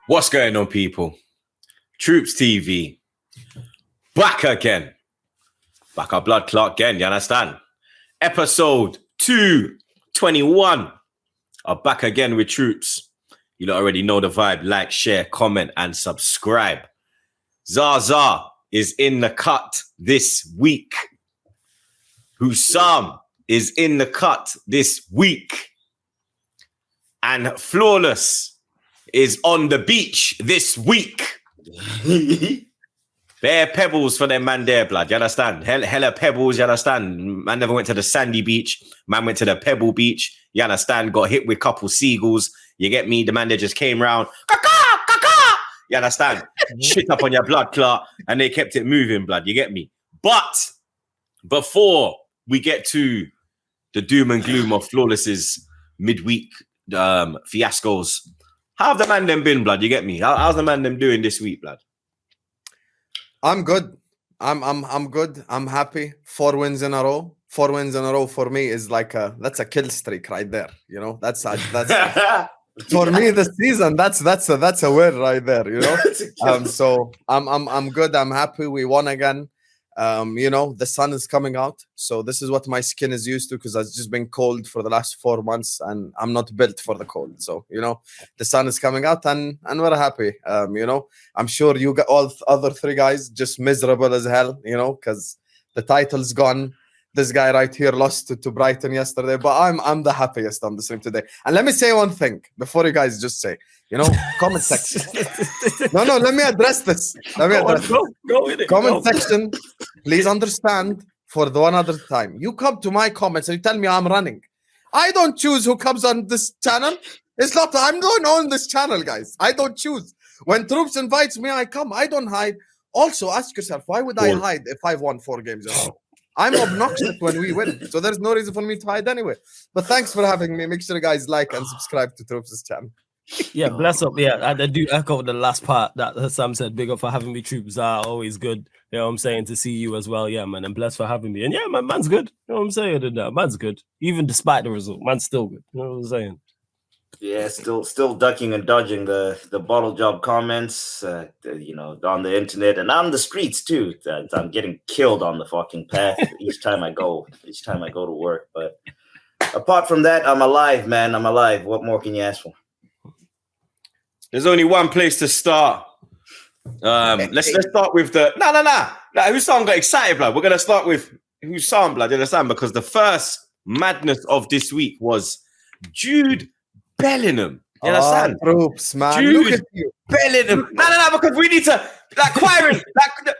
What's going on, people? TroopzTV. Back again. Back our blood clot again, you understand? Episode 221. I'm back again with Troopz. You lot already know the vibe. Like, share, comment, and subscribe. Zaza is in the cut this week. Hussam is in the cut this week. And Flawless is on the beach this week. Bare pebbles for them man there, blood. You understand? Hella pebbles, you understand? Man never went to the sandy beach. Man went to the pebble beach. You understand? Got hit with a couple seagulls. You get me? The man that just came round. Caca, caca. You understand? Shit up on your blood clot. And they kept it moving, blood. You get me? But before we get to the doom and gloom of Flawless's midweek fiascos, how have the man them been, blood? You get me? How's the man them doing this week, blood? I'm good. I'm good. I'm happy. 4 wins in a row. 4 wins in a row for me is like that's a kill streak right there. You know, that's for me this season. That's a win right there. You know, so I'm good. I'm happy. We won again. You know, the sun is coming out, so this is what my skin is used to because I've just been cold for the last 4 months, and I'm not built for the cold. So you know, the sun is coming out, and we're happy. You know, I'm sure you got all other 3 guys just miserable as hell. You know, because the title's gone. This guy right here lost to Brighton yesterday, but I'm the happiest on the stream today. And let me say one thing before you guys just say, you know, comment section. No, let me address this. Go with it. Comment section, please understand for the one other time. You come to my comments and you tell me I'm running. I don't choose who comes on this channel. It's not, I'm not on this channel, guys. I don't choose. When Troopz invites me, I come. I don't hide. Also, ask yourself, why would I hide if I've won 4 games in a row? I'm obnoxious when we win, so there's no reason for me to hide anyway. But thanks for having me. Make sure you guys like and subscribe to Troopz' channel. Yeah, bless up. Yeah, I do echo the last part that Sam said. Big up for having me. Troopz are always good. You know what I'm saying? To see you as well. Yeah, man. And bless for having me. And yeah, man, man's good. You know what I'm saying? And, man's good. Even despite the result, man's still good. You know what I'm saying? Yeah, still ducking and dodging the bottle job comments, you know, on the internet and on the streets too. I'm getting killed on the fucking path each time I go to work. But apart from that, I'm alive, man. I'm alive. What more can you ask for? There's only one place to start. Let's start with the no. Hussam got excited, blood. We're gonna start with Hussam, blood. You understand? Because the first madness of this week was Jude Bellingham. You understand? Troopz, man. Jude Look at you. Bellingham. No, because we need to choir,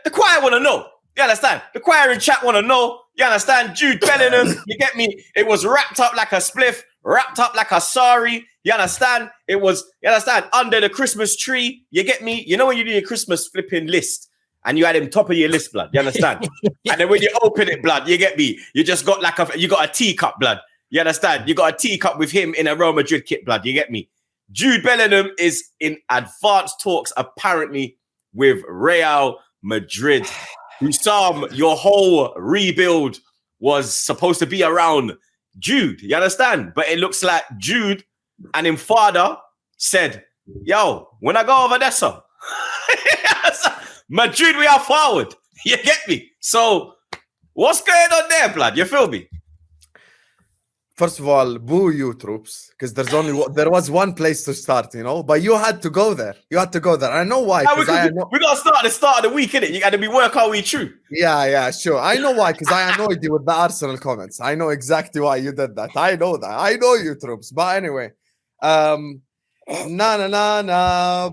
the choir want to know. You understand? The choir in chat want to know. You understand? Jude Bellingham. You get me? It was wrapped up like a spliff, wrapped up like a sari. You understand? It was, you understand, under the Christmas tree. You get me? You know when you do your Christmas flipping list and you had him top of your list, blood. You understand? And then when you open it, blood, you get me? You just got you got a teacup, blood. You understand? You got a teacup with him in a Real Madrid kit, blood. You get me? Jude Bellingham is in advanced talks, apparently, with Real Madrid. Hussam, your whole rebuild was supposed to be around Jude. You understand? But it looks like Jude and him father said, yo, when I go over there, sir, Madrid, we are forward. You get me? So what's going on there, blood? You feel me? First of all, boo you, Troopz, because there was one place to start, you know. But you had to go there. I know why. We got to start at the start of the week, innit? You got to be work our way through. Yeah, sure. I know why, because I annoyed you with the Arsenal comments. I know exactly why you did that. I know that. I know you, Troopz. But anyway,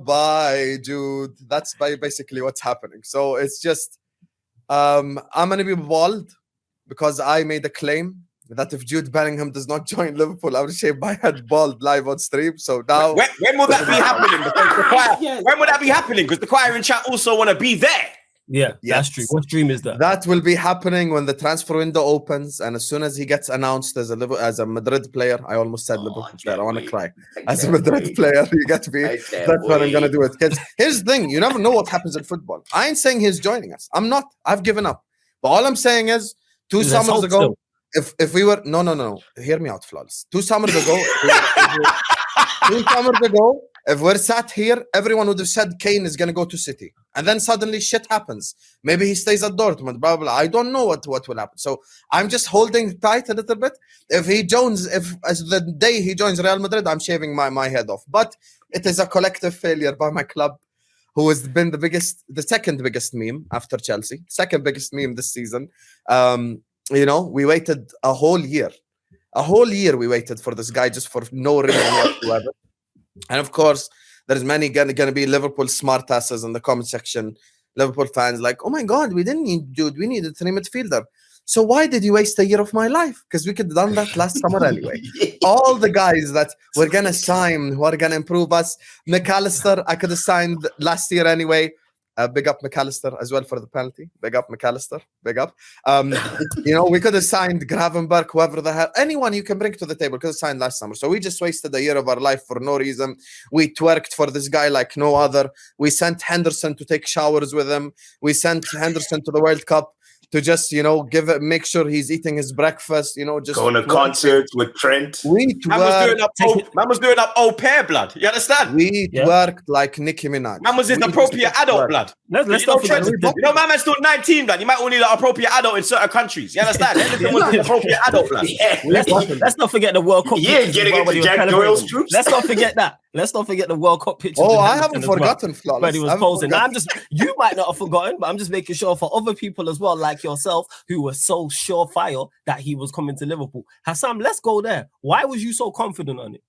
bye, Jude. That's basically what's happening. So it's just, I'm gonna be bald because I made a claim that if Jude Bellingham does not join Liverpool, I will shave my head bald live on stream. So now, when will that be happening? Because when will that be happening? Because the choir in chat also want to be there. Yeah, that's true. What stream is that? That will be happening when the transfer window opens, and as soon as he gets announced as a Madrid player. I almost said Liverpool player. I want to cry. As a Madrid player, you get to be. That's when I'm gonna do it. Because here's the thing: you never know what happens in football. I ain't saying he's joining us. I'm not. I've given up. But all I'm saying is, 2 summers ago. If we were no, hear me out, Flawless. 2 summers ago, If we're sat here, everyone would have said Kane is going to go to City. And then suddenly shit happens. Maybe he stays at Dortmund, blah, blah, blah. I don't know what will happen. So I'm just holding tight a little bit. If as the day he joins Real Madrid, I'm shaving my head off. But it is a collective failure by my club, who has been the second biggest meme after Chelsea, second biggest meme this season. We waited a whole year. A whole year we waited for this guy just for no reason whatsoever. And of course, there's many going to be Liverpool smartasses in the comment section. Liverpool fans like, oh my God, we didn't need Jude. We needed 3 midfielder. So why did you waste a year of my life? Because we could have done that last summer anyway. All the guys that we're going to sign, who are going to improve us. McAllister, I could have signed last year anyway. Big up McAllister as well for the penalty. Big up McAllister. Big up. We could have signed Gravenberg, whoever the hell. Anyone you can bring to the table could have signed last summer. So we just wasted a year of our life for no reason. We twerked for this guy like no other. We sent Henderson to take showers with him. We sent Henderson to the World Cup to just, make sure he's eating his breakfast, just going to concerts with Trent. Man was doing up au pair blood. You understand? We worked like Nicki Minaj. Man was his appropriate adult blood. Let's not forget. Man man's still 19 blood. You might only need an appropriate adult in certain countries. You understand? Henderson was his appropriate adult blood. Yeah. Let's not forget the World Cup. Yeah, getting into Jack Doyle's Troopz. Let's not forget that. Let's not forget the World Cup pictures. Oh, I haven't forgotten, Flawless. But he was posing. Now, you might not have forgotten, but I'm just making sure for other people as well, like yourself, who were so surefire that he was coming to Liverpool. Hassan, let's go there. Why was you so confident on it?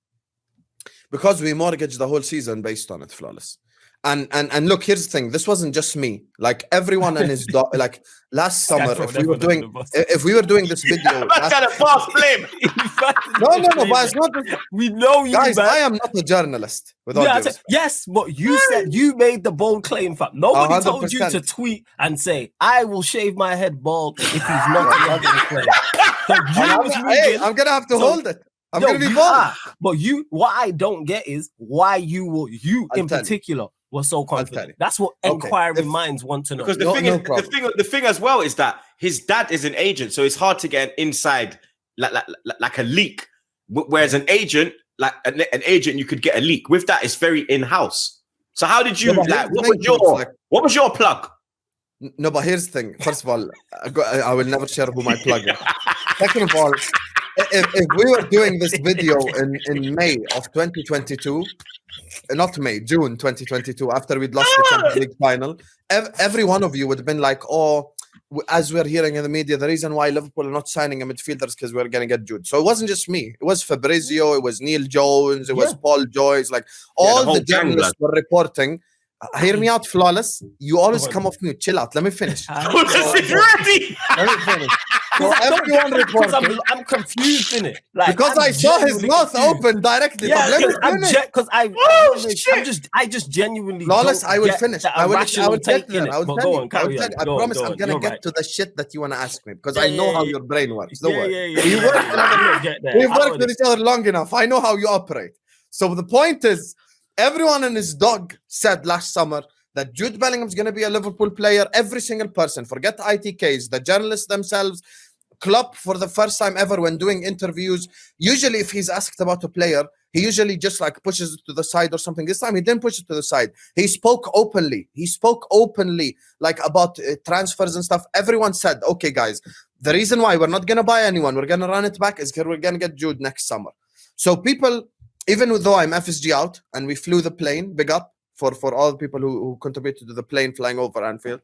Because we mortgaged the whole season based on it, Flawless. And look, here's the thing. This wasn't just me. Like everyone and his dog. Like last summer, if we were doing this video, that's kind of fast flame. No, but it's not. We know you, guys. Man. I am not a journalist. Yes, but you said you made the bold claim, fam. Nobody 100%. Told you to tweet and say, "I will shave my head bald if he's not a London player." So I'm gonna have to hold it. I'm gonna be bald. But what I don't get is why you in particular were so confident. That's what inquiring minds want to know. Because the thing as well is that his dad is an agent, so it's hard to get an inside like a leak. Whereas an agent, like an agent, you could get a leak. With that, it's very in-house. So how did you what was your plug? No, but here's the thing. First of all, I will never share who my plug is. Second of all, if we were doing this video in May of 2022, not May, June 2022, after we'd lost the Champions League final, every one of you would have been like, oh, as we're hearing in the media, the reason why Liverpool are not signing a midfielder is because we're going to get Jude. So it wasn't just me. It was Fabrizio, it was Neil Jones, it was Paul Joyce, like all the journalists were reporting. Hear me out, Flawless. You always come off mute. Chill out. Let me finish. Let me finish. So everyone reporting. I'm confused in it. Because I saw his mouth open directly. Yeah, because I just genuinely. Flawless, I will finish. I will get there. I promise I'm gonna get to the shit that you want to ask me because I know how your brain works. Don't worry. We've worked with each other long enough. I know how you operate. So the point is, everyone and his dog said last summer that Jude Bellingham is going to be a Liverpool player. Every single person, forget ITKs, the journalists themselves. Klopp, for the first time ever when doing interviews, usually if he's asked about a player, he usually just like pushes it to the side or something. This time he didn't push it to the side. He spoke openly. Like about transfers and stuff. Everyone said, okay, guys, the reason why we're not going to buy anyone, we're going to run it back is because we're going to get Jude next summer. So people, even though I'm FSG out and we flew the plane, big up for all the people who contributed to the plane flying over Anfield,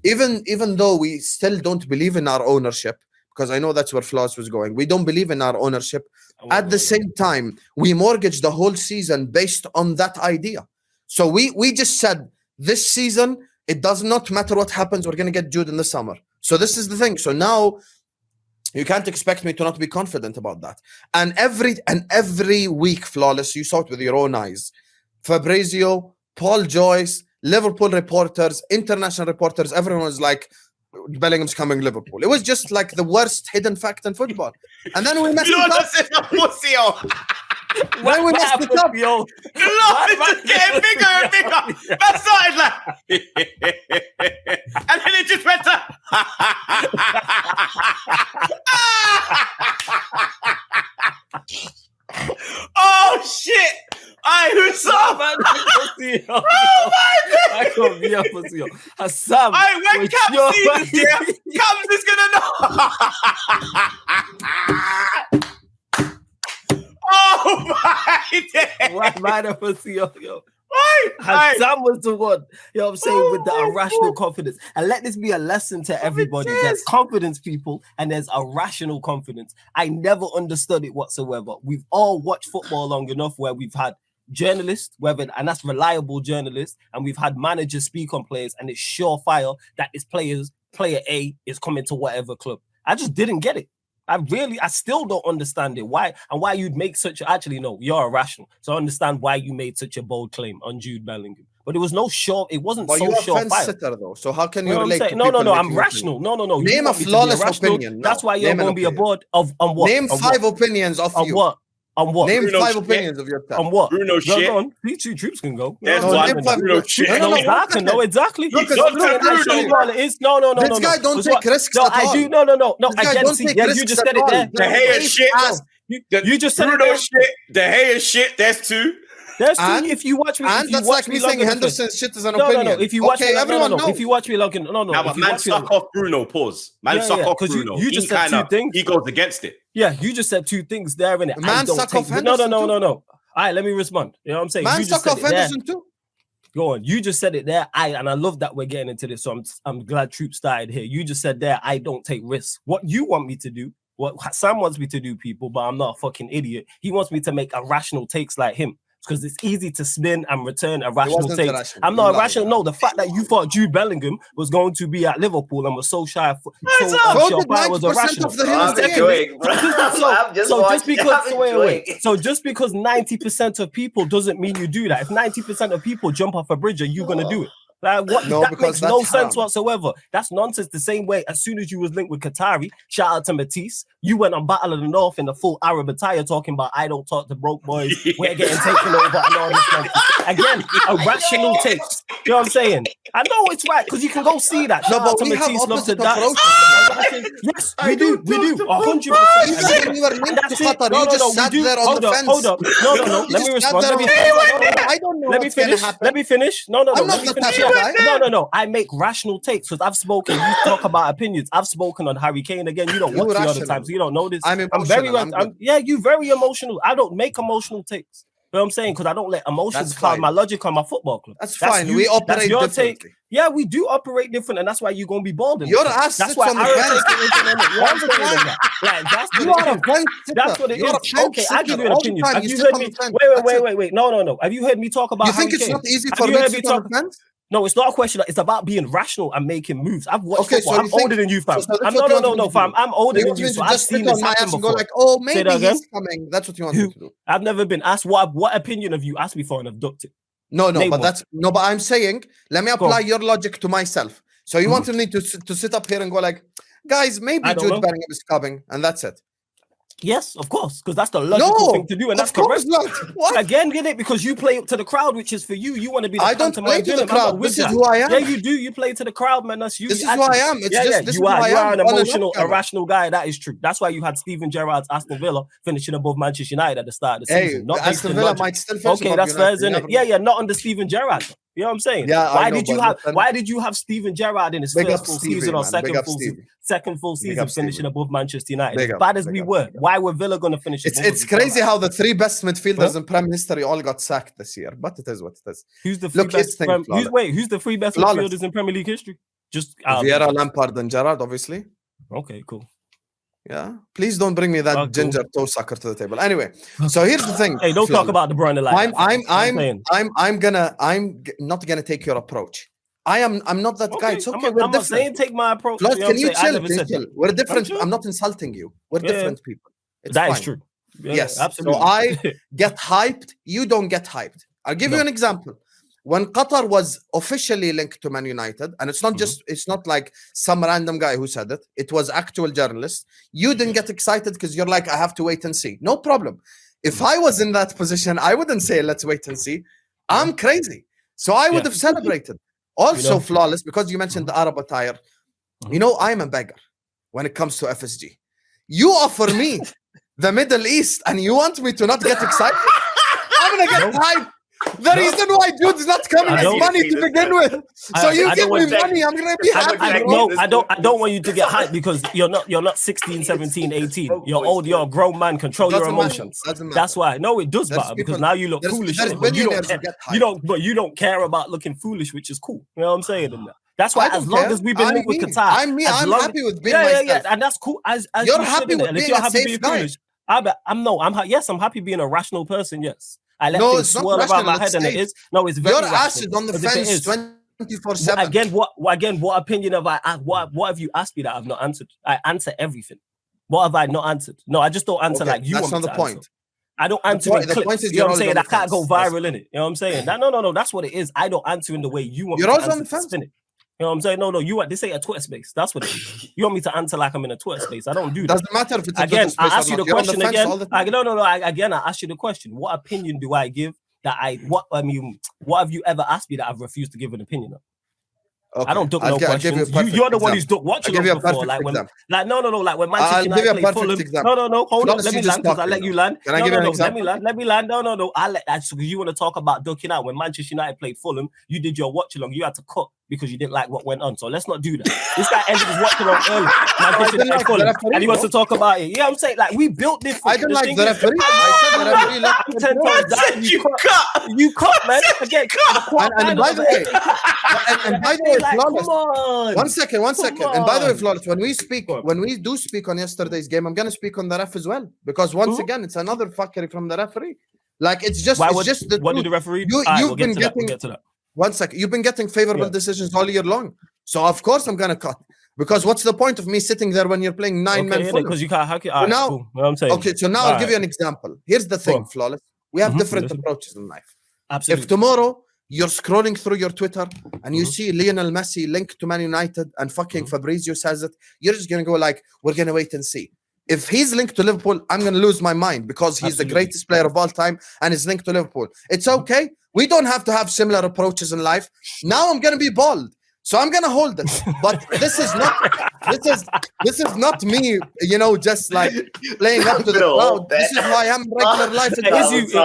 even though we still don't believe in our ownership, because I know that's where Floss was going. We don't believe in our ownership. At the same time, we mortgaged the whole season based on that idea. So we just said, this season, it does not matter what happens, we're going to get Jude in the summer. So this is the thing. So now, you can't expect me to not be confident about that. And every week, Flawless, you saw it with your own eyes. Fabrizio, Paul Joyce, Liverpool reporters, international reporters, everyone was like, Bellingham's coming Liverpool. It was just like the worst hidden fact in football. And then we messed it up. When we messed it up, yo. It's getting bigger and bigger. That started like, and then it just went to. Oh shit! Who's up? I can't be up with you. Sam, When Cap sees this, yeah, Cam's is gonna know. Oh my day. Why man pussy yo? Why? Sam was the one, you know what I'm saying, with the irrational confidence. And let this be a lesson to everybody. There's confidence, people, and there's irrational confidence. I never understood it whatsoever. We've all watched football long enough where we've had journalists, and that's reliable journalists, and we've had managers speak on players, and it's surefire that this player A is coming to whatever club. I just didn't get it. I still don't understand it. Why you'd make such actually no, you're irrational. So I understand why you made such a bold claim on Jude Bellingham. But it was no sure, it wasn't so sure. But you're a fence sitter though. So how can you relate to No, I'm rational. No. Name a flawless opinion. That's why you're going to be aboard of on what? Name five opinions of you. What? On what? Name five opinions of your time. On what? Bruno shit. On. These two Troopz can go. There's one. Bruno shit. No, exactly. Look at Bruno. No. This guy don't take risks at all. I do. No. I get it. Yeah, you just said it there. De Gea shit. You just said Bruno shit. De Gea shit. There's two. There's two. If you watch me, and that's like me saying Henderson's shit is an opinion. No. If you watch me, if you watch me, like no. Now, but man, suck off Bruno. Pause. Man, suck off Bruno. You just said two things. He goes against it. Yeah, you just said two things there, innit? Man, suck off Henderson. No. All right, let me respond. You know what I'm saying? Man, suck off Henderson too. Go on. You just said it there. And I love that we're getting into this. So I'm glad Troopz started here. You just said there, I don't take risks. What you want me to do, what Sam wants me to do, people, but I'm not a fucking idiot. He wants me to make irrational takes like him. Because it's easy to spin and return irrational takes. I'm not irrational. No, the fact that you thought Jude Bellingham was going to be at Liverpool and was so shy, was irrational. So just because 90% of people doesn't mean you do that. If 90% of people jump off a bridge, are you going to do it? Like what? No, that makes no sense whatsoever. That's nonsense. The same way, as soon as you was linked with Qatari, shout out to Matisse, you went on Battle of the North in the full Arab attire talking about I don't talk to broke boys. We're getting taken over and all this nonsense. Again, irrational takes. You know what I'm saying? I know it's right because you can go see that. No, but we have opposite approaches. Yes, we do. 100%. You were linked to Qatar. You just sat there on the fence. Hold up. No. Let me respond. I don't know. Let me finish. No. I'm not the type of guy. No. I make rational takes because I've spoken. You talk about opinions. I've spoken on Harry Kane again. You don't watch the other times, so you don't know this. I'm emotional. You very emotional. I don't make emotional takes. You know what I'm saying? Because I don't let emotions cloud my logic on my football club. That's fine. We operate differently. Yeah, we do operate different, and that's why you're gonna be balding. Your ass sits on the fence. That's what it is. Okay, I give you an opinion. Have you heard me? Wait. No. Have you heard me talk about? You think it's not easy for me to sit on the fence? No, it's not a question. It's about being rational and making moves. I've watched football. I'm older than you, fam. No, fam. I'm older than you, so I've seen this happen before. Go like, oh, maybe he's coming. That's what you want me to do. I've never been asked what opinion of you asked me for and I've ducked it. No, but I'm saying, let me apply your logic to myself. So you wanted me to sit up here and go like, guys, maybe Jude Bellingham is coming, and that's it. Yes, of course, because that's the logical thing to do, and that's correct. Again, get it? Because you play up to the crowd, which is for you. You want to be. I don't play to the crowd. This is who I am. Yeah, you do. You play to the crowd, man. That's you. This is who I am. You are an emotional, irrational guy. That is true. That's why you had Steven Gerrard's Aston Villa finishing above Manchester United at the start of the season. Not Aston Villa might still finish. Okay, that's fair, isn't it? Yeah, not under Steven Gerrard. You know what I'm saying? Yeah. Why did you have Steven Gerrard in his first full season or second full season finishing above Manchester United? As bad as we were, why were Villa going to finish? It's crazy how the three best midfielders in Prem history all got sacked this year, but it is what it is. Who's the three best? Who's the three best midfielders in Premier League history? Just Vieira, Lampard, and Gerrard, obviously. Okay, cool. Yeah, please don't bring me that ginger toe sucker to the table. Anyway, so here's the thing. Hey, don't talk about De Bruyne like I'm not gonna take your approach. I'm not that guy. It's okay. I'm not saying take my approach. Plus, can you chill? We're different. I'm not insulting you. We're different people. That is true. Yes, absolutely. So I get hyped. You don't get hyped. I'll give you an example. When Qatar was officially linked to Man United, and it's not just, it's not like some random guy who said it. It was actual journalists. You didn't get excited because you're like, I have to wait and see. No problem. If I was in that position, I wouldn't say, let's wait and see. I'm crazy. So I would have celebrated. Also flawless, because you mentioned the Arab attire. You know, I'm a beggar when it comes to FSG. You offer me the Middle East and you want me to not get excited? I'm going to get hyped. The reason why Jude's not coming is money to begin with. So you give me money, I'm gonna be happy. I don't want you to get hyped because you're not 16, 17, 18. You're old. You're a grown man. Control your emotions. That's why. No, it does matter because now you look foolish. But you don't care about looking foolish, which is cool. You know what I'm saying? That's why as long as we've been linked with Qatar, I'm happy with being myself. and that's cool. As you're happy with being a safe guy. I'm happy being a rational person. Yes, I let things swirl around my head, and it is it's very. Your ass is on the fence 24/7. Again, what opinion have I asked? What have you asked me that I've not answered? I answer everything. What have I not answered? No, I just don't answer like you. That's want not the point. Answer. I don't answer in clips. You know what I'm saying? I can't go viral in it. You know what I'm saying? No. That's what it is. I don't answer in the way you want. You're always on the fence. You know what I'm saying? No. You want this ain't a Twitter space. That's what it is. You want me to answer like I'm in a Twitter space? I don't do that. Doesn't matter if it's again. I ask you the question again. I ask you the question. What opinion do I give? What have you ever asked me that I've refused to give an opinion on? Okay. I don't duck no questions. You're the one who's ducked watching before. Like when Manchester United played Fulham. No. Hold on. Let me land because I let you land. Can I give you an example? Let me land. No. I let that. So you want to talk about ducking out when Manchester United played Fulham? You did your watch along. You had to cut because you didn't like what went on. So let's not do that. This guy ended his watch along early. Manchester United Fulham, and he wants to talk about it. Yeah, I'm saying like we built this. I don't like the referee. I said the referee. You cut, man. Again, and by the way, Flawless. One second. And by the way, Flawless, when we do speak on yesterday's game, I'm gonna speak on the ref as well because once again, it's another fuckery from the referee. Like it's just what did the referee? You've been getting. One second, you've been getting favorable decisions all year long, so of course I'm gonna cut. Because what's the point of me sitting there when you're playing 9 men full? Because you can't hack it. Now, cool. I'm saying. Okay, so now I'll give you an example. Here's the thing, Flawless. We have different approaches in life. Absolutely. If tomorrow you're scrolling through your Twitter and you see Lionel Messi linked to Man United and fucking Fabrizio says it, you're just gonna go like, we're gonna wait and see. If he's linked to Liverpool, I'm gonna lose my mind because he's the greatest player of all time and is linked to Liverpool. It's okay. We don't have to have similar approaches in life. Now I'm gonna be bold. So I'm gonna hold it, but this is not me, just like playing up to the crowd. This is why I'm regular life. It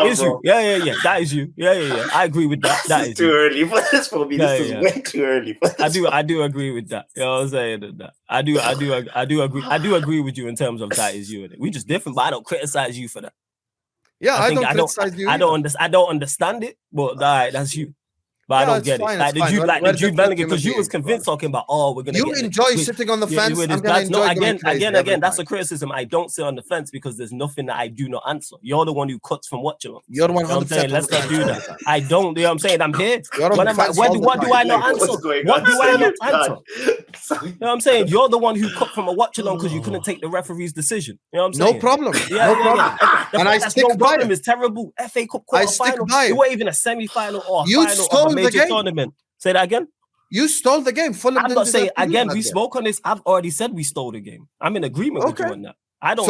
is you. Yeah. That is you. Yeah. I agree with that. That is too early for this for me. This is way too early. I do agree with that. You know what I'm saying? That I do agree. I do agree with you in terms of that is you. We just different, but I don't criticize you for that. Yeah, I don't criticize you. I don't understand it, but that's you. But I don't get it. Like the Jude Bellingham, because you was convinced talking about, we're gonna. You enjoy sitting on the fence. Again, that's a criticism. I don't sit on the fence because there's nothing that I do not answer. You're the one who cuts from watching. You're 100%. Let's not do that. I don't. You know what I'm saying? I'm here. What do I not answer? What do I not answer? You know what I'm saying? You're the one who cut from a watch along because you couldn't take the referee's decision. You know what I'm saying? No problem. No problem. And I stick by it. It's terrible. FA Cup quarterfinal. It wasn't even a semi-final or final. Major tournament. Say that again. You stole the game. I'm not saying again. We spoke on this. I've already said we stole the game. I'm in agreement with you on that. I don't.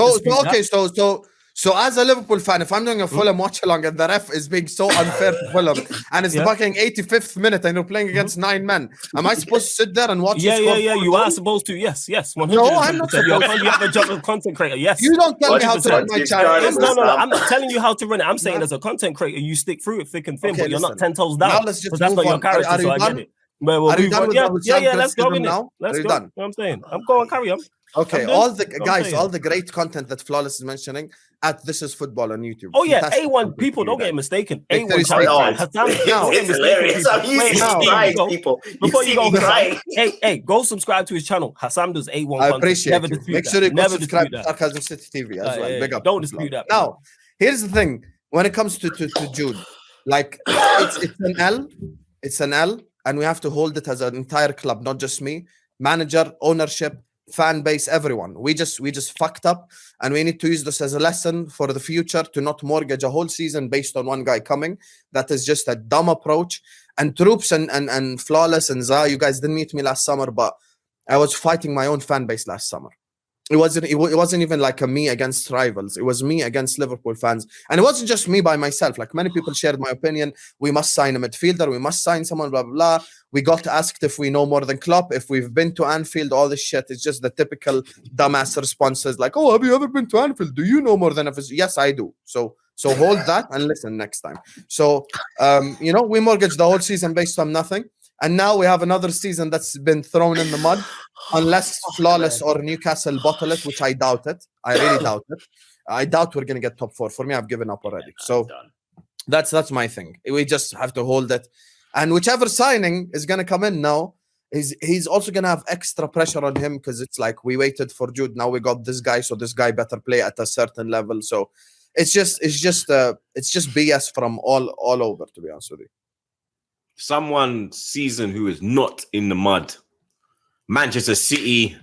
So as a Liverpool fan, if I'm doing a Fulham watch along and the ref is being so unfair to Fulham and it's the fucking 85th minute and you're playing against 9 men, am I supposed to sit there and watch? Yeah. You are supposed to. Yes. 100%. No, I'm not. You have a job of content creator. Yes. You don't tell me how to run my channel. No. I'm not telling you how to run it. I'm saying as a content creator, you stick through it thick and thin, but you're not 10 toes down. Now let's just that's not your character. So I get it. Are you done with let's go in now. Let's go. You know what I'm saying? I'm going carry on. Okay, all the great content that Flawless is mentioning at This Is Football on YouTube. Oh yeah, A1 people, don't get it mistaken. A1 it's hilarious. I'm used to crying, people. Before you go, hey, go subscribe to his channel. Hassam does A1 content. I appreciate it. Make sure you subscribe to Sarcasm City TV as well. Big up. Don't dispute that. Now, here's the thing. When it comes to Jude, like it's an L, and we have to hold it as an entire club, not just me, manager, ownership, fan base, everyone. We just fucked up, and we need to use this as a lesson for the future to not mortgage a whole season based on one guy coming. That is just a dumb approach. And Troopz and Flawless and Za, you guys didn't meet me last summer, but I was fighting my own fan base last summer. It wasn't even like a me against rivals. It was me against Liverpool fans. And it wasn't just me by myself. Like many people shared my opinion. We must sign a midfielder. We must sign someone, blah, blah, blah. We got asked if we know more than Klopp, if we've been to Anfield, all this shit. It's just the typical dumbass responses like, oh, have you ever been to Anfield? Do you know more than us? Yes, I do. So So hold that and listen next time. So, you know, we mortgaged the whole season based on nothing. And now we have another season that's been thrown in the mud, unless Flawless or Newcastle bottle it, which I doubt it. I really doubt it. I doubt we're going to get top 4. For me, I've given up already. So that's my thing. We just have to hold it. And whichever signing is going to come in now, he's also going to have extra pressure on him, because it's like, we waited for Jude. Now we got this guy. So this guy better play at a certain level. So it's just BS from all over, to be honest with you. Someone season who is not in the mud. Manchester City.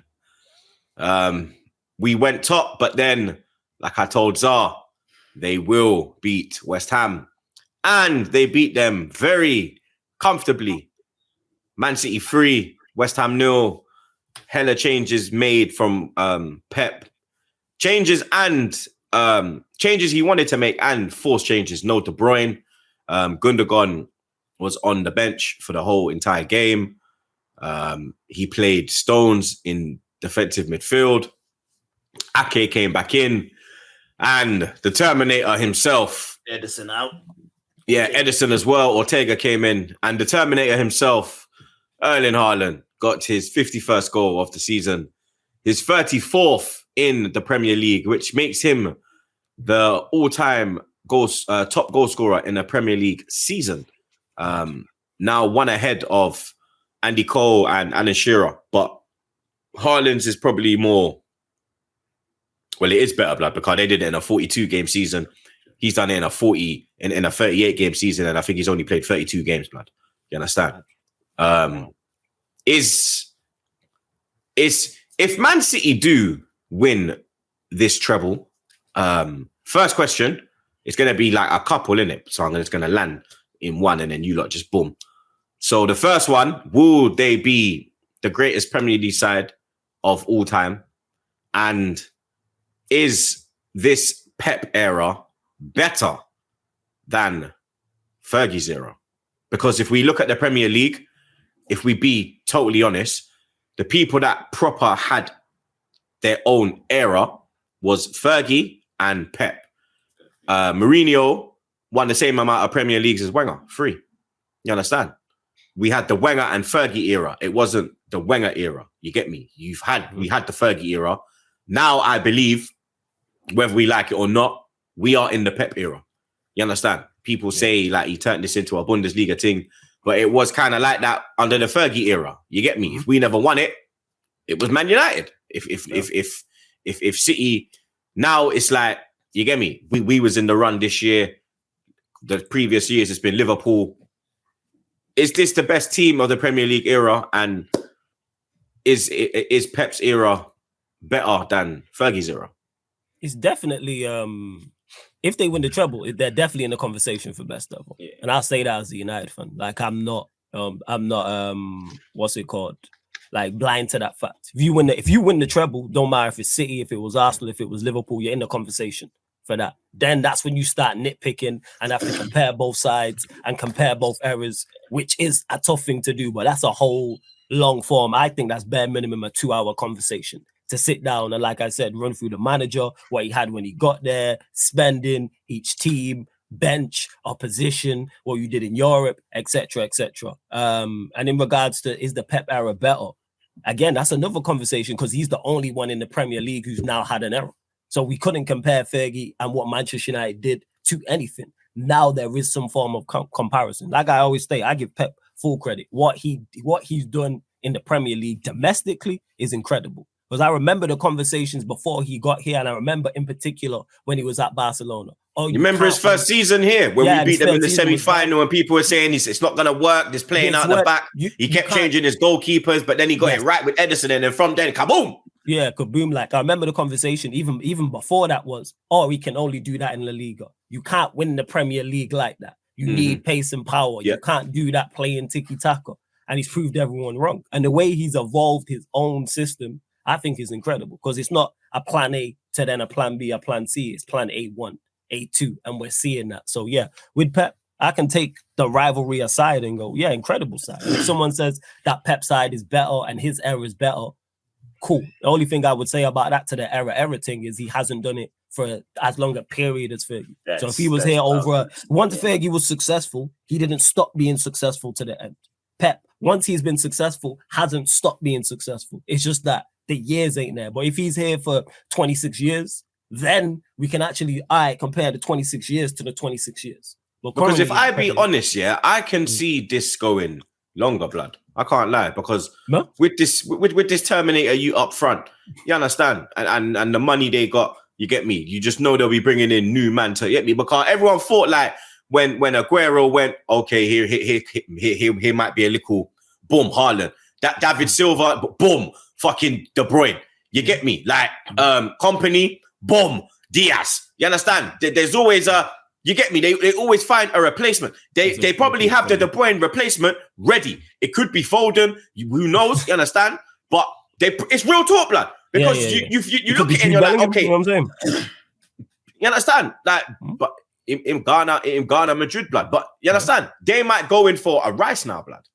We went top, but then, like I told Zar, they will beat West Ham. And they beat them very comfortably. Man City 3, West Ham 0. Hella changes made from Pep. Changes he wanted to make, and forced changes. No De Bruyne. Gundogan was on the bench for the whole entire game. He played Stones in defensive midfield. Ake came back in. And the Terminator himself. Edison out. Yeah, Edison as well. Ortega came in. And the Terminator himself, Erling Haaland, got his 51st goal of the season. His 34th in the Premier League, which makes him the all-time top goal scorer in a Premier League season. Now one ahead of Andy Cole and Alan Shearer. But Haaland's is probably more... Well, it is better, blood, because they did it in a 42-game season. He's done it in a 38-game season, and I think he's only played 32 games, blood. You understand? If Man City do win this treble, first question, it's going to be like a couple, in it. So I'm just going to land in one, and then you lot just boom. So the first one, will they be the greatest Premier League side of all time? And is this Pep era better than Fergie's era? Because if we look at the Premier League, if we be totally honest, the people that proper had their own era was Fergie and Pep. Mourinho won the same amount of Premier Leagues as Wenger, 3. You understand? We had the Wenger and Fergie era. It wasn't the Wenger era. You get me? We had the Fergie era. Now I believe, whether we like it or not, we are in the Pep era. You understand? People say like he turned this into a Bundesliga thing, but it was kind of like that under the Fergie era. You get me? If we never won it, it was Man United. If City, now it's like, you get me? We was in the run this year. The previous years it's been Liverpool. Is this the best team of the Premier League era? And is Pep's era better than Fergie's era? It's definitely if they win the treble, they're definitely in the conversation for best ever. Yeah. And I'll say that as a United fan. Like I'm not what's it called? Like blind to that fact. If you win the treble, don't matter if it's City, if it was Arsenal, if it was Liverpool, you're in the conversation for that. Then that's when you start nitpicking and have to compare both sides and compare both eras, which is a tough thing to do, but that's a whole long form. I think that's bare minimum a 2-hour conversation to sit down and, like I said, run through the manager, what he had when he got there, spending, each team, bench, opposition, what you did in Europe, etc., etc. And in regards to, is the Pep era better? Again, that's another conversation, because he's the only one in the Premier League who's now had an era. So we couldn't compare Fergie and what Manchester United did to anything. Now there is some form of comparison. Like I always say, I give Pep full credit. What he's done in the Premier League domestically is incredible. Because I remember the conversations before he got here, and I remember in particular when he was at Barcelona. Oh, you remember his first season here when we beat them in the semi-final, and people were saying it's not going to work. This playing out the back. He kept changing his goalkeepers, but then he got it right with Edison, and then from then, kaboom! Yeah, kaboom! Like I remember the conversation even before that was, he can only do that in La Liga. You can't win the Premier League like that. You need pace and power. You can't do that playing tiki-taka. And he's proved everyone wrong. And the way he's evolved his own system, I think is incredible, because it's not a plan A to then a plan B, a plan C. It's plan A1, A2, and we're seeing that. So yeah, with Pep, I can take the rivalry aside and go, yeah, incredible side. If someone says that Pep side is better and his era is better, cool. The only thing I would say about that to the era thing is he hasn't done it for as long a period as Fergie. So if he was That's here over thousands. once Fergie was successful, he didn't stop being successful to the end. Pep, once he's been successful, hasn't stopped being successful. It's just that the years ain't there. But if he's here for 26 years, then we can actually compare the 26 years to the 26 years. But Because if currently, I be honest, yeah, I can see this going longer, blood. I can't lie, because No? with this Terminator, you up front, you understand, and the money they got, you get me. You just know they'll be bringing in new man to get me, because everyone thought like when Aguero went, okay, here might be a little boom, Haaland. That David Silva, boom, fucking De Bruyne. You get me? Like Company, boom, Diaz. You understand? There's always a. You get me? They always find a replacement. They probably have the De Bruyne replacement ready. It could be Foden. Who knows? You understand? But it's real talk, blood. Because you look at it and you're like, okay. You know what I'm saying? You understand? Like, but in Ghana, Madrid, blood. But you understand? They might go in for a Rice now, blood.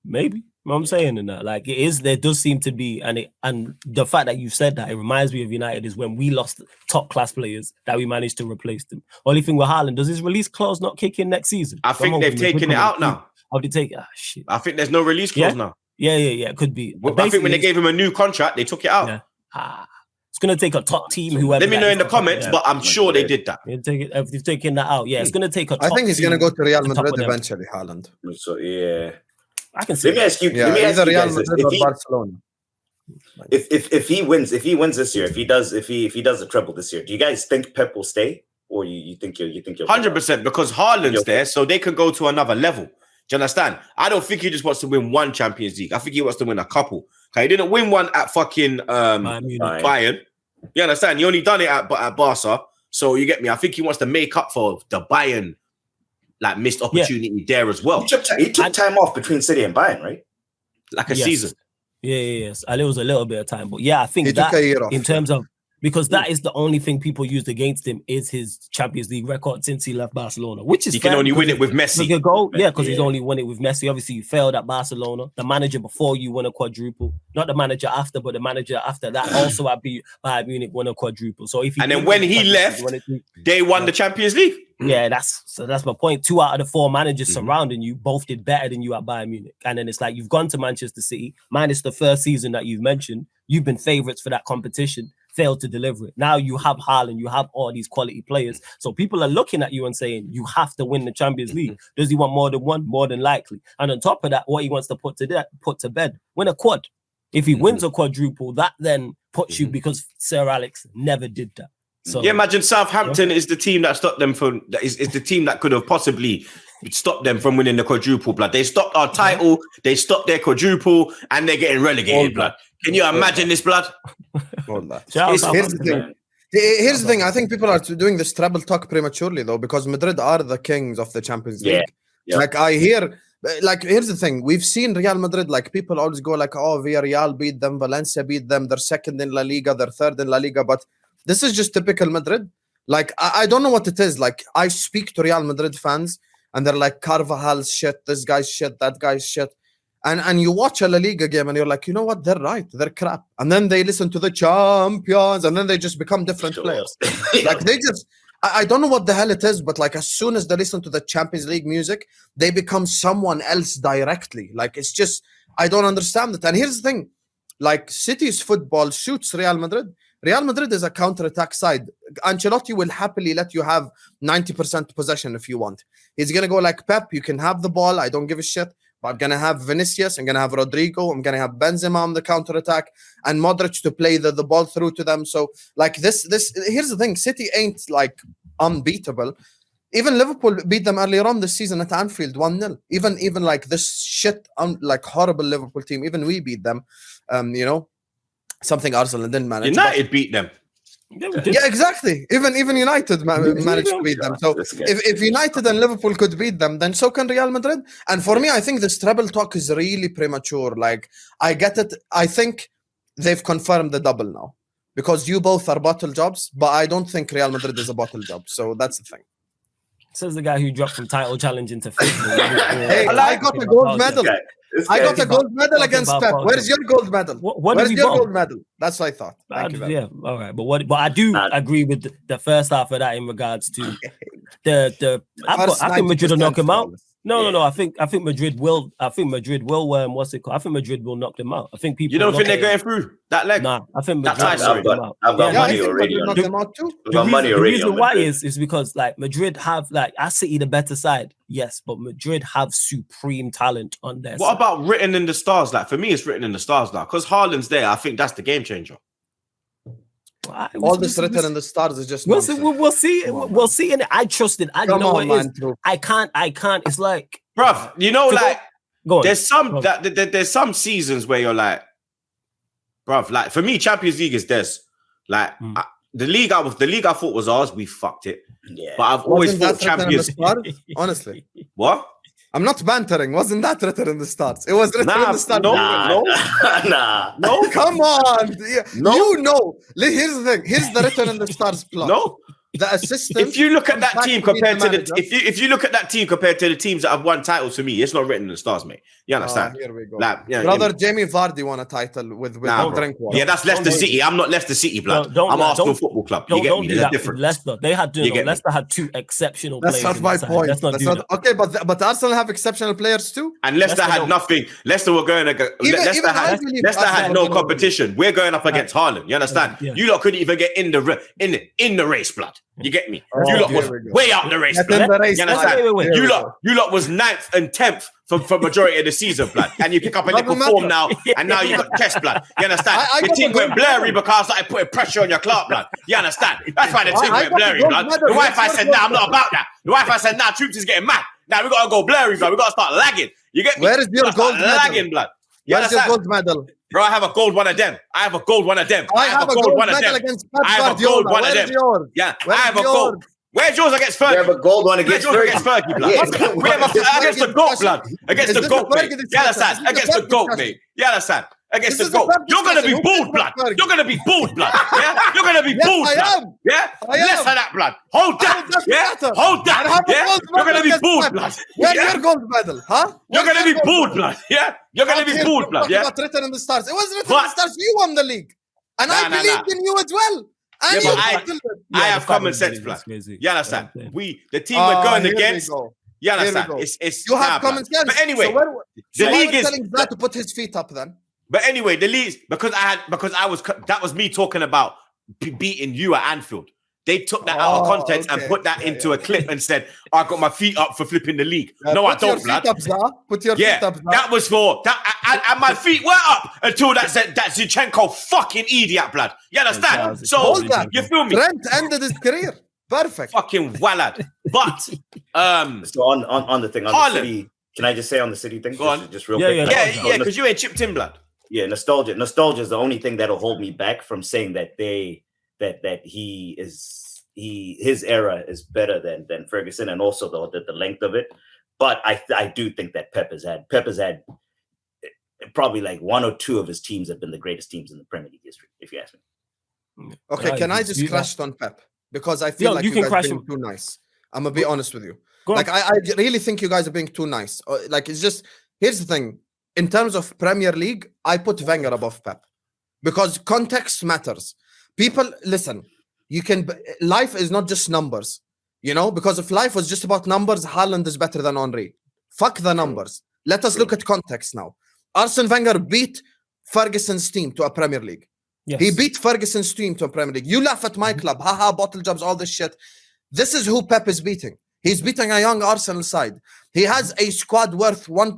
Maybe. You know what I'm saying in that, like it is, there does seem to be, and the fact that you said that, it reminds me of United is when we lost top class players that we managed to replace them. Only thing with Haaland, does his release clause not kick in next season? I think they've taken it out now. Have they taken? Shit. I think there's no release clause now. Yeah. It could be. I think when they gave him a new contract, they took it out. Yeah. It's gonna take a top team. Whoever. Let me know in the comments, but I'm sure they did that. If they've taken that out, yeah, it's gonna take a top I think he's gonna go to Real Madrid them. eventually, Haaland. So yeah. I can see. Let me ask you. Yeah, let me ask either you Real guys this. Madrid or Barcelona. If he wins this year, if he does the treble this year, do you guys think Pep will stay, or you think you'll 100%, because Haaland's there, so they can go to another level. Do you understand? I don't think he just wants to win one Champions League. I think he wants to win a couple. Okay, he didn't win one at fucking Bayern. You understand? He only done it at Barca. So you get me? I think he wants to make up for the Bayern like missed opportunity there as well. He took time off between City and Bayern, right? Like a season. Yes. And it was a little bit of time. But yeah, I think He that took a year off, in terms of, because that is the only thing people used against him is his Champions League record since he left Barcelona, which is he can only win it with Messi. Because he's only won it with Messi. Obviously, you failed at Barcelona. The manager before you won a quadruple, not the manager after, but the manager after that also at Bayern Munich won a quadruple. So if then when he left, they won the Champions League. Yeah, that's my point. 2 out of the 4 managers surrounding you both did better than you at Bayern Munich. And then it's like you've gone to Manchester City, minus the first season that you've mentioned. You've been favourites for that competition, failed to deliver it. Now you have Haaland, you have all these quality players. So people are looking at you and saying, you have to win the Champions League. Does he want more than one? More than likely. And on top of that, what he wants to put to bed, win a quad. If he wins a quadruple, that then puts you, because Sir Alex never did that. So yeah, imagine Southampton is the team that stopped them from. Is the team that could have possibly stopped them from winning the quadruple. Blood. They stopped our title. They stopped their quadruple, and they're getting relegated. Blood. Can you imagine this, blood? Here's the thing. Here's the thing. I think people are doing this treble talk prematurely, though, because Madrid are the kings of the Champions League. Yeah. Like I hear. Like, here's the thing. We've seen Real Madrid, like, people always go like, oh, Villarreal beat them, Valencia beat them, they're second in La Liga, they're third in La Liga, but this is just typical Madrid. Like, I don't know what it is. Like, I speak to Real Madrid fans, and they're like, Carvajal's shit, this guy's shit, that guy's shit. And you watch a La Liga game, and you're like, you know what? They're right. They're crap. And then they listen to the champions, and then they just become different players. Like, they just... I don't know what the hell it is, but like as soon as they listen to the Champions League music, they become someone else directly. Like it's just, I don't understand it. And here's the thing, like City's football suits Real Madrid. Real Madrid is a counter-attack side. Ancelotti will happily let you have 90% possession if you want. He's going to go like Pep, you can have the ball, I don't give a shit. But I'm going to have Vinicius, I'm going to have Rodrigo, I'm going to have Benzema on the counter-attack, and Modric to play the ball through to them. So, like, this, here's the thing, City ain't, like, unbeatable. Even Liverpool beat them earlier on this season at Anfield, 1-0. Even like, this shit, like, horrible Liverpool team, even we beat them, you know, something Arsenal didn't manage. United beat them. Yeah, exactly. Even United managed to beat them. So if United and Liverpool could beat them, then so can Real Madrid. And for me, I think this treble talk is really premature. Like, I get it. I think they've confirmed the double now because you both are bottle jobs, but I don't think Real Madrid is a bottle job. So that's the thing. Says the guy who dropped from title challenge into fifth. Hey, I got a gold medal. I got a gold medal talking against about Pep. politics. Where's your gold medal? What Where's did we your vote? gold medal? That's what I thought. Thank you very much. Yeah, all right. But I do agree with the first half of that in regards to the. I think Madrid will knock him out. No. I think Madrid will. I think Madrid will. What's it called? I think Madrid will knock them out. I think people. You don't think they're going through that leg? Nah, I think Madrid That's will knock them out. I've got Yeah, I money think already Madrid on knock it. them out too. The reason why is because like Madrid have like I City the better side, yes, but Madrid have supreme talent on their What side. about written in the stars? Like for me, it's written in the stars now because Haaland's there. I think that's the game changer. All this written in the stars is just We'll nonsense. see. We'll see. We'll see. And I trust it. I Come know on, what it is. man, Troop. I can't. It's like, Bruv, you know, like go on. there's some seasons where you're like, bruv, like for me, Champions League is this. Like the league I thought was ours, we fucked it. Yeah. But I've always Wasn't thought that written in the Champions. stars? Honestly, What? I'm not bantering. Wasn't that written in the stars? It was written in the stars. No. Come on. Yeah. No. You know. Here's the thing. Here's the written in the stars plot. No. The assistant. If you look at that comes team back to meet compared to the manager. if you look at that team compared to the teams that have won titles for me, it's not written in the stars, mate. You understand? Here we go. Like, yeah, Brother Jamie Vardy won a title with Nah, bro. drink water. Yeah, that's Leicester City. I'm not Leicester City, blood. I'm Arsenal Football Club. You get me? do There's a that with difference. Leicester. They had You get me? Leicester had two exceptional That's players. not my in the side. point. Let's not That's do not, that. okay, but Arsenal have exceptional players too. And Leicester Leicester had don't. nothing. Leicester were going to go. Even Leicester I believe had Arsenal no are gonna competition. We're going up against Haaland. You understand? Yeah. You lot couldn't even get in the race, blood. You get me? Oh, You lot here was we go. way out the race, Get blood. in the race, You understand? wait. Here we You lot was 9th and 10th for majority of the season, blood. And you pick up a Doesn't little matter. form now, and now you got chest, blood. You understand? I The got team the went gold blurry medal. because I started putting pressure on your club, blood. You understand? That's why the team I went got the blurry, gold blood. medal. The Wi-Fi Where's said, your "Nah, I'm gold not about that." The Wi-Fi said, "Nah, Troopz is getting mad. Now we gotta go blurry, blood. We gotta start lagging." You get me? Where is your We gotta gold start medal? lagging, blood. You Where's your understand? gold medal? Bro, I have a gold one of them. I have a gold one of them. I have a gold one of medal them. against Pep I have a Guardiola. gold one of Where's them. yours? Yeah, Where's I have a yours? gold. Where's yours against We Fergie? have a gold one Where's against yours against Fergie. Fergie, blood? Yeah. We have against the GOAT, blood. Against Is the this GOAT, a mate. Fergie You understand? discussion? Is this a Against the Fergie GOAT, discussion? mate. You understand? Against This the is a GOAT. Fergie You're gonna be discussion. bald, Who blood. cares about Fergie? You're gonna be bald, blood. Yeah? You're gonna be Yes, bald, I blood. am. Yeah? I Less am. of that, blood. Hold Oh, that. doesn't Yeah? matter. Hold I have that. a Yeah? gold You're gonna medal be against bald, Pep. blood. Where's Yeah? your gold medal? Huh? You're Where's gonna your be gold bald, medal? blood. Yeah? You're gonna Out be here bald, talking blood. Yeah? about written in the stars. It was written in But- the stars. You won the league, and I Nah, believed in you as well. And Yeah, you but fulfilled it. I have the common fact sense, is blood. crazy. You understand? Yeah. The team we're going Here we against. go. You Here we understand? go. It's You have nah, common blood. sense. But anyway, so why league are you is- telling Zad to put his feet up then? But anyway, the leagues because that was me talking about beating you at Anfield. They took that out of context and okay. put that into a clip and said, "I got my feet up for flipping the league." No, I Put your don't, feet blood. up, Zah. Put your Yeah, feet up, Zah. that was for that, and my feet were up until that said that Zinchenko fucking idiot, blood. You understand? Yeah, So Hold that. you feel me? Trent ended his career. Perfect. Fucking wallad. But So on the thing on Haaland. the City, can I just say on the City thing? Go on. Just real Yeah, quick. yeah. yeah, because you ain't chipped in, blood. Yeah, nostalgia. Nostalgia is the only thing that'll hold me back from saying that his era is better than Ferguson, and also the length of it. But I do think that Pep has had probably like one or two of his teams have been the greatest teams in the Premier League history, if you ask me. Okay, Right, can I you just see crash on Pep? Because I Yo, feel like you you can guys crash are being him. too nice. I'm gonna be honest with you. Go on. Like I really think you guys are being too nice. Like it's just here's the thing. In terms of Premier League, I put Wenger above Pep because context matters. People listen. Life is not just numbers, you know. Because if life was just about numbers, Haaland is better than Henry. Fuck the numbers. Let us look at context now. Arsene Wenger beat Ferguson's team to a Premier League. Yes. He beat Ferguson's team to a Premier League. You laugh at my club, haha, bottle jobs, all this shit. This is who Pep is beating. He's beating a young Arsenal side. He has a squad worth 1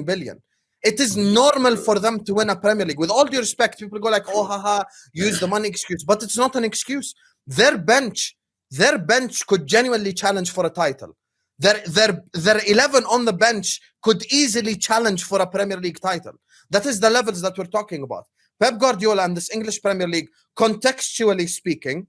billion. It is normal for them to win a Premier League. With all due respect, people go like, oh, haha, use the money excuse. But it's not an excuse. Their bench could genuinely challenge for a title. Their 11 on the bench could easily challenge for a Premier League title. That is the levels that we're talking about. Pep Guardiola and this English Premier League, contextually speaking,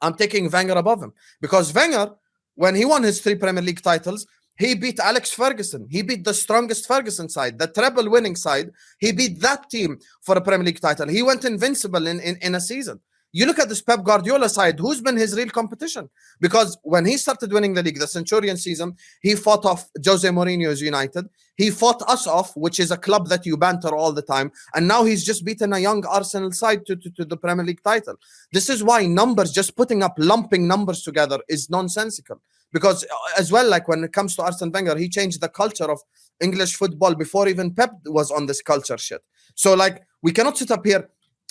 I'm taking Wenger above him. Because Wenger, when he won his 3 Premier League titles, he beat Alex Ferguson. He beat the strongest Ferguson side, the treble winning side. He beat that team for a Premier League title. He went invincible in a season. You look at this Pep Guardiola side, who's been his real competition? Because when he started winning the league, the Centurion season, he fought off Jose Mourinho's United. He fought us off, which is a club that you banter all the time. And now he's just beaten a young Arsenal side to the Premier League title. This is why numbers, just putting up, lumping numbers together is nonsensical. Because as well, like when it comes to Arsene Wenger, he changed the culture of English football before even Pep was on this culture shit. So like, we cannot sit up here.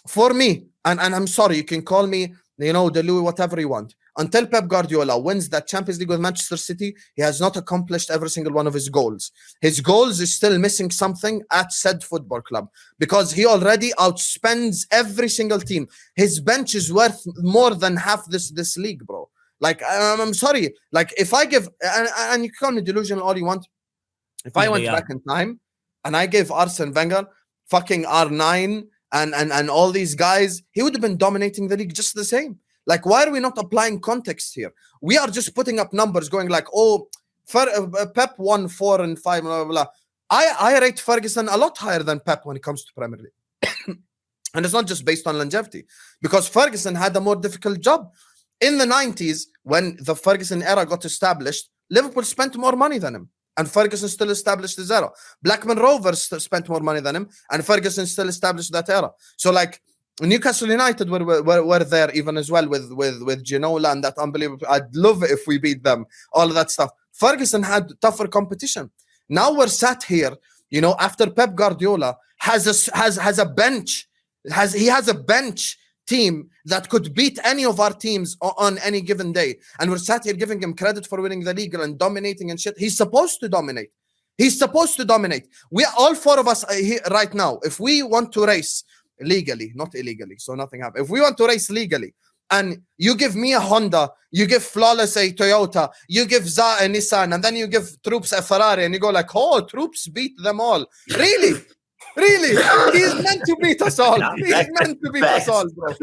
For me, and I'm sorry, you can call me, you know, the Louis, whatever you want. Until Pep Guardiola wins that Champions League with Manchester City, he has not accomplished every single one of his goals. His goals is still missing something at said football club because he already outspends every single team. His bench is worth more than half this league, bro. Like, I'm sorry. Like, if I give, and you can call me delusional all you want. If I went back in time and I gave Arsene Wenger fucking R9 and all these guys, he would have been dominating the league just the same. Like, why are we not applying context here? We are just putting up numbers going like, oh, Pep won 4 and 5, blah, blah, blah. I rate Ferguson a lot higher than Pep when it comes to Premier League. And it's not just based on longevity, because Ferguson had a more difficult job. In the 90s, when the Ferguson era got established, Liverpool spent more money than him. And Ferguson still established his era. Blackburn Rovers spent more money than him, and Ferguson still established that era. So, like, Newcastle United were there even as well with Ginola and that unbelievable. I'd love it if we beat them. All of that stuff. Ferguson had tougher competition. Now we're sat here, you know, after Pep Guardiola has a bench. He has a bench team that could beat any of our teams on any given day, and we're sat here giving him credit for winning the league and dominating and shit. He's supposed to dominate. He's supposed to dominate. We all 4 of us here right now, if we want to race legally, not illegally, so nothing happens. If we want to race legally, and you give me a Honda, you give Flawless a Toyota, you give Za a Nissan, and then you give Troopz a Ferrari, and you go like, oh, Troopz beat them all. Really? Really? He's meant to beat us all. He's meant to beat us all, bro.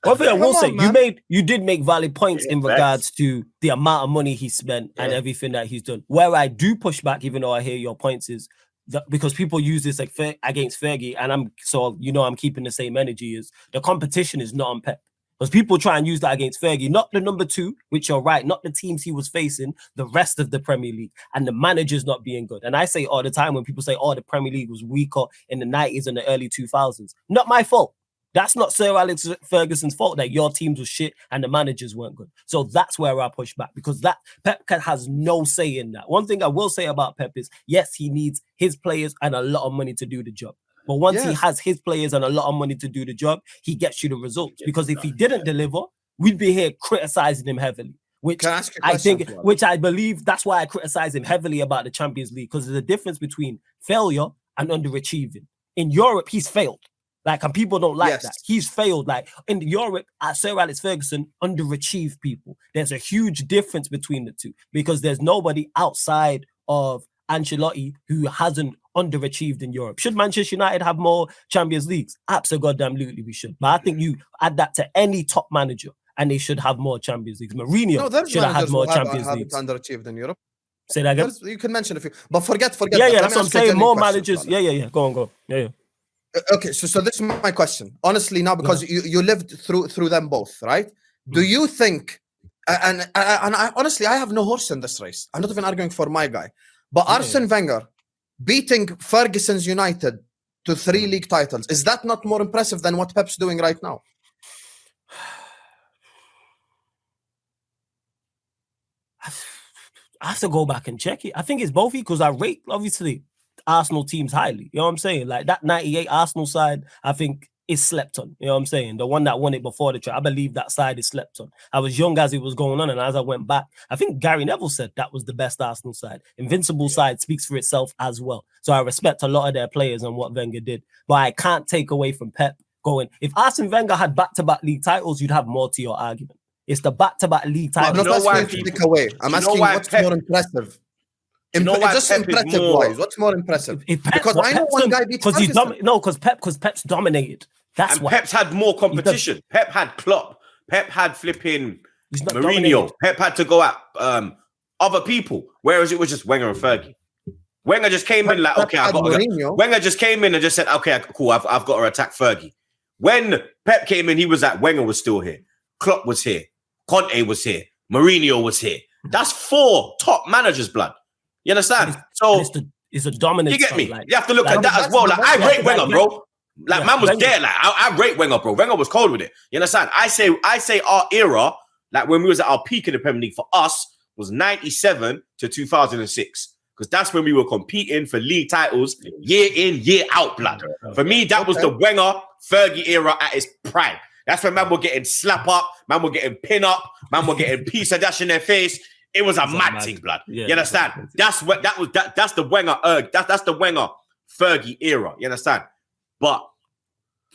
One thing I will say, you did make valid points in regards to the amount of money he spent and everything that he's done. Where I do push back, even though I hear your points, is that because people use this like against Fergie, and I'm keeping the same energy, is the competition is not on Pep. Because people try and use that against Fergie, not the number 2, which you're right, not the teams he was facing, the rest of the Premier League, and the managers not being good. And I say all the time when people say, oh, the Premier League was weaker in the 90s and the early 2000s. Not my fault. That's not Sir Alex Ferguson's fault that your teams were shit and the managers weren't good. So that's where I push back, because that Pep has no say in that. One thing I will say about Pep is, yes, he needs his players and a lot of money to do the job. But once he has his players and a lot of money to do the job, he gets you the results. Because if he didn't deliver, we'd be here criticizing him heavily. Which I believe that's why I criticize him heavily about the Champions League, because there's a difference between failure and underachieving. In Europe, he's failed. Like, and people don't like that. He's failed. Like, in Europe, Sir Alex Ferguson underachieved people. There's a huge difference between the two, because there's nobody outside of Ancelotti who hasn't underachieved in Europe. Should Manchester United have more Champions Leagues? Absolutely, we should. But I think you add that to any top manager, and they should have more Champions Leagues. Mourinho should have had more Champions Leagues. Underachieved in Europe. Say that again. You can mention a few, but forget. Yeah, that's what I'm saying. More managers. Yeah. Go on. Yeah. Okay, so this is my question. Honestly, now, because you lived through them both, right? Do you think? And I honestly, I have no horse in this race. I'm not even arguing for my guy. But Arsene Wenger beating Ferguson's United to 3 league titles, is that not more impressive than what Pep's doing right now? I have to go back and check it. I think it's both, because I rate, obviously, Arsenal teams highly. You know what I'm saying? Like, that 98 Arsenal side, I think is slept on. You know what I'm saying? The one that won it before the trip, I believe that side is slept on. I was young as it was going on, and as I went back, I think Gary Neville said that was the best Arsenal side. Invincible side speaks for itself as well. So I respect a lot of their players and what Wenger did. But I can't take away from Pep going, if Arsene Wenger had back-to-back league titles, you'd have more to your argument. It's the back-to-back league titles. I'm not asking to take away. I'm asking what's more impressive. Just impressive-wise, what's more impressive? Because I know one guy beats Ferguson. Because Pep's dominated. That's why. Pep's had more competition. Pep had Klopp. Pep had flipping Mourinho. Pep had to go at other people, whereas it was just Wenger and Fergie. Wenger just came in like, okay, I got Mourinho. Wenger just came in and just said, okay, cool, I've got to attack Fergie. When Pep came in, he was like, Wenger was still here. Klopp was here. Conte was here. Mourinho was here. That's 4 top managers, blood. You understand? So it's a dominant. You get me? Like, you have to look at that as well. Like, I rate Wenger, bro. Like, man was there. Like, I rate Wenger, bro. Wenger was cold with it. You understand? I say our era, like when we was at our peak in the Premier League for us, was 97 to 2006. Because that's when we were competing for league titles year in, year out, blood. For me, that was the Wenger, Fergie era at its prime. That's when man were getting slap up, man were getting pin up, man were getting piece of dash in their face. It was a mad thing, blood. Yeah, you understand? That's what that's the Wenger, that's the Wenger Fergie era. You understand? But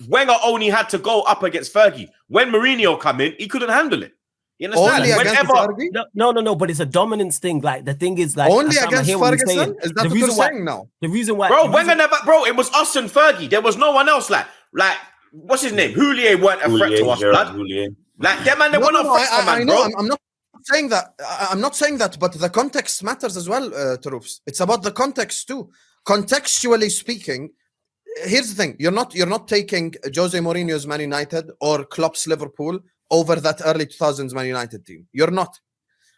Wenger only had to go up against Fergie. When Mourinho come in, he couldn't handle it. You understand? No. But it's a dominance thing. Like the thing is, like only against Ferguson. Is that what you're saying now? The reason why, Wenger never, it was us and Fergie. There was no one else. Like what's his name? Houllier weren't a threat to us, blood. Like them man, they weren't a threat to man, bro. I'm not saying that. I'm not saying that, but the context matters as well, Troopz. It's about the context too. Contextually speaking, here's the thing: you're not taking Jose Mourinho's Man United or Klopp's Liverpool over that early 2000s Man United team. You're not.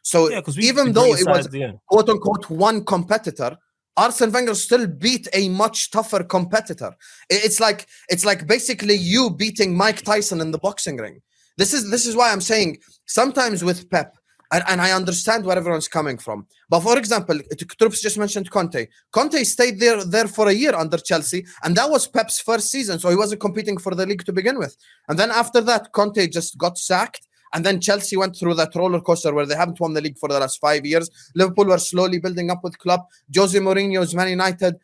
So even though it was quote unquote one competitor, Arsene Wenger still beat a much tougher competitor. It's like basically you beating Mike Tyson in the boxing ring. This is why I'm saying sometimes with Pep, and I understand where everyone's coming from. But for example, Troopz just mentioned Conte. Conte stayed there for a year under Chelsea, and that was Pep's first season, so he wasn't competing for the league to begin with. And then after that, Conte just got sacked, and then Chelsea went through that roller coaster where they haven't won the league for the last 5 years. Liverpool were slowly building up with Klopp. Jose Mourinho's Man United,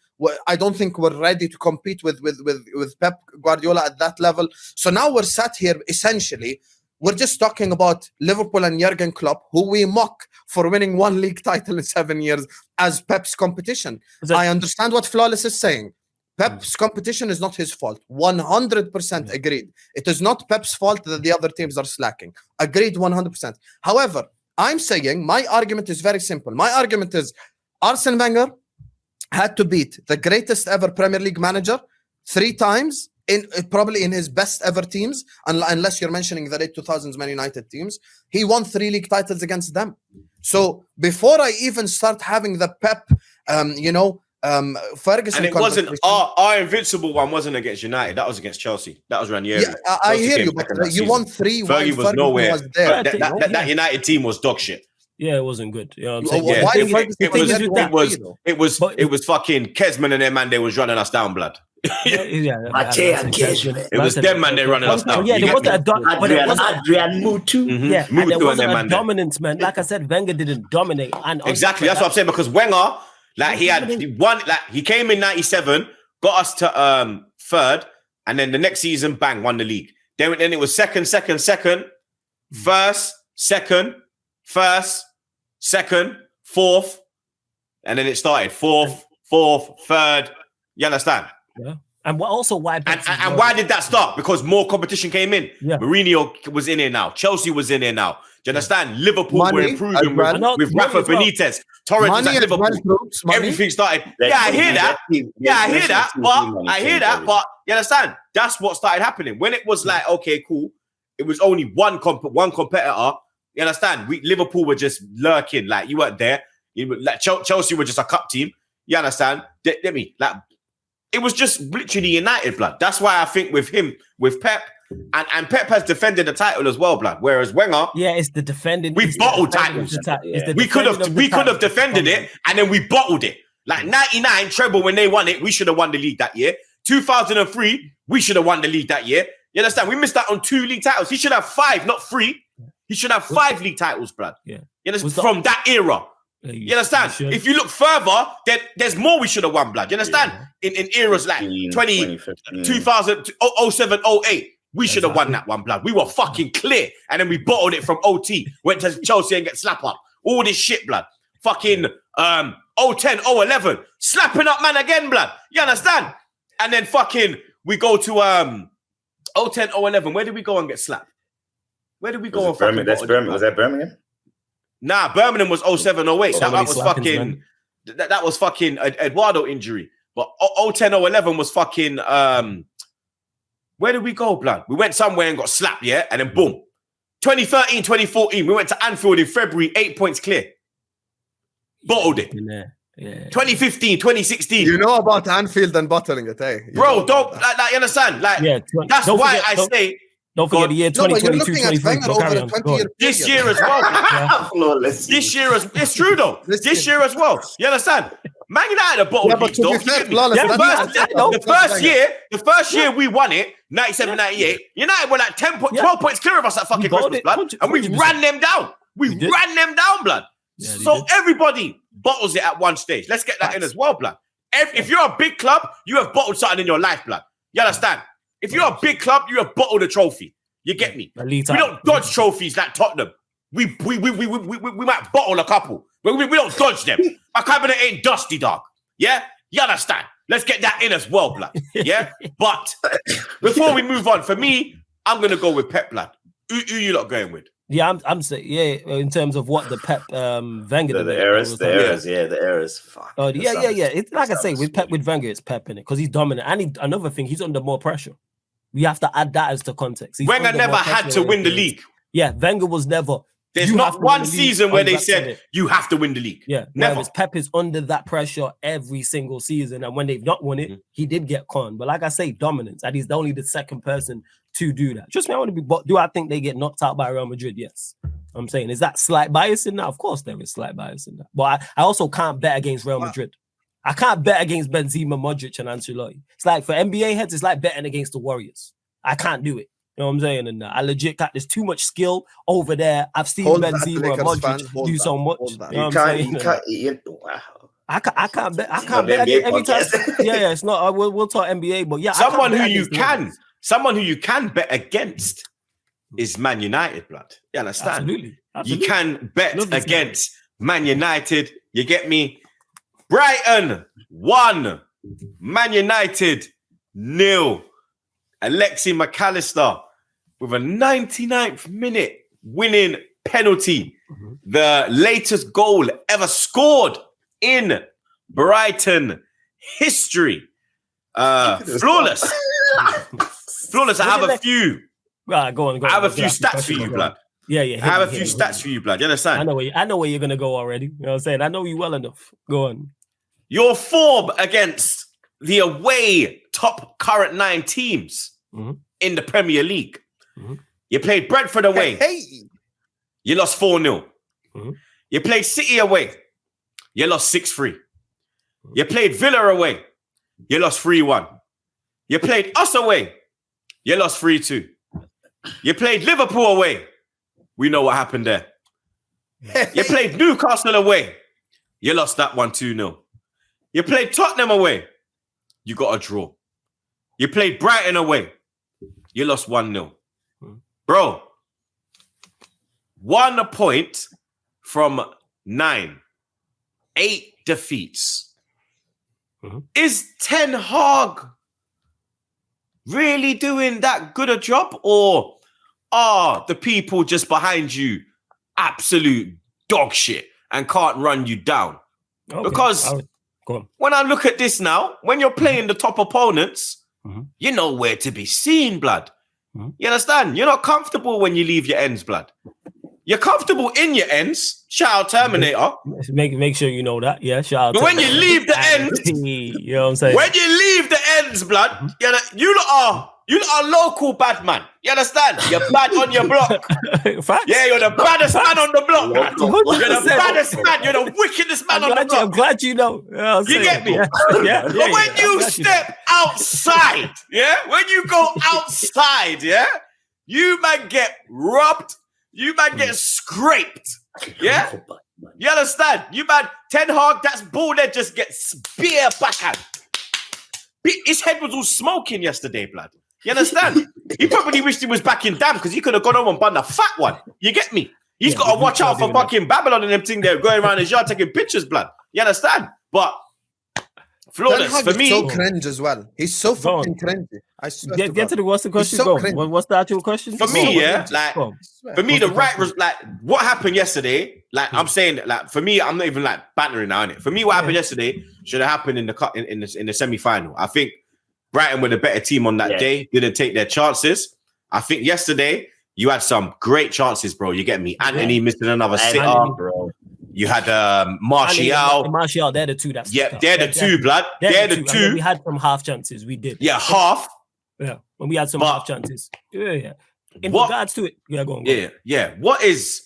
I don't think we're ready to compete with Pep Guardiola at that level. So now we're sat here essentially. We're just talking about Liverpool and Jurgen Klopp, who we mock for winning 1 league title in 7 years as Pep's competition. I understand what Flawless is saying. Pep's competition is not his fault. 100% agreed. It is not Pep's fault that the other teams are slacking. Agreed 100%. However, I'm saying my argument is very simple. My argument is Arsene Wenger had to beat the greatest ever Premier League manager 3 times, probably in his best ever teams, unless you're mentioning the late 2000s Man United teams. He won 3 league titles against them. So before I even start having the Pep, Ferguson, and it wasn't our invincible one wasn't against United. That was against Chelsea. That was Ranieri. Yeah, I hear you, but you won 3. Fergie was nowhere. That United team was dog shit. Yeah, it wasn't good. You know what I'm saying? It was fucking Kesman and them man. They was running us down, blood. It was them man. They running us down. Yeah, there wasn't Adrian Mutu. Yeah, and there wasn't a dominance, man. Like I said, Wenger didn't dominate. And exactly, that's what I'm saying. Because Wenger, like he came in 97, got us to 3rd, and then the next season, bang, won the league. Then it was second, first, second, 4th, and then it started 4th, 3rd. You understand? Yeah. And why did that start? Because more competition came in. Yeah. Mourinho was in here now. Chelsea was in here now. Do you understand? Liverpool were improving with Rafa Benitez. Torres was at Liverpool. Everything started. I hear that. But you understand? That's what started happening. When it was like, okay, cool. It was only one competitor. You understand? Liverpool were just lurking. Like, you weren't there. Chelsea were just a cup team. You understand? It was just literally United, blood. That's why I think with Pep, and Pep has defended the title as well, blood. Whereas Wenger, it's the defending. We bottled titles. We could have defended it, and then we bottled it. Like 99 treble when they won it, we should have won the league that year. 2003, we should have won the league that year. You understand? We missed out on 2 league titles. He should have 5, not 3. He should have 5 league titles, blood. Yeah, you understand? From that era. You understand? If you look further, then there's more we should have won, blood. You understand? In eras like 2000, 07, 08, we should have won that one, blood. We were fucking clear. And then we bottled it from OT. Went to Chelsea and get slap up. All this shit, blood. Fucking 010, 011. Slapping up, man, again, blood. You understand? And then fucking we go to 010, 011. Where did we go and get slapped? Where did we go? Was that Birmingham? Nah, Birmingham was 07, 08. That was fucking Eduardo injury. But 010, 011 was fucking Where did we go, blood? We went somewhere and got slapped, yeah? And then boom. 2013, 2014, we went to Anfield in February, 8 points clear. Bottled it. Yeah. 2015, 2016. You know about Anfield and bottling it, eh? Bro, don't, like, you understand? Like, that's why I say... Don't forget the year 2022, 2023. This year as well. Flawless. This year as it's true though. This year as well. You understand? Man United are bottled league, though. The first year we won it, 97, 98, United were like 12 points clear of us at fucking Christmas, blood. And we ran them down. We ran them down, blood. So everybody bottles it at one stage. Let's get that in as well, blood. If you're a big club, you have bottled something in your life, blood. You understand? If you're a big club, you have bottled a trophy. You get me? We don't dodge trophies like Tottenham. We might bottle a couple. We don't dodge them. My cabinet ain't dusty, dog. Yeah? You understand? Let's get that in as well, blood. Yeah? But before we move on, for me, I'm going to go with Pep, blood. Who you lot going with? Yeah, I'm saying, in terms of what the Pep Wenger... The errors. Fuck. Oh, yeah. It's like I say, with Wenger, it's Pep in it, because he's dominant. And another thing, he's under more pressure. We have to add that as the context. Wenger never had to win the league. Yeah, Wenger was never... There's not one season where they said, you have to win the league. Yeah, never. Pep is under that pressure every single season. And when they've not won it, he did get conned. But like I say, dominance. And he's only the second person to do that. Trust me, I want to be... But do I think they get knocked out by Real Madrid? Yes. I'm saying, is that slight bias in that? Of course there is slight bias in that. But I also can't bet against Real Madrid. I can't bet against Benzema, Modric, and Ancelotti. It's like, for NBA heads, it's like betting against the Warriors. I can't do it. You know what I'm saying? And I legit got there's too much skill over there. I've seen Benzema and Modric do so much. I can't bet every time. Yeah, it's not. We'll talk NBA, but yeah, someone who you can bet against is Man United, blood. You understand? Absolutely. You can bet against Man United. You get me? Brighton 1, Man United 0. Alexi McAllister with a 99th minute winning penalty. The latest goal ever scored in Brighton history. Flawless. Flawless. I have a few. Right, go on. I have a few stats for you, blood. Yeah. I have a few stats for you, blood. You understand? I know where you're gonna go already. You know what I'm saying? I know you well enough. Go on. Your form against the away top current 9 teams in the Premier League. You played Brentford away. You lost 4-0. You played City away. You lost 6-3. You played Villa away. You lost 3-1. You played us away. You lost 3-2. You played Liverpool away. We know what happened there. You played Newcastle away. You lost that one 2-0. You played Tottenham away. You got a draw. You played Brighton away. You lost 1-0. Bro, 1 point from 9. 8 defeats. Is Ten Hag really doing that good a job, or are the people just behind you absolute dog shit and can't run you down? Okay. Because when I look at this now, when you're playing the top opponents, you're nowhere to be seen, blood. You understand? You're not comfortable when you leave your ends, blood. You're comfortable in your ends. Shout out Terminator. Make sure you know that. Yeah, shout out. But when you leave the ends, you know what I'm saying? When you leave the ends, blood, you lot are local bad man. You understand? You're bad on your block. Yeah, you're the baddest man on the block. You're the baddest man. You're the wickedest man on the block. I'm glad you know. You get me? Yeah. But when you step outside, when you go outside, you might get robbed. You might get scraped. Yeah? You understand? You might Ten Hag, that's ball there just gets spear backhand. His head was all smoking yesterday, blood. You understand? He probably wished he was back in Dam because he could have gone home and bun a fat one. You get me? He's got to watch out for fucking Babylon and them thing there going around his yard taking pictures, blood. You understand? But flawless for me. So cringe as well. He's so fucking cringy. I swear get to the what's the question? So what's the actual question? For me, for me, the right was like what happened yesterday. Like I'm saying, like for me, I'm not even like bantering on it. For me, what happened yesterday should have happened in the semi-final. I think Brighton were the better team on that day. Didn't take their chances. I think yesterday you had some great chances, bro. You get me? Anthony missing another sitter, bro. You had Martial. Martial, they're the two. They're the two, blood. They're the two. And we had some half chances. We did. Yeah, half. Yeah, when we had some half chances. Yeah. In regards to it, go on. Yeah. What is,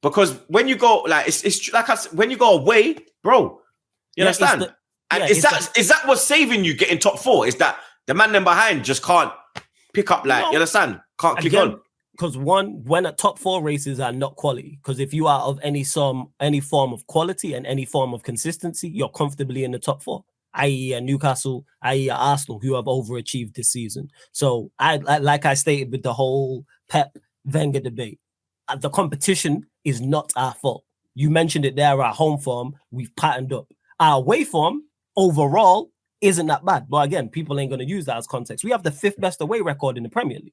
because when you go like it's like when you go away, bro. You understand? Is that what's saving you getting top 4? Is that the man then behind just can't pick up you understand? Can't click on. Because when a top 4 races are not quality, because if you are of any form of quality and any form of consistency, you're comfortably in the top 4, i.e. Newcastle, i.e. Arsenal, who have overachieved this season. So like I stated with the whole Pep Wenger debate, the competition is not our fault. You mentioned it there, our home form, we've patterned up. Our away form overall isn't that bad. But again, people ain't going to use that as context. We have the 5th best away record in the Premier League.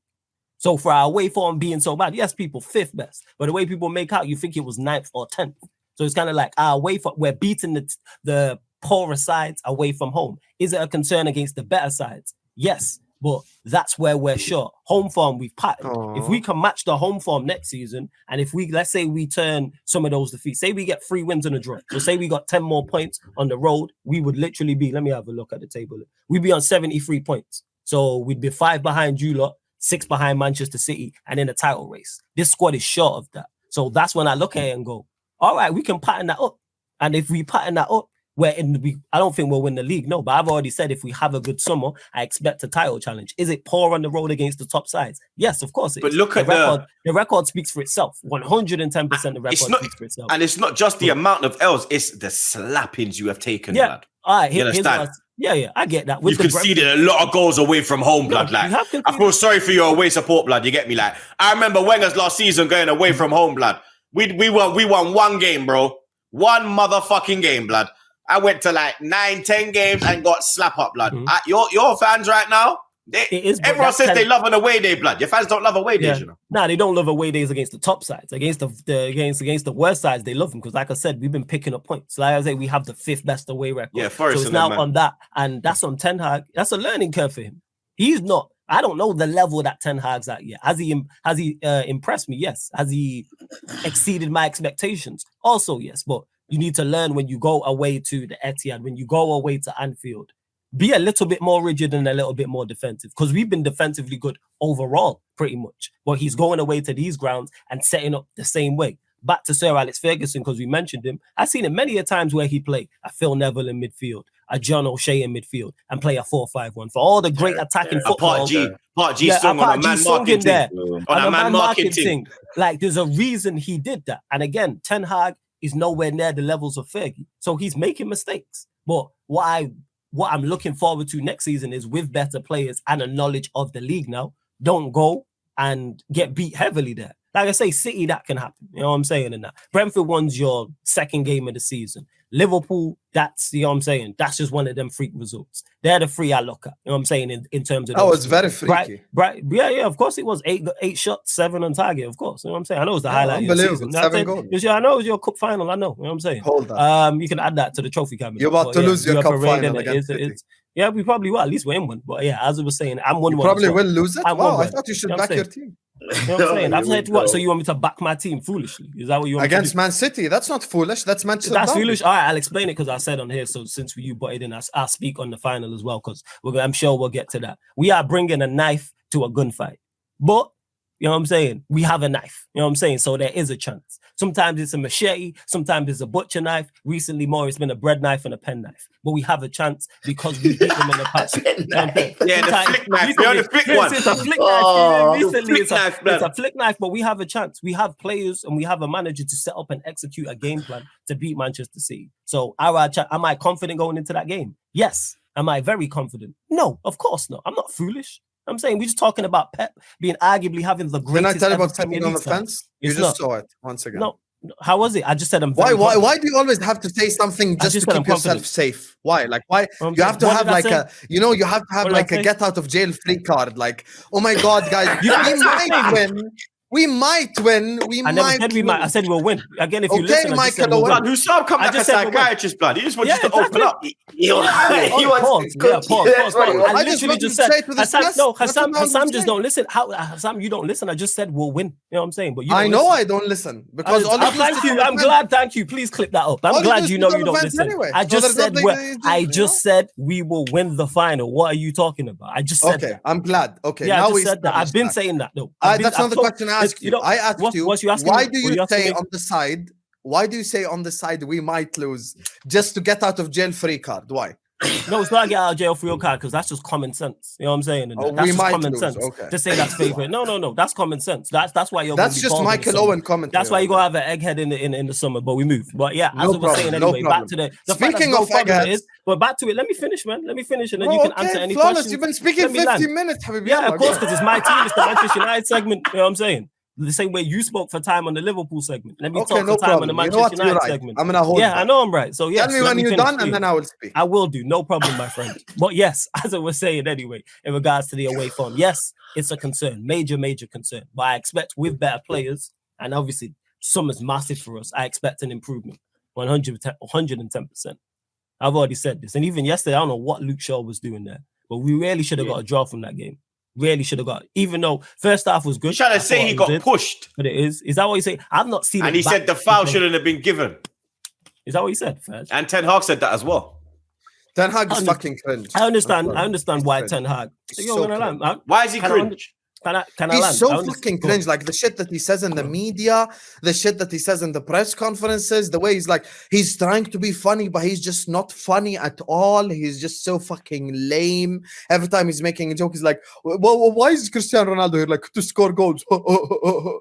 So for our away form being so bad, yes, people 5th best, but the way people make out, you think it was 9th or 10th. So it's kind of like our away form, we're beating the poorer sides away from home. Is it a concern against the better sides? Yes, but that's where we're short. Home form, we've patterned. If we can match the home form next season, and if let's say we turn some of those defeats, say we get 3 wins and a draw, so say we got 10 more points on the road, we would literally be, let me have a look at the table. We'd be on 73 points. So we'd be 5 behind you lot, 6 behind Manchester City, and in a title race. This squad is short of that. So that's when I look at it and go, all right, we can pattern that up. And if we pattern that up, I don't think we'll win the league. No, but I've already said if we have a good summer, I expect a title challenge. Is it poor on the road against the top sides? Yes, of course it is. But look at the record speaks for itself. 110% the record speaks for itself. And it's not just the amount of L's, it's the slappings you have taken, blood. All right, you understand? Yeah, I get that. You've conceded a lot of goals away from home, blood. Like, I feel sorry for your away support, blood. You get me? Like, I remember Wenger's last season going away from home, blood. We won 1 game, bro. 1 motherfucking game, blood. I went to like 9-10 games and got slap up, blood. Your fans right now, everyone says they love an away day, blood. Your fans don't love away days, you know. Nah, they don't love away days against the top sides. Against the worst sides, they love them because, like I said, we've been picking up points. Like I say, we have the 5th best away record. Yeah, so it's now on that, and that's on Ten Hag. That's a learning curve for him. He's not. I don't know the level that Ten Hag's at yet. Has he impressed me? Yes. Has he exceeded my expectations? Also, yes. But you need to learn when you go away to the Etihad, when you go away to Anfield, be a little bit more rigid and a little bit more defensive, because we've been defensively good overall, pretty much. But he's going away to these grounds and setting up the same way. Back to Sir Alex Ferguson, because we mentioned him. I've seen it many a times where he played a Phil Neville in midfield, a John O'Shea in midfield, and play a 4-5-1 for all the great attacking football. Part G song on a man marking thing. On a man marking thing. Like, there's a reason he did that. And again, Ten Hag is nowhere near the levels of Fergie. So he's making mistakes. But what I'm looking forward to next season is, with better players and a knowledge of the league now, don't go and get beat heavily there. Like I say, City, that can happen. You know what I'm saying? And that Brentford one's your 2nd game of the season. Liverpool, that's, you know what I'm saying? That's just one of them freak results. They're the 3 I look at. You know what I'm saying? In terms of... Oh, it's very freaky. Right. Yeah, of course it was. 8 shots, 7 on target, of course. You know what I'm saying? I know it's the highlight of the season. 7 goals. I know it was your cup final. I know. You know what I'm saying? Hold on. You can add that to the trophy cabinet. You're about to lose your cup final against City. Yeah, we probably will. At least we're in one. But yeah, as I was saying, I'm 1-1. You probably will lose it? Wow, I thought you should back your team. You know what I'm saying? I've said what? So you want me to back my team foolishly? Is that what you want against Man City? That's not foolish. That's Manchester. That's foolish. All right, I'll explain it because I said on here. So since you butted in, I'll speak on the final as well because I'm sure we'll get to that. We are bringing a knife to a gunfight, but you know what I'm saying? We have a knife. You know what I'm saying? So there is a chance. Sometimes it's a machete. Sometimes it's a butcher knife. Recently, more it's been a bread knife and a pen knife. But we have a chance because we beat them in the past. Yeah, the flick knife. You're the flick one. It's a flick knife. Recently, it's a flick knife, but we have a chance. We have players and we have a manager to set up and execute a game plan to beat Manchester City. So am I confident going into that game? Yes. Am I very confident? No, of course not. I'm not foolish. I'm saying we're just talking about Pep being arguably having the greatest. Didn't I tell you about sitting on the fence? You just saw it once again. No, how was it? I just said I'm. Why do you always have to say something just to keep yourself safe? Why? Like why? You have to have like a, you know, you have to have like a get out of jail free card. Like, oh my God, guys, you might win. We might win. I never said we might. I said we'll win. Again, if you listen, I just said we'll Blood, win. Husam come like a psychiatrist, blood. He just wants you to open up. Pause. I literally just said, Hassam just don't listen. Hassam, you don't listen. I just said we'll win. You know what I'm saying? But I know I don't listen because thank you. I'm glad. Thank you. Please clip that up. I'm glad you know you don't listen. I just said we will win the final. What are you talking about? I just said that. I'm glad. Okay, yeah, I just said that. I've been saying that though. That's not the question I asked you. I asked you, why do you say on the side? Why do you say on the side we might lose just to get out of jail free card? Why? No, it's not a get out of jail free card because that's just common sense. You know what I'm saying? That's just common sense. Okay. Just say that's favorite. No. That's common sense. That's why you're. That's just Michael Owen comment. That's why you're gonna have an egghead in the summer. But we move. But yeah, as I was saying anyway, back to the speaking of eggheads. But back to it. Let me finish, man. Let me finish, and then you can answer any questions. You've been speaking 15 minutes, Habibi. Yeah, of course, because it's my team. It's the Manchester United segment. You know what I'm saying? The same way you spoke for time on the Liverpool segment. Let me talk for time on the Manchester United segment. I'm gonna hold. Yeah, I know I'm right. So yeah, tell me when you're done, and then I will speak. I will do, no problem, my friend. But yes, as I was saying anyway, in regards to the away form, yes, it's a concern, major concern. But I expect with better players, and obviously summer's massive for us. I expect an improvement, 110%. I've already said this, and even yesterday, I don't know what Luke Shaw was doing there, but we really should have got a draw from that game. Really should have got, even though first half was good. You're trying to say he got pushed, but it is. Is that what you say? I've not seen. And he said the foul shouldn't have been given. Is that what he said? First? And Ten Hag said that as well. Ten Hag is fucking cringe. I understand why Ten Hag. Why is he cringe? He's so fucking cringe. Like the shit that he says in the media, the shit that he says in the press conferences, the way he's trying to be funny, but he's just not funny at all. He's just so fucking lame. Every time he's making a joke, he's like, well, why is Cristiano Ronaldo here? Like, to score goals.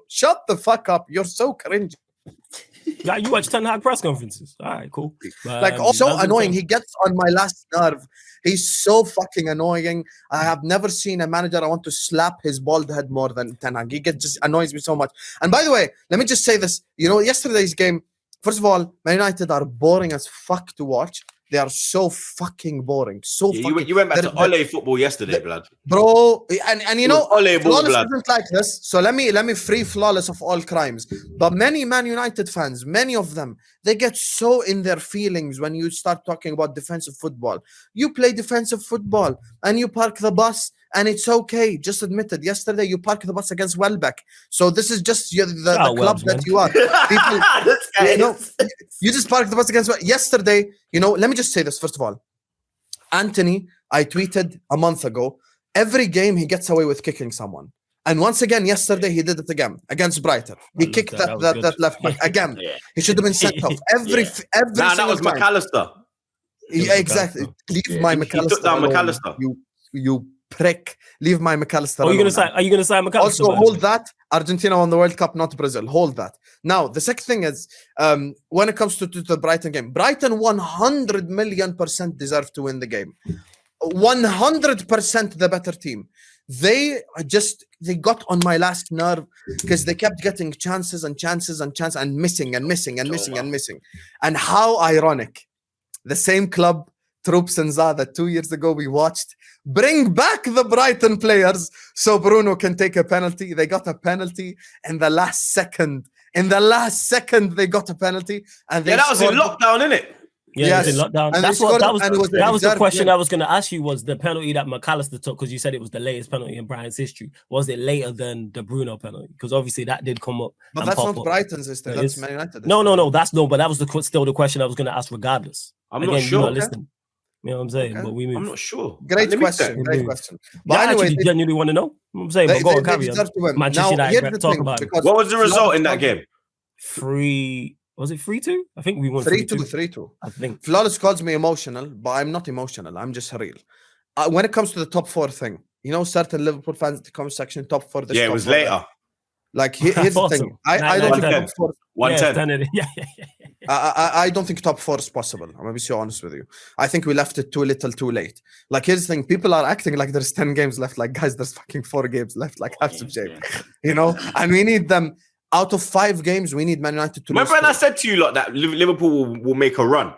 Shut the fuck up. You're so cringe. Yeah, you watch Ten Hag press conferences. All right, cool. Also annoying. He gets on my last nerve. He's so fucking annoying. I have never seen a manager I want to slap his bald head more than Ten Hag. He just annoys me so much. And by the way, let me just say this. You know, yesterday's game, first of all, Man United are boring as fuck to watch. They are so fucking boring. You went back to Ole football yesterday, blood. Bro, and you know, Ole Flawless isn't like this. So let me free Flawless of all crimes. But many Man United fans, many of them, they get so in their feelings when you start talking about defensive football. You play defensive football and you park the bus and it's okay. Just admit it. Yesterday you parked the bus against Welbeck. So this is just the club that you are. People, you just parked the bus against yesterday. You know, let me just say this first of all. Anthony, I tweeted a month ago, every game he gets away with kicking someone. And once again, yesterday he did it again against Brighton. He kicked that left back again. He should have been sent off. Every that was time. McAllister. Yeah, exactly. Leave my McAllister. He took down McAllister. You prick. Leave my McAllister. Are you gonna sign McAllister? Also, hold that. Argentina won the World Cup, not Brazil. Hold that. Now, the second thing is, when it comes to the Brighton game, Brighton 100,000,000% deserve to win the game. 100% the better team. They got on my last nerve because they kept getting chances and missing. And how ironic. The same club, Troopz and Zada, 2 years ago we watched, bring back the Brighton players so Bruno can take a penalty. They got a penalty in the last second. They got a penalty. And that was in lockdown, innit? Yeah, it was in lockdown. And that was the question I was going to ask you, was the penalty that McAllister took, because you said it was the latest penalty in Brighton's history. Was it later than the Bruno penalty? Because obviously that did come up. But that's not Brighton's history. That's Man United. No. But that was still the question I was going to ask regardless. I'm not sure. You're not listening. You know what I'm saying? Okay. But we move. I'm not sure. Great question. But I actually genuinely want to know. I'm saying, but go on, carry on. Manchester United, talk about it. What was the result in that game? Was it 3-2? I think we won 3-2. I think. Flawless calls me emotional, but I'm not emotional. I'm just real. When it comes to the top four thing, you know, certain Liverpool fans in the comment section, top four. Yeah, it was later. Like, here's the thing. I don't think top four. 110. Yeah. I don't think top four is possible. I'm gonna be so honest with you. I think we left it too little, too late. Like, here's the thing: people are acting like there's 10 games left. Like, guys, there's fucking 4 games left. Like, have some shape, you know. And we need them. Out of 5 games, we need Man United to. Remember when I said to you, like, that Liverpool will make a run?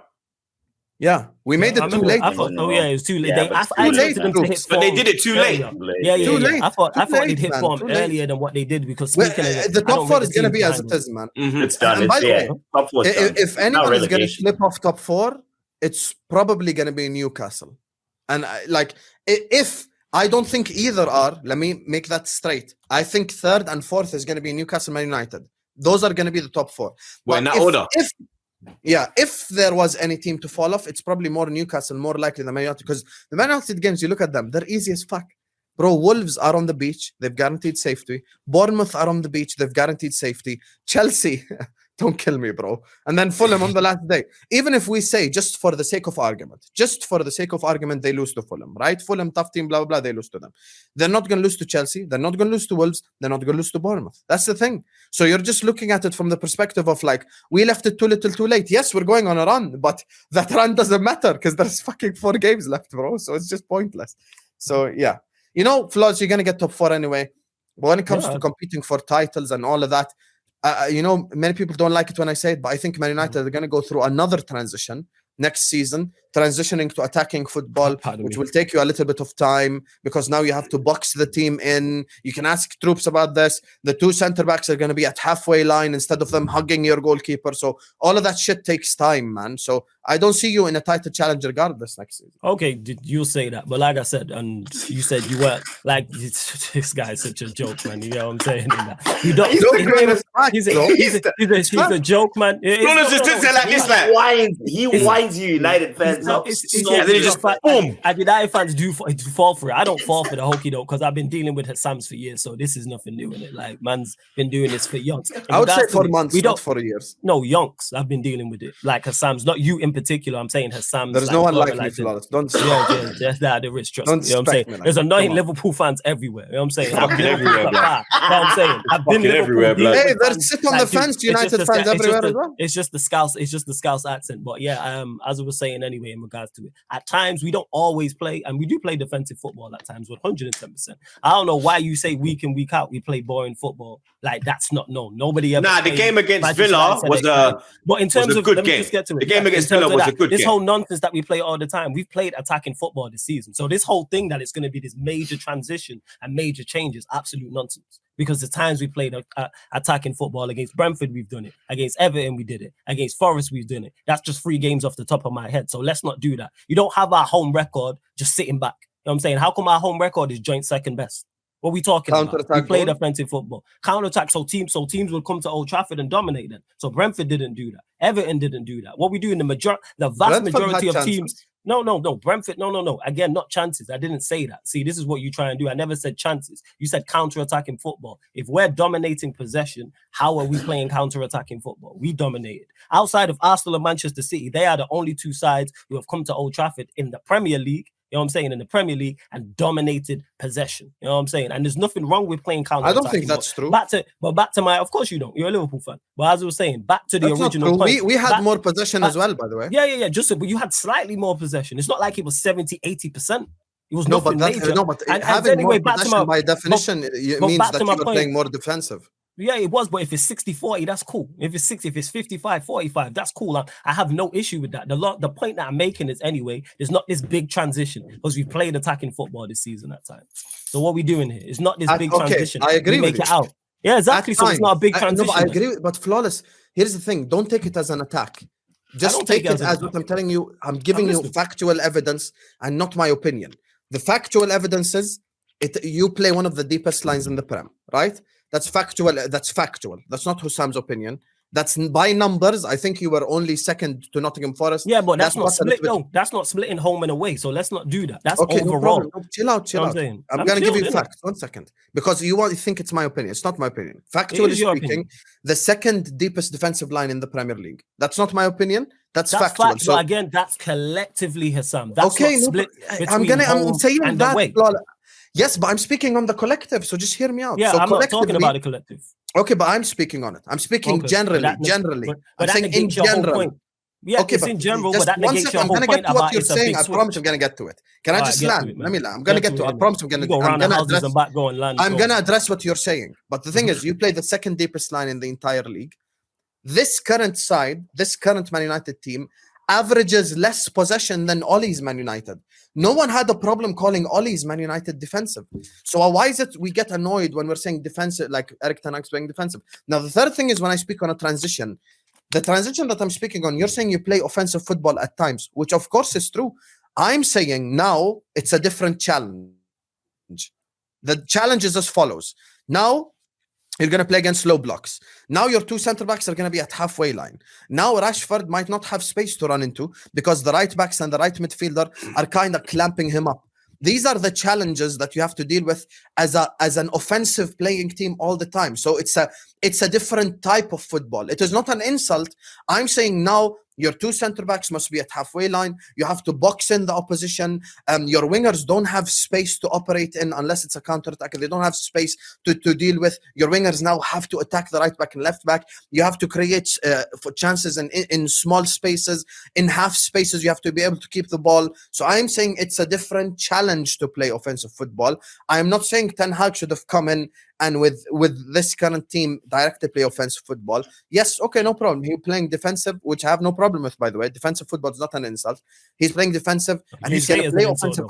Yeah, we made it too late. I thought, it was too late. Yeah, I but expected them to hit but they did it too late. Yeah. Too late. I thought Too they'd hit late, man. form Too late. earlier than what they did because Well, speaking of the top four is going to be as it is, man. It's done. And by It's, the way, top four is done. if Now anyone is going to relegation. slip off top four, it's probably going to be Newcastle. And if I don't think either are, let me make that straight. I think third and fourth is going to be Newcastle, Man United. Those are going to be the top four. Well, in that order. If there was any team to fall off, it's probably more Newcastle, more likely than Man United, because the Man United games, you look at them, they're easy as fuck. Bro, Wolves are on the beach. They've guaranteed safety. Bournemouth are on the beach. They've guaranteed safety. Chelsea, don't kill me, bro. And then Fulham on the last day. Even if we say, just for the sake of argument, they lose to Fulham, right? Fulham, tough team, blah, blah, blah, they lose to them. They're not going to lose to Chelsea. They're not going to lose to Wolves. They're not going to lose to Bournemouth. That's the thing. So you're just looking at it from the perspective of like, we left it too little too late. Yes, we're going on a run, but that run doesn't matter because there's fucking 4 games left, bro. So it's just pointless. So yeah. You know, Floods, you're going to get top 4 anyway. But when it comes to competing for titles and all of that, you know, many people don't like it when I say it, but I think Man United are going to go through another transition next season, transitioning to attacking football, which will take you a little bit of time because now you have to box the team in. You can ask Troopz about this. The 2 center-backs are going to be at halfway line instead of them hugging your goalkeeper. So all of that shit takes time, man. So I don't see you in a title challenge regardless next season. Okay, you say that, but like I said, and you said you weren't like this guy's such a joke, man. You know what I'm saying? You don't. He's a joke, man. He whines you, United fans. And United fans do fall for it. I don't fall for the hokey doke because I've been dealing with Hassams for years, so this is nothing new in it. Like, man's been doing this for yonks. I would say for months, not for years. No, yonks. I've been dealing with it. Like Hassams, not you in particular. I'm saying Hassams. There's no one like me, Flawless. Don't there is trust. You know what I'm saying? There's annoying Liverpool fans everywhere. You know what I'm saying? I've been everywhere, blood. You know what I'm saying? I've been everywhere, blood. Hey, there's sit on the fence, United fans everywhere as well. It's just the Scouse accent. But yeah, as I was saying anyway, in regards to it, at times we don't always play, and we do play defensive football at times, 110%. I don't know why you say week in, week out we play boring football. Like, that's not known. Nobody ever. Nah, the game against Villa was but in terms of good game. Just get to it. The game against Villa was a good game. This whole nonsense that we play all the time, we've played attacking football this season. So this whole thing that it's going to be this major transition and major changes, absolute nonsense. Because the times we played attacking football against Brentford, we've done it. Against Everton, we did it. Against Forest, we've done it. That's just 3 games off the top of my head. So let's not do that. You don't have our home record just sitting back. You know what I'm saying? How come our home record is joint second best? What are we talking about? We played offensive football. Counter-attack, so teams would come to Old Trafford and dominate them. So Brentford didn't do that. Everton didn't do that. What we do in the vast majority of teams... No. Brentford, no. Again, not chances. I didn't say that. See, this is what you try and do. I never said chances. You said counter-attacking football. If we're dominating possession, how are we playing counter-attacking football? We dominated. Outside of Arsenal and Manchester City, they are the only 2 sides who have come to Old Trafford in the Premier League. You know what I'm saying? In the Premier League and dominated possession. You know what I'm saying? And there's nothing wrong with playing counter. I don't think that's true. Back to my, of course you don't. You're a Liverpool fan. But as I was saying, back to the original point. We had more possession as well, by the way. Yeah. But you had slightly more possession. It's not like it was 70, 80%. It was nothing major. But having more possession by definition means that you're playing more defensive. Yeah, it was, but if it's 60-40, that's cool. If it's 55-45, that's cool. I have no issue with that. The point that I'm making is, anyway, there's not this big transition because we've played attacking football this season at times. So what are we doing here? It's not this big transition. I agree with you. Make it out. Yeah, exactly. So it's not a big transition. I agree, but Flawless, here's the thing. Don't take it as an attack. Just take it as what I'm telling you. I'm giving you factual evidence and not my opinion. The factual evidence is you play one of the deepest lines in the Prem, right? That's factual. That's not Hussam's opinion. That's by numbers. I think you were only second to Nottingham Forest. Yeah, but that's not split. No, that's not splitting home and away. So let's not do that. That's okay, overall. No, chill out. I'm going to give you facts. 1 second. Because you think it's my opinion. It's not my opinion. Factually speaking, the second deepest defensive line in the Premier League. That's not my opinion. That's factual. Fact, so again, that's collectively Hassam. That's okay, not split I'm saying that. Away. Yes, but I'm speaking on the collective, so just hear me out. Yeah, so I'm not talking about the collective. Okay, but I'm speaking on it. I'm speaking generally. But I'm saying in general. Yeah, okay, it's in general, but that negates your whole point. I'm going to get to what you're saying. I promise I'm going to get to it. Can I just land? Let me land. I'm going to get to it. I promise I'm going to address what you're saying. But the thing is, you play the second deepest line in the entire league. This current Man United team averages less possession than Ollie's Man United. No one had a problem calling Ollie's Man United defensive. So why is it we get annoyed when we're saying defensive, like Erik ten Hag's playing defensive? Now, the third thing is when I speak on a transition, the transition that I'm speaking on, you're saying you play offensive football at times, which of course is true. I'm saying now it's a different challenge. The challenge is as follows. Now, you're going to play against low blocks. Now your two center backs are going to be at halfway line. Now Rashford might not have space to run into because the right backs and the right midfielder are kind of clamping him up. These are the challenges that you have to deal with as an offensive playing team all the time. So it's a different type of football. It is not an insult. I'm saying now your two center backs must be at halfway line. You have to box in the opposition. Your wingers don't have space to operate in unless it's a counter attack. They don't have space to deal with. Your wingers now have to attack the right back and left back. You have to create for chances in small spaces, in half spaces. You have to be able to keep the ball. So I'm saying it's a different challenge to play offensive football. I'm not saying Ten Hag should have come in and with this current team directly play offensive football. Yes, okay, no problem. He's playing defensive, which I have no problem with, by the way. Defensive football is not an insult. He's playing defensive, and he's going to play offensive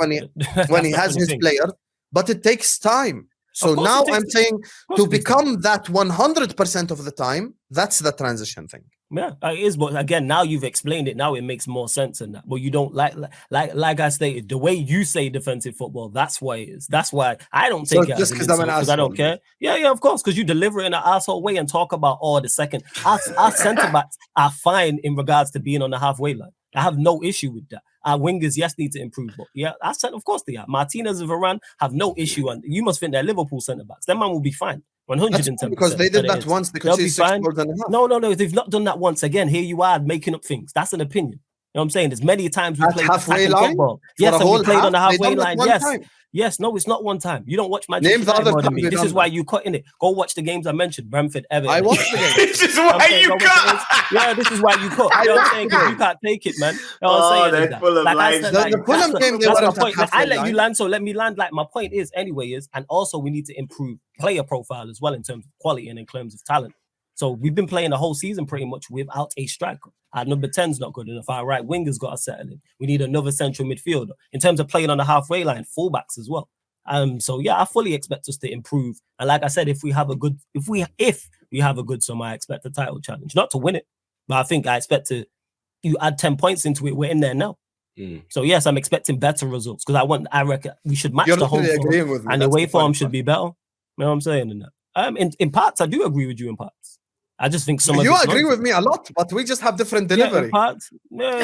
when he has his player. But it takes time. So now I'm saying to become that 100% of the time, that's the transition thing. Yeah, it is. But again, now you've explained it. Now it makes more sense in that. But you don't like I stated, the way you say defensive football, that's why it is. That's why I don't take it just because I don't care. Yeah, of course, because you deliver it in an asshole way and talk about the second. Our centre backs are fine in regards to being on the halfway line. I have no issue with that. Our wingers, yes, need to improve. But yeah, I said, of course they are. Martinez and Varane have no issue. And you must think they're Liverpool centre backs. That man will be fine. 110%. Because they did that once. They could see 6 goals and a half. No. They've not done that once. Again, here you are making up things. That's an opinion. You know what I'm saying? There's many times we played halfway line football. Yes, and we played on the halfway line. Yes, no, it's not one time. You don't watch my name the other time. This is why you cut in it. Go watch the games I mentioned. Brentford, Everton. I watched the game. This is why you cut. Yeah, this is why you cut. You know what I'm saying? Because you can't take it, man. You know what I'm saying? They're full of lies. The Fulham game, they weren't at halfway I let you land, so let me land. Like my point is, and also we need to improve player profile as well in terms of quality and in terms of talent. So we've been playing the whole season pretty much without a striker. Our number 10's not good enough. Our right winger's got to settle in. We need another central midfielder. In terms of playing on the halfway line, fullbacks as well. So yeah, I fully expect us to improve. And like I said, if we have a good summer, I expect a title challenge. Not to win it, but I expect you add 10 points into it. We're in there now. So yes, I'm expecting better results because I reckon we should match the home form and the away form should be better. You know what I'm saying? In that. In parts, I do agree with you in parts. I just think some of you agree with me a lot, but we just have different delivery. Yeah, parts. No,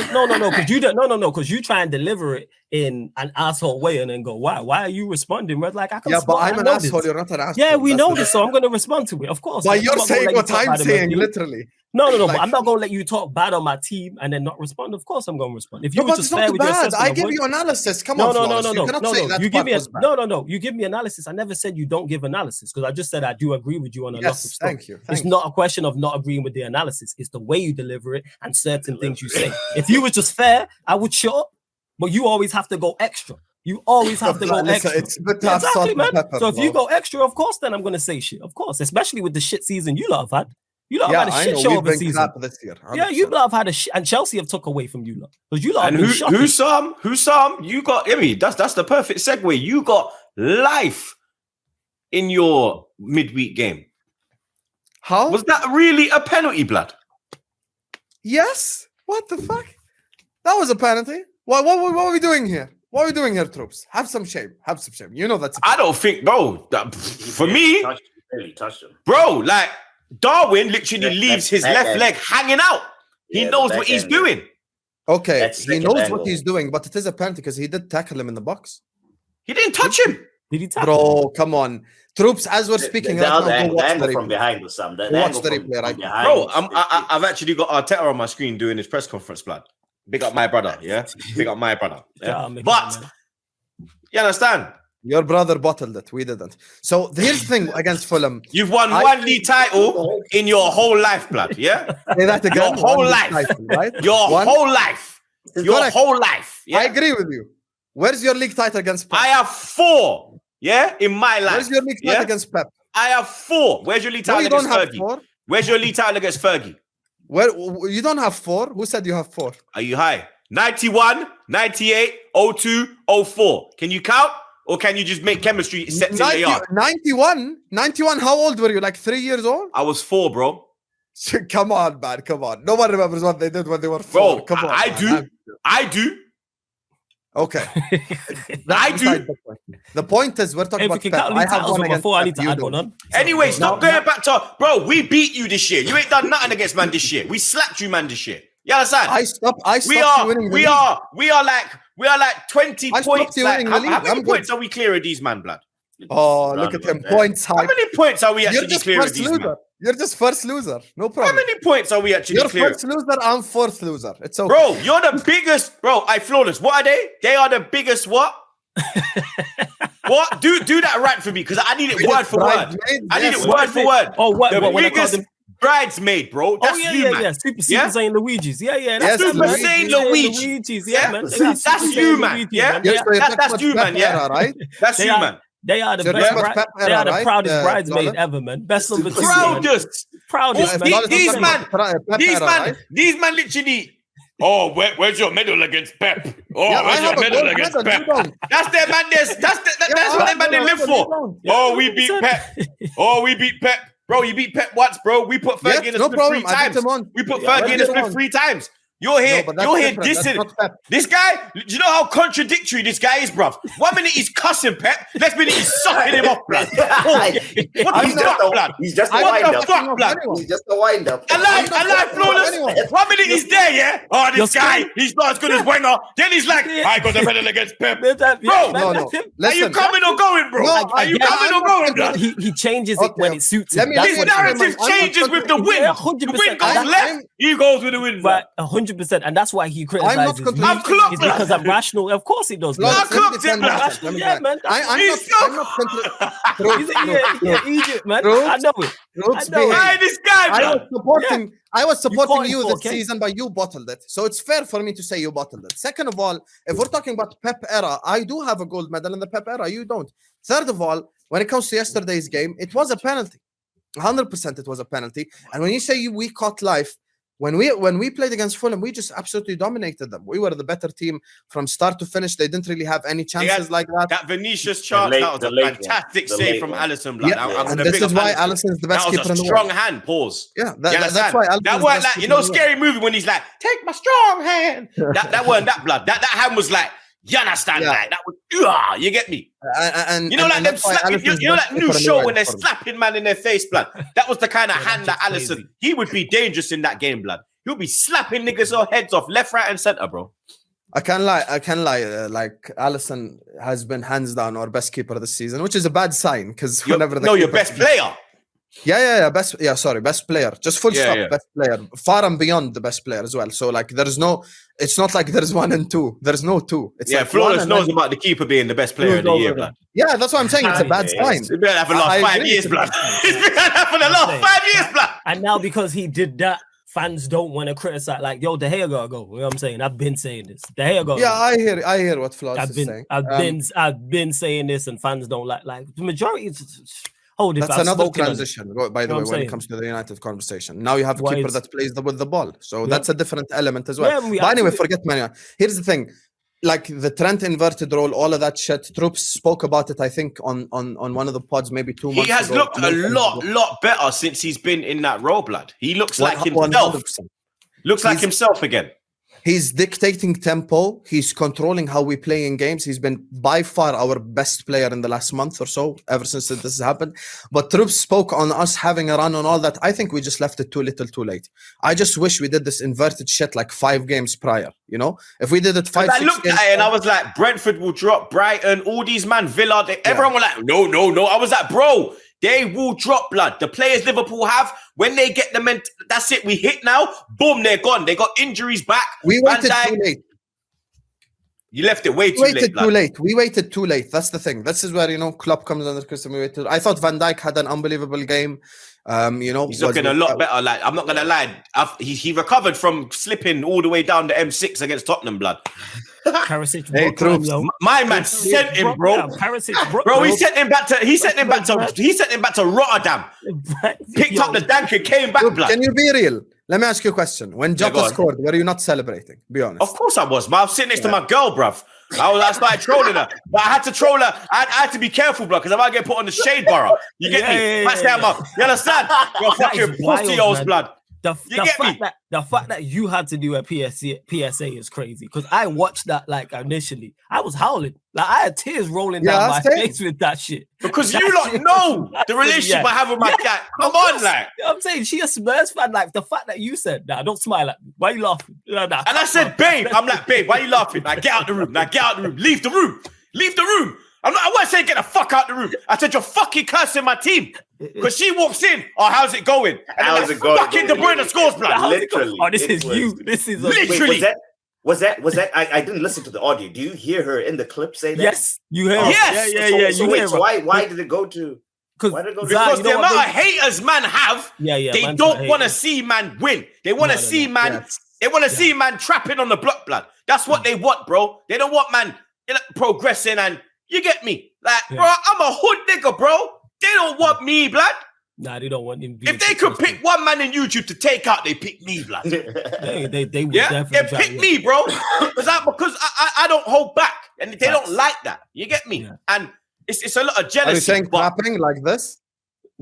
because you don't. No, because you try and deliver it in an asshole way and then go, "Why? Why are you responding?" We're like, I can. Yeah, but I'm an asshole. You're not an asshole. Yeah, we know this, so I'm going to respond to it. Of course. But you're saying what I'm saying, literally. No, but I'm not going to let you talk bad on my team and then not respond. Of course, I'm going to respond. If you were just fair with your assessment, I give you analysis. Come on, no. You give me You give me analysis. I never said you don't give analysis because I just said I do agree with you on a lot of stuff. Thank you. It's not a question of not agreeing with the analysis. It's the way you deliver it and certain things you say. If you were just fair, I would shut up. But you always have to go extra. You always have to go extra. It's good to have salt and pepper. So if you go extra, of course, then I'm going to say shit. Of course, especially with the shit season you lot have had. You lot have had a shit show of a season. This year, yeah, you lot have had a shit, and Chelsea have took away from you lot because you lot. And who some? You got that's the perfect segue. You got life in your midweek game. How was that really a penalty, blood? Yes. What the fuck? That was a penalty. What are we doing here? What are we doing here, Troopz? Have some shame. You know that's. I don't think, bro. For me, really touched him, bro. Like Darwin literally leaves his left leg hanging out. He knows what he's doing. Okay, he knows what he's doing, but it is a penalty because he did tackle him in the box. He didn't touch him. Did he tackle him? Bro, come on. Troopz, as we're speaking, the angle from behind was some. Watch the replay right now. Bro, I've actually got Arteta on my screen doing his press conference, blood. Big up my brother, yeah? Big up my brother. Yeah? But, you understand? Your brother bottled it. We didn't. So here's the thing against Fulham. You've won one league title in your whole life, blood, yeah? Say that again. Your whole life. Title, right? Whole life. Your whole life. Yeah? I agree with you. Where's your league title against Pep? I have 4, yeah, in my life. Where's your league title against Pep? I have 4. Where's your league title against Fergie? 4. Where's your league title against Fergie? Well, you don't have 4. Who said you have 4? Are you high? 91, 98, 02, 04. Can you count? Or can you just make chemistry set in the yard? 91, how old were you? Like 3 years old? I was 4, bro. Come on, man. Come on. No one remembers what they did when they were 4. Bro, Come on. I do. Okay. I do. The point is, we're talking about If Pep. I have one against Pep, I need to add one on. Anyway, stop going back to... Bro, we beat you this year. You ain't done nothing against man this year. We slapped you, man, this year. You understand? I stopped winning. We are like 20 points. Like, how many points are we clear of these, man, blood? Oh, look at him. Points high. How many points are we actually clear of these, man? You're just first loser. No problem. How many points are we actually clear? You're first loser, I'm fourth loser. It's okay. Bro, you're the biggest. Bro, Flawless. What are they? They are the biggest what? What? Do that right for me, because I need it word for word. I need it word for word. Oh, what? The biggest bridesmaid, bro. That's you, man. Yeah. Super Saiyan Luigi's. Yeah. That's Super Saiyan Luigi's. Yeah, man. That's you, man. Yeah, that's you, man. Yeah, right? That's you, man. They are the best. They are the proudest bridesmaid ever, man. Best of the proudest. These man literally. Oh, where's your medal against Pep? Oh, where's your medal against Pep? That's their man. That's what their man they live for. Oh, we beat Pep. Bro, you beat Pep once, bro. We put Fergie in the split 3 times. We put Fergie in the split 3 times. You're here dissing. This guy, do you know how contradictory this guy is, bruv? 1 minute he's cussing Pep, next minute he's sucking him off, blood. What the fuck, blood? He's just a wind-up. He's just a wind-up. Alive, Flawless. 1 minute he's there, yeah? Oh, this guy, he's not as good as Wenger. Then he's like, I got the medal against Pep. Bro, are you coming or going, bro? Are you coming or going, blood? He changes it when it suits him. His narrative changes with the wind. The wind goes left, he goes with the wind. 100%, and that's why he criticizes me. I'm clocked, it's because I'm rational. Of course he does. I'm clocked in, man. Yeah, man. I'm not Egypt, man. I know it. This guy, I was supporting you this season, but you bottled it. So it's fair for me to say you bottled it. Second of all, if we're talking about Pep era, I do have a gold medal in the Pep era. You don't. Third of all, when it comes to yesterday's game, it was a penalty. 100% it was a penalty. And when you say we caught life, when we played against Fulham, we just absolutely dominated them. We were the better team from start to finish. They didn't really have any chances like that. That Vinicius chance, that was a fantastic save from Alisson. And this is why Alisson is the best keeper in the world. Strong hand, pause. Yeah, that's why Alisson that weren't like, you know, Scary Movie when he's like, take my strong hand. that weren't that blood. That hand was like, you understand, like that was, you get me? And you know, like them slapping, you know, that new show when they're slapping man in their face, blood. That was the kind of hand that Alisson, he would be dangerous in that game, blood. He'll be slapping niggas or heads off left, right, and center, bro. I can't lie. Like Alisson has been hands down our best keeper this season, which is a bad sign because whenever your best player. Best player. Just full stop, best player. Far and beyond the best player as well. So like, it's not like there's 1 and 2. There's no 2. It's like Flawless knows about the keeper being the best player of the year, blood. Yeah, that's what I'm saying. It's a bad sign. It's been that for the last 5 years, blood. It's been that for the last 5 years, blood. And now because he did that, fans don't want to criticize. Like, yo, De Gea gotta go. You know what I'm saying? I've been saying this. De Gea gotta go. I hear what Flawless is saying. I've been saying this, and fans don't like the majority. That's another transition, by the way, when it comes to the United conversation. Now you have a keeper that plays with the ball. So that's a different element as well. But anyway, forget Mania. Here's the thing. Like the Trent inverted role, all of that shit. Troopz spoke about it, I think, on one of the pods maybe 2 months ago. He has looked a lot better since he's been in that role, blood. He looks like himself. 100%. Looks like himself again. He's dictating tempo. He's controlling how we play in games. He's been by far our best player in the last month or so, ever since this has happened. But Troopz spoke on us having a run on all that. I think we just left it too little too late. I just wish we did this inverted shit like 5 games prior, you know? If we did it 5, 6 games... I looked at it and I was like, Brentford will drop, Brighton, all these man, Villa, everyone was like, no. I was like, bro, they will drop, blood. The players Liverpool have, when they get the that's it. We hit now. Boom, they're gone. They got injuries back. We waited too late. You left it way too late. We waited too late. That's the thing. This is where, you know, Klopp comes under criticism. I thought Van Dijk had an unbelievable game. You know, he's looking a lot better. Like, I'm not gonna lie, he recovered from slipping all the way down the M6 against Tottenham, blood. Hey, my man sent him, bro. Bro, he sent him back to Rotterdam. Picked up the dank and came back, blood. Can you be real? Let me ask you a question. When go Jota on. scored, were you not celebrating? Be honest. Of course I was, man. I was sitting next to my girl, bruv. I started trolling her. But I had to troll her. I had to be careful, bro, because I might get put on the shade bar. You get me? You understand? You're fucking pussy-os, blood. The fact that you had to do a PSA is crazy, because I watched that like initially. I was howling. Like I had tears rolling down my face with that shit. Because you lot know the relationship I have with my cat. Come on, like. I'm saying she a Spurs fan. Like the fact that you said, "Nah, don't smile at me. Why you laughing?" And I said, "Babe," I'm like, "Babe, why you laughing? Like, get out the room. Like, get out the room. Leave the room. Leave the room." I wasn't saying get the fuck out the room. I said, "You're fucking cursing my team." Because she walks in, "Oh, how's it going?" And how's it going? Fucking De Bruyne scores, blood. Literally. Oh, this is you. This is literally. Wait, was that? I didn't listen to the audio. Do you hear her in the clip say that? Yes, you heard. Yes. So why did it go to? Because the amount of haters man have, they don't want to see man win. They want to see man. They want to see man trapping on the block, blood. That's what they want, bro. They don't want man progressing, and you get me, like, bro. I'm a hood nigga, bro. They don't want me, blood. Nah, they don't want him. If they could pick one man in YouTube to take out, they pick me, blood. they would definitely they pick me, bro. Because I don't hold back, and they don't like that. You get me? And it's a lot of jealousy. Are you saying clapping like this?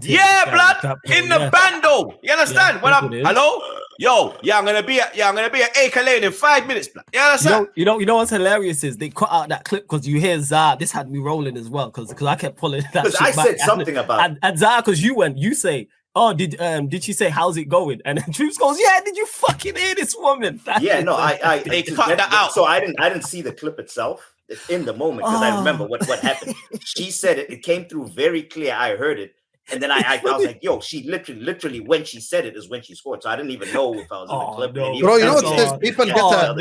Yeah, blood. In the bando. You understand? When I'm hello? Yo, I'm gonna be at Acre Lane in 5 minutes, blood. You understand? You know what's hilarious is they cut out that clip because you hear Zah. This had me rolling as well because I kept pulling that. Because I said something about and Zah, because you say, "Oh, did she say how's it going?" And then Troopz goes, "Yeah, did you fucking hear this woman?" They cut that out. So I didn't see the clip itself in the moment because I remember what happened. She said it. It came through very clear. I heard it. And then I was like, yo, she literally when she said it is when she scored. So I didn't even know if I was in the clip. No. Bro, you know what this? People get a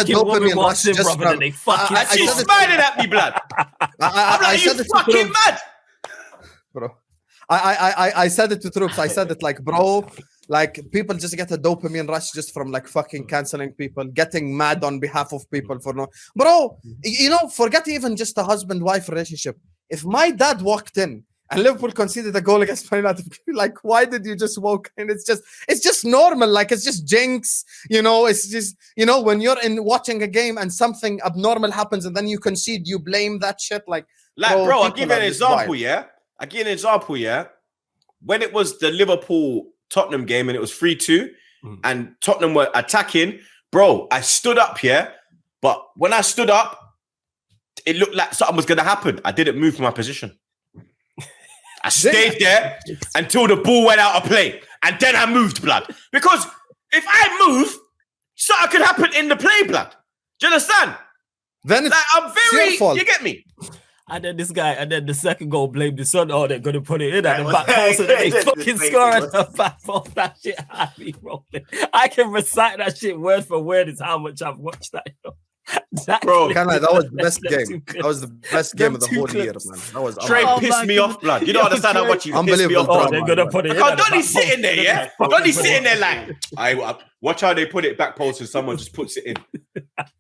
dopamine rush just from... She's smiling at me, blood. I'm like, you fucking mad. Bro, I said it to Troopz. I said it like, bro, like people just get a dopamine rush just from like fucking canceling people, getting mad on behalf of people for no... Bro, you know, forget even just a husband-wife relationship. If my dad walked in and Liverpool conceded a goal against Man United, like, why did you just walk in? It's just normal. Like, it's just jinx. You know, it's just, you know, when you're watching a game and something abnormal happens and then you concede, you blame that shit. Like bro, I'll give you an example, I give you an example, When it was the Liverpool-Tottenham game and it was 3-2 and Tottenham were attacking, bro, I stood up, but when I stood up, it looked like something was going to happen. I didn't move from my position. I stayed there until the ball went out of play. And then I moved, blood. Because if I move, something could happen in the play, blood. Do you understand? Then it's like, I'm very... You get me? And then the second goal blamed the son. Oh, they're going to put it in at the back post. And then they fucking score at the back post. That shit had me rolling. I can recite that shit word for word. Is how much I've watched that. Bro, that was the best game. That was the best game of the whole year, man. That was Trey pissed me off, blood. You don't understand how much you pissed me off. Oh, they're gonna put it. Donny's sitting there, Donny's sitting there like, I watch how they put it back post and someone just puts it in.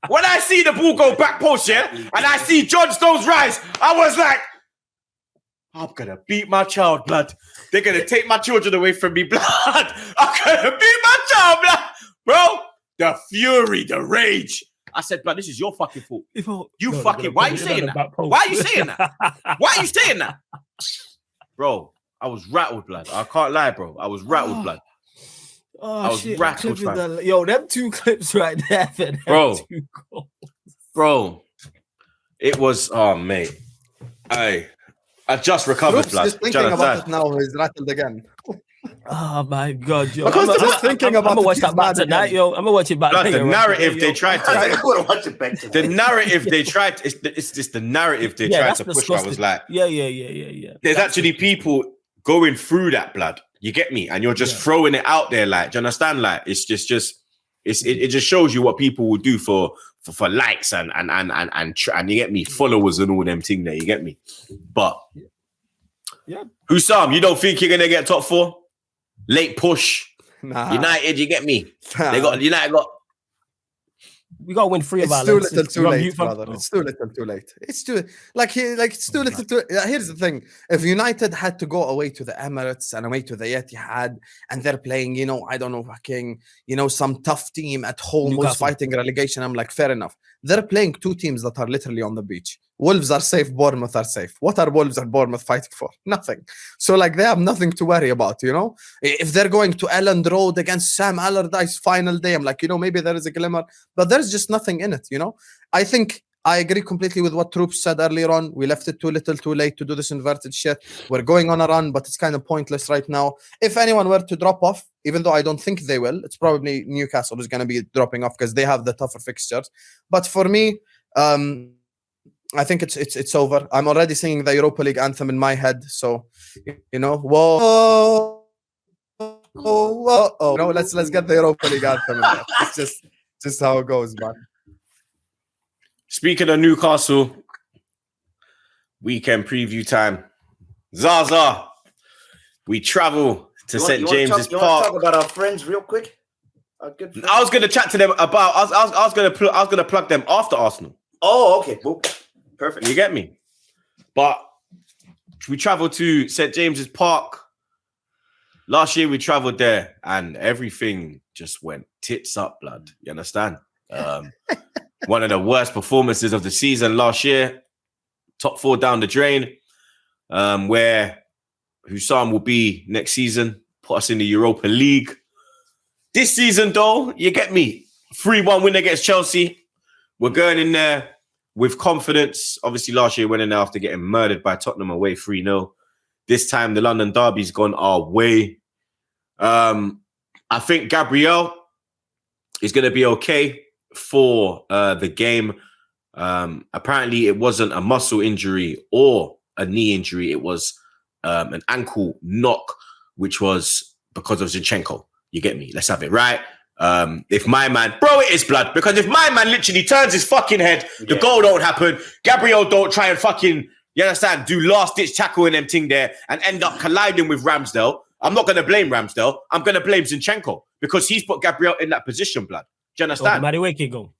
When I see the ball go back post, and I see John Stones rise, I was like, I'm gonna beat my child, blood. They're gonna take my children away from me, blood. I'm gonna beat my child, blood, bro. The fury, the rage. I said, blood, this is your fucking fault. Why are you saying that? Why are you saying that? Why are you saying that? Bro, I was rattled, blood. I can't lie, bro. I was rattled, blood. I was rattled, blood. Yo, them two clips right there. Bro, it was, mate. I just recovered, blood. Just thinking about it now, he's rattled again. Oh my god, yo! Because just thinking about I'm gonna watch that back tonight, yo. I'm gonna watch it back. The narrative they tried to. I'm gonna watch it back tonight. The narrative they tried. It's just the narrative they tried to push. I was like, yeah. There's actually people going through that, blood. You get me? And you're just throwing it out there, like, do you understand? Like, it's just it just shows you what people will do for likes and you get me, followers and all them thing there. You get me? But Hussam, you don't think you're gonna get top 4? Late push. Nah. United, you get me? United got We got to win 3 of our It's too legs. little too You're on late, mute, fam? brother. Oh. It's too little too late. It's too it's too little too. Here's the thing: if United had to go away to the Emirates and away to the Etihad, and they're playing, I don't know, fucking, some tough team at home who's Newcastle. fighting relegation, I'm like, fair enough. They're playing 2 teams that are literally on the beach. Wolves are safe, Bournemouth are safe. What are Wolves and Bournemouth fighting for? Nothing. So they have nothing to worry about, If they're going to Elland Road against Sam Allardyce final day, I'm like, maybe there is a glimmer, but there's just nothing in it, I think I agree completely with what Troopz said earlier on. We left it too little too late to do this inverted shit. We're going on a run, but it's kind of pointless right now. If anyone were to drop off, even though I don't think they will, it's probably Newcastle is going to be dropping off because they have the tougher fixtures. But for me, I think it's over. I'm already singing the Europa League anthem in my head. So, whoa, whoa. No, let's get the Europa League anthem in there. It's just how it goes, man. Speaking of Newcastle, weekend preview time. Zaza, we travel to St. James's You want Park. to talk about our friends real quick? Our good friends? I was going to chat to them about. I was going to plug them after Arsenal. Oh, okay. Well, perfect. You get me? But we traveled to St. James's Park. Last year we traveled there and everything just went tits up, blood. You understand? One of the worst performances of the season last year. Top 4 down the drain. Where Hussam will be next season. Put us in the Europa League. This season, though, you get me? 3-1 win against Chelsea. We're going in there with confidence. Obviously, last year we went in there after getting murdered by Tottenham away 3-0. This time, the London derby's gone our way. I think Gabriel is going to be okay for the game. Apparently, it wasn't a muscle injury or a knee injury. It was an ankle knock, which was because of Zinchenko. You get me? Let's have it right. If my man, bro, it is blood. Because if my man literally turns his fucking head, the goal don't happen. Gabriel don't try and fucking, you understand, do last ditch tackle in them thing there and end up colliding with Ramsdale. I'm not going to blame Ramsdale. I'm going to blame Zinchenko because he's put Gabriel in that position, blood. Do you understand? Go.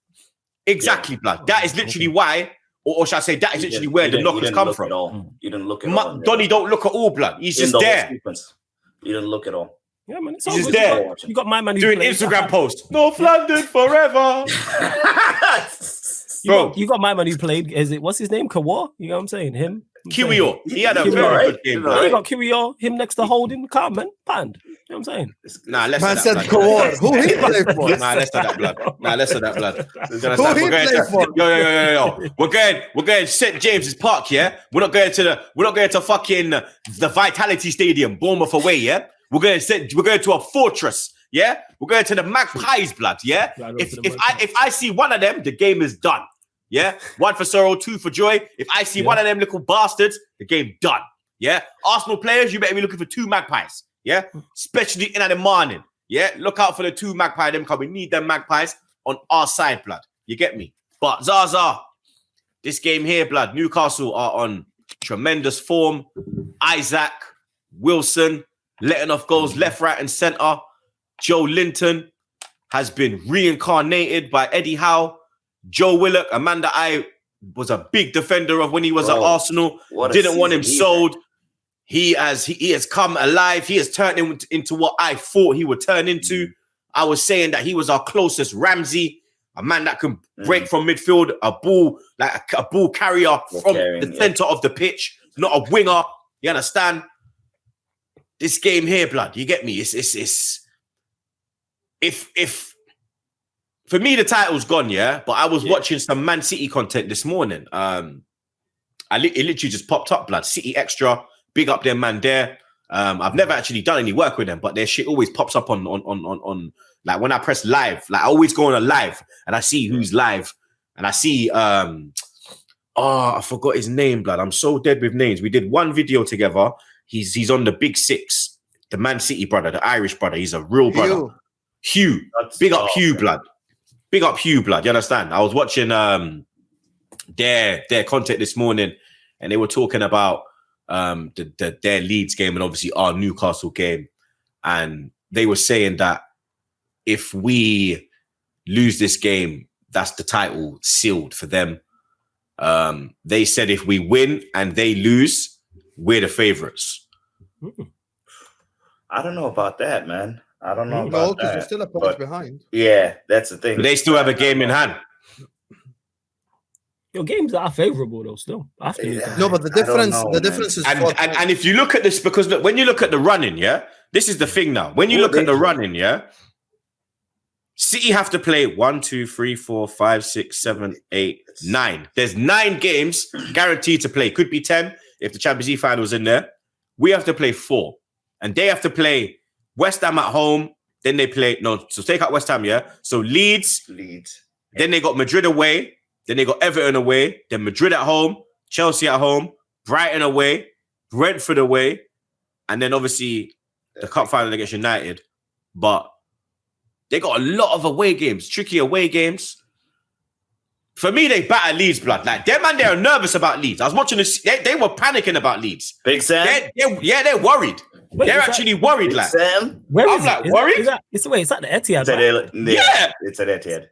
Exactly, blood. That is literally why, or shall I say, that is literally where the knock has come from. You didn't look at all. Donny don't look at all, blood. He's just there. You didn't look at all. Yeah, man. It's He's all just good. there. You got my man who doing plays. Instagram posts. North London forever. Bro, you got my man who played. Is it what's his name? Kawar? You know what I'm saying? Him. Kiwior. He had a Kiwior, very right? good game. You got Kiwior, him next to Holding, calm man, banned. You know what I'm saying? Nah, let's Man not said that Kawar. Who he play for? Nah, let's not that blood. Nah, let's not that blood. Who he play for? Yo. We're going St. James's Park, yeah? We're not going to fucking the Vitality Stadium, Bournemouth away, yeah? We're going to a fortress, yeah? We're going to the Magpies, blood, yeah? If I see one of them, the game is done. Yeah, 1 for sorrow, 2 for joy. If I see one of them little bastards, the game done. Yeah, Arsenal players, you better be looking for 2 Magpies. Yeah, especially in the morning. Yeah, look out for the 2 Magpies. Them, because we need them Magpies on our side, blood. You get me? But Zaza, this game here, blood. Newcastle are on tremendous form. Isaac, Wilson, letting off goals left, right, and centre. Joe Linton has been reincarnated by Eddie Howe. Joe Willock, a man that I was a big defender of when he was at Arsenal. Didn't want him sold. He has come alive. He has turned into what I thought he would turn into. I was saying that he was our closest Ramsey, a man that can break from midfield, a ball carrier from the center of the pitch, not a winger. You understand? This game here, blood. You get me? It's if for me, the title's gone, yeah? But I was watching some Man City content this morning. It literally just popped up, blood. City Extra, big up their man there. I've never actually done any work with them, but their shit always pops up on like when I press live. Like I always go on a live and I see who's live. And I see, I forgot his name, blood. I'm so dead with names. We did one video together. He's on the Big Six, the Man City brother, the Irish brother. He's a real brother. Hugh. Big up Hugh, blood. Big up Hugh, blood. You understand? I was watching their content this morning, and they were talking about their Leeds game and obviously our Newcastle game, and they were saying that if we lose this game, that's the title sealed for them. They said if we win and they lose, we're the favourites. I don't know about that, man. I don't know No, about because that. you're still a point behind. Yeah, that's the thing. But they still have a game in hand. Your games are favourable though. Still, after No, but the difference is. And if you look at this, because look, when you look at the running, yeah, this is the thing now. When you look at the running, yeah, City have to play 1, 2, 3, 4, 5, 6, 7, 8, 9. There's 9 games guaranteed to play. Could be 10 if the Champions League final is in there. We have to play 4, and they have to play West Ham at home. Then they play so take out West Ham, yeah. So Leeds. Then they got Madrid away. Then they got Everton away. Then Madrid at home. Chelsea at home. Brighton away. Brentford away. And then obviously the cup final against United. But they got a lot of away games, tricky away games. For me, they batter Leeds, blood. Like, them man, they're nervous about Leeds. I was watching this. They were panicking about Leeds. Big Sam? They're worried. Wait, they're actually worried. Big Like, Sam? Where I'm is like, it? worried? It's the Etihad. Yeah. It's at Etihad.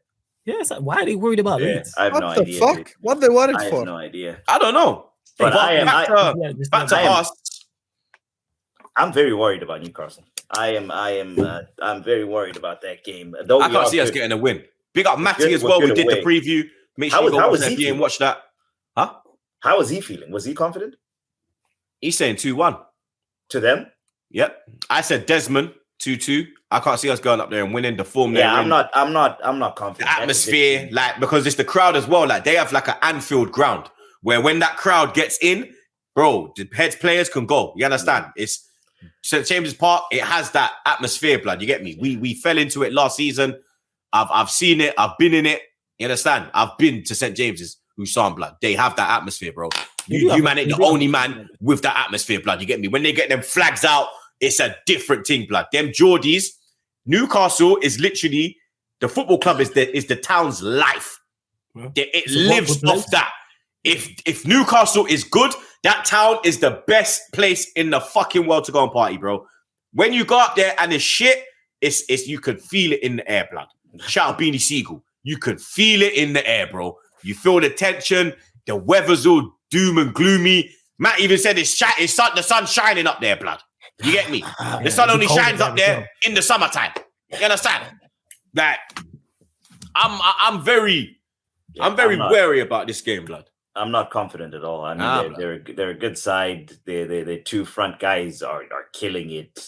Yeah, it's like, why are they worried about Leeds? I have What no the idea. fuck? Dude. What they worried I for? have no idea. I don't know. But back to us. I'm very worried about Newcastle. I'm very worried about that game. Though I can't see us getting a win. Big up Matty as well. We did the preview. Make sure you go watch that and watch that. Huh? How was he feeling? Was he confident? He's saying 2-1. To them? Yep. I said Desmond 2-2. I can't see us going up there and winning the form. Yeah, I'm not confident. The atmosphere, like, because it's the crowd as well. Like, they have like an Anfield ground where when that crowd gets in, bro, the heads players can go. You understand? It's St. James's Park. It has that atmosphere, blood. You get me? We fell into it last season. I've seen it. I've been in it. You understand? I've been to St. James's, Husam, blood. They have that atmosphere, bro. You man ain't the only man with that atmosphere, blood. You get me? When they get them flags out, it's a different thing, blood. Them Geordies, Newcastle is literally, the football club is the town's life. It lives off that. If Newcastle is good, that town is the best place in the fucking world to go and party, bro. When you go up there and it's shit, it's you could feel it in the air, blood. Shout out Beanie Siegel. You could feel it in the air, bro. You feel the tension. The weather's all doom and gloomy. Matt even said the sun's shining up there, blood. You get me? The sun only shines up there in the summertime. You understand? Like, I'm very wary about this game, blood. I'm not confident at all. I mean, they're a good side. The two front guys are killing it.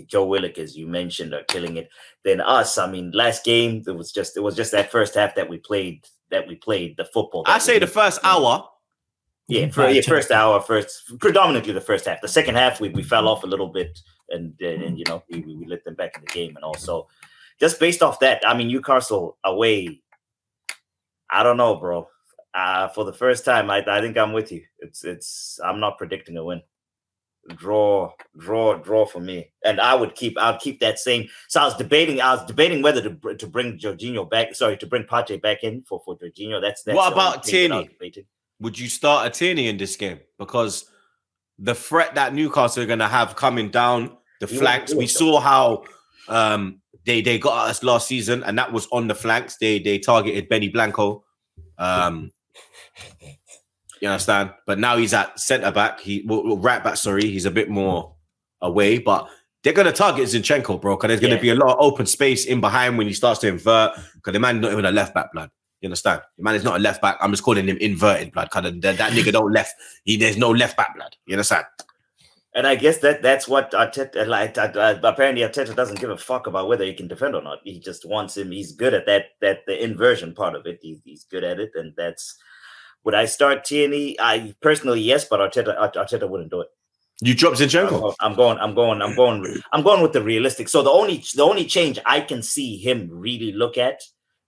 Joe Willock, as you mentioned, are killing it. Then us, I mean, last game it was just that first half that we played the football. I say the first hour. Yeah, predominantly the first half. The second half we fell off a little bit, and you know we let them back in the game, and also just based off that, I mean, Newcastle away. I don't know, bro. For the first time, I think I'm with you. I'm not predicting a win. Draw for me, and I'd keep that same. So I was debating whether to bring Jorginho back. Sorry, to bring Partey back in for Jorginho. That's what about Tierney? Would you start a Tierney in this game? Because the threat that Newcastle are going to have coming down the flanks, we saw how they got at us last season, and that was on the flanks. They targeted Benny Blanco. You understand? But now he's at centre back. Right back. Sorry, he's a bit more away. But they're going to target Zinchenko, bro, because there's going to be a lot of open space in behind when he starts to invert. Because the man's not even a left back, blood. You understand? The man is not a left back. I'm just calling him inverted, blood. Because that nigga don't left. There's no left back, blood. You understand? And I guess that's what Arteta, apparently Arteta doesn't give a fuck about whether he can defend or not. He just wants him. He's good at that the inversion part of it. He's good at it, and that's. Would I start Tierney? I personally, yes, but Arteta wouldn't do it. You drop Zinchenko? I'm going with the realistic. So the only change I can see him really look at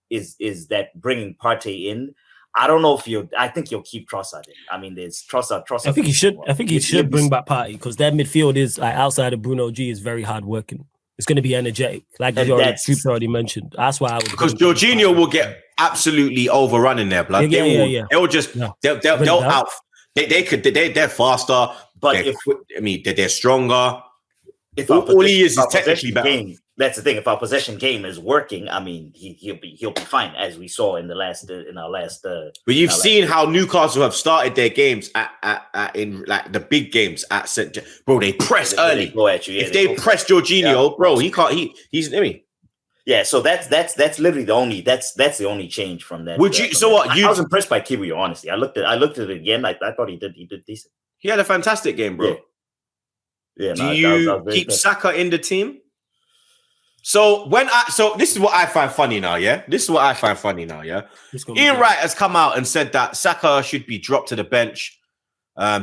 is that bringing Partey in. I don't know I think you'll keep Trossard in. I mean, there's Trossard. I think he should. I think he should bring back Partey because their midfield is outside of Bruno G is very hard working. It's going to be energetic, like Troopz already mentioned. That's why I would. Because Jorginho will get absolutely overrun in there, blood. They'll just they'll out. They're faster, but they're stronger. If all he is technically better. That's the thing. If our possession game is working, I mean, he'll be fine, as we saw in our last. But you've seen how Newcastle have started their games in like the big games at St. Bro, they press early. Go at you. Yeah, if they press Jorginho, bro, he can't. He's I mean. Yeah, so that's literally the only that's the only change from that. Would you? So what? I was impressed by Kiwior, honestly. I looked at it again. I thought he did decent. He had a fantastic game, bro. Yeah. Do you keep Saka in the team? So this is what I find funny now, yeah. Ian Wright has come out and said that Saka should be dropped to the bench.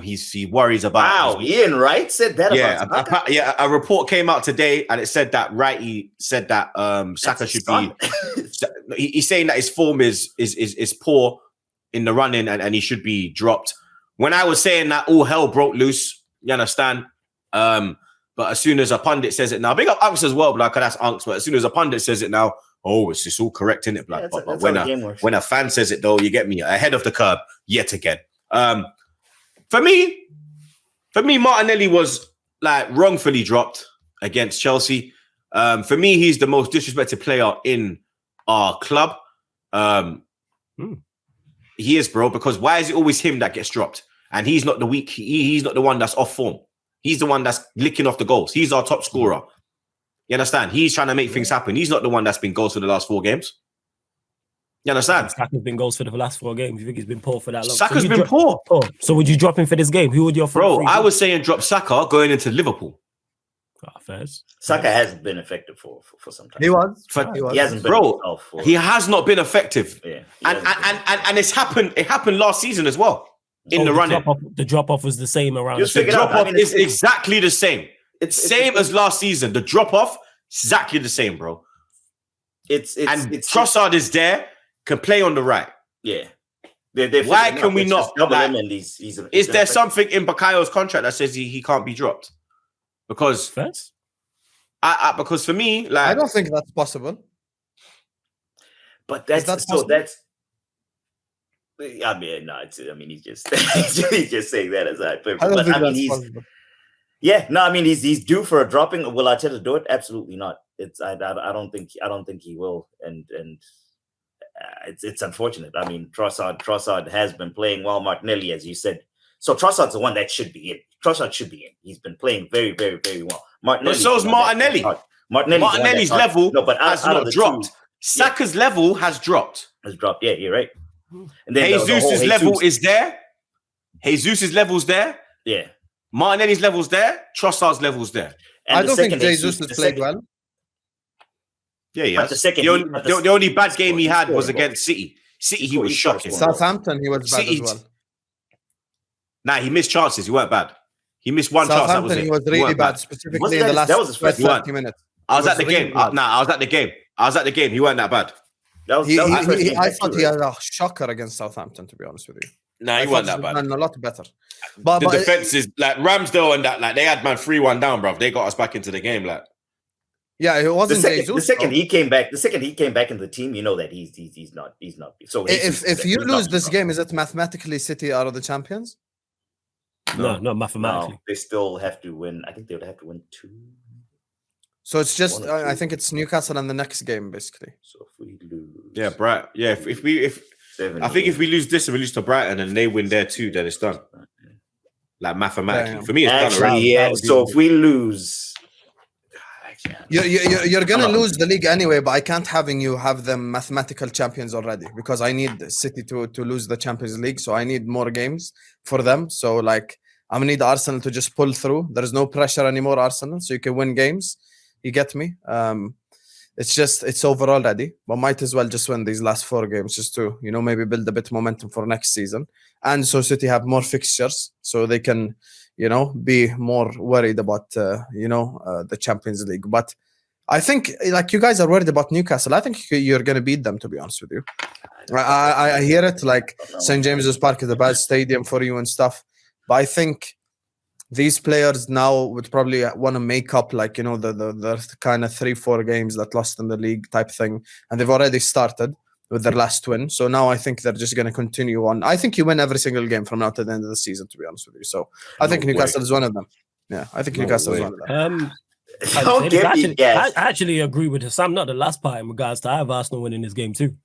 He worries about. Wow, Ian Wright said that. Yeah, a report came out today, and it said that Wrighty said that Saka should be. He's saying that his form is poor in the running, and he should be dropped. When I was saying that, all hell broke loose. You understand? But as soon as a pundit says it now, big up Unks as well, like that's Unks. But as soon as a pundit says it now, it's all correct, isn't it? Like, yeah, but when a fan says it though, you get me ahead of the curve yet again. For me, Martinelli was like wrongfully dropped against Chelsea. For me, he's the most disrespected player in our club. He is, bro, because why is it always him that gets dropped? And he's not the weak. He's not the one that's off form. He's the one that's licking off the goals. He's our top scorer. You understand? He's trying to make things happen. He's not the one that's been goals for the last 4 games. You understand? Saka's been goals for the last 4 games. You think he's been poor for that long? Saka's been poor. So would you drop him for this game? Who would your bro? I was saying drop Saka going into Liverpool. Saka hasn't been effective for some time. He was. He hasn't been. Bro, he has not been effective. Yeah, and it's happened. It happened last season as well. In the running, the drop off was the same around. The drop off is exactly the same. It's same as last season. The drop off exactly the same, bro. It's Trossard is there, can play on the right. Yeah. Why can we not? Like, him and is there something in Bakayo's contract that says he can't be dropped? Because because for me, like I don't think that's possible. But that's. I mean, no. He's just he's just saying that as I. But I mean, he's possible. Yeah. No, I mean, he's due for a dropping. Will Arteta do it? Absolutely not. I don't think he will. And it's unfortunate. I mean, Trossard has been playing well. Martinelli, as you said. So Trossard's the one that should be in. Trossard should be in. He's been playing very, very, very well. Martinelli. But so's Martinelli. Martinelli's level has not dropped. Saka's level has dropped. Yeah, you're right. And then Jesus' level is there. Jesus' level's there. Yeah. Martinelli's level's there. Trossard's level's there. And I don't think Jesus has played well. Yeah, yeah. The only bad game he had was against City. City, he was shocking. Southampton, he was bad as well. Nah, he missed chances. He weren't bad. He missed one chance. That was it. He was really bad, specifically in the last 30 minutes. I was at the game. I was at the game. He weren't that bad. I thought he had a shocker against Southampton, to be honest with you. No, he wasn't that bad. A lot better. But the defense is like Ramsdale and that. Like they had man 3-1 down, bro. They got us back into the game. Like, yeah, it wasn't the second he came back in the team, you know that he's not. So if you lose this game, is it mathematically City are the champions? No, not mathematically. No, they still have to win. I think they would have to win 2. So it's just I think it's Newcastle and the next game basically. So if we lose, yeah, Brighton. Yeah, if we lose this and we lose to Brighton and they win there too, then it's done. Like mathematically, for me, it's done already. Yeah. So if we lose, you're gonna lose the league anyway. But I can't having you have them mathematical champions already because I need City to lose the Champions League. So I need more games for them. So like I'm gonna need Arsenal to just pull through. There's no pressure anymore, Arsenal, so you can win games. You get me? It's over already, but might as well just win these last 4 games just to, maybe build a bit of momentum for next season. And so City have more fixtures, so they can, be more worried about, the Champions League. But I think, like, you guys are worried about Newcastle. I think you're going to beat them, to be honest with you. I hear it, like, St. James's Park is a bad stadium for you and stuff. But I think these players now would probably want to make up, like, the kind of 3-4 games that lost in the league type thing. And they've already started with their last win. So now I think they're just going to continue on. I think you win every single game from now to the end of the season, to be honest with you. So I think Newcastle is one of them. Yeah, I think Newcastle is one of them. Don't give me gas. I actually agree with Sam. Not the last part in regards to I have Arsenal winning this game too.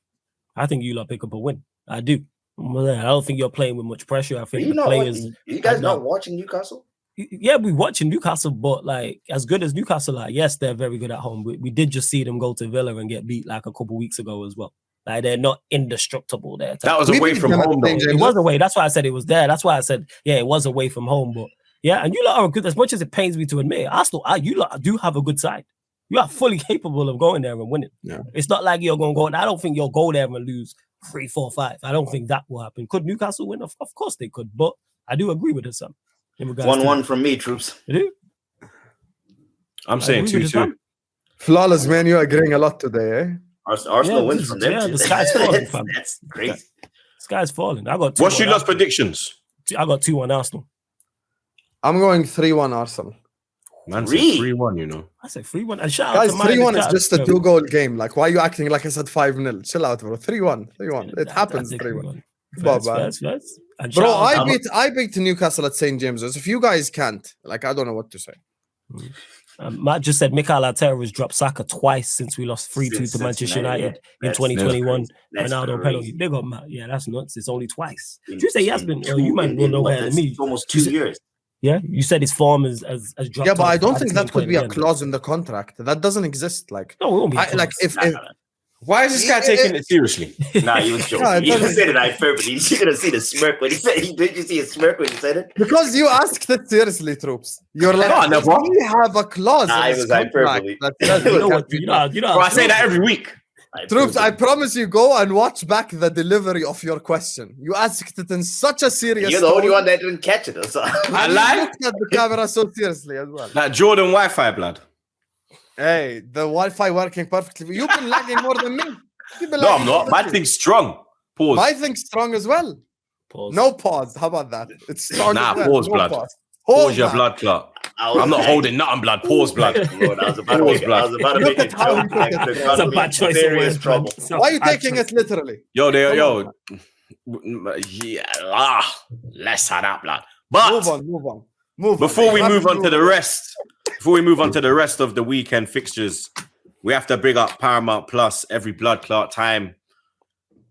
I think you lot pick up a win. I do. I don't think you're playing with much pressure. I think the players. You guys not watching Newcastle? Yeah, we watching Newcastle, but like as good as Newcastle are, yes, they're very good at home. We did just see them go to Villa and get beat like a couple weeks ago as well. Like they're not indestructible there. That was away from home, though. It was away. That's why I said it was there. That's why I said, yeah, it was away from home. But yeah, and you lot are good. As much as it pains me to admit, Arsenal, you lot do have a good side. You are fully capable of going there and winning. Yeah. It's not like you're going to go. And I don't think you'll go there and lose 3, 4, 5. I don't think that will happen. Could Newcastle win? Of course they could. But I do agree with Sam. 1-1 from me, Troopz. I'm saying 2-2. Flawless, man. You're agreeing a lot today, eh? Arsenal wins from them. Yeah, the sky's falling, fam. That's crazy. The sky's falling. I got 2. What's your last predictions? I got 2-1 Arsenal. I'm going 3-1 Arsenal. Man said 3-1, you know. I said 3-1. And shout guys, out to 3-1 is just a 2-goal game. Like, why are you acting like I said 5-0? Chill out, bro. 3-1. It happens 3-1. Bro, I beat Newcastle at St. James's. If you guys can't, like, I don't know what to say. Matt just said Mikel Arteta has dropped Saka twice since we lost 3-2 to Manchester United in 2021. Ronaldo penalty. They got Matt. Yeah, that's nuts. It's only twice. You say he has been. You might know better than me. Almost 2 years. Yeah, you said his form has dropped. Yeah, but I don't think that could be a clause in the contract. That doesn't exist. Like, no, it won't be. Like if why is this guy taking it seriously? Nah, he was joking. He said it hyperbole. You should have seen the smirk when he said it. Did you see his smirk when he said it? Because you asked it seriously, Troopz. You're like, we have a clause. Nah, it was hyperbole. You know, I say that every week. Troopz, I promise you, go and watch back the delivery of your question. You asked it in such a serious You're the only one that didn't catch it. I looked at the camera so seriously as well. That Jordan Wi-Fi, blood. Hey, the Wi-Fi working perfectly. You've been lagging more than me. No, I'm not. My thing's strong. Pause. My thing's strong as well. Pause. No pause. How about that? It's strong. Nah, pause, no blood. Pause your blood clot. I'm not holding nothing, blood. Pause, blood. Lord, I was about to make it trouble. That's a bad choice of words, trouble. Why are you taking it literally? Yo. Yeah, less than that, blood. But move on. Before we move on to the rest of the weekend fixtures, we have to bring up Paramount Plus every blood clot time.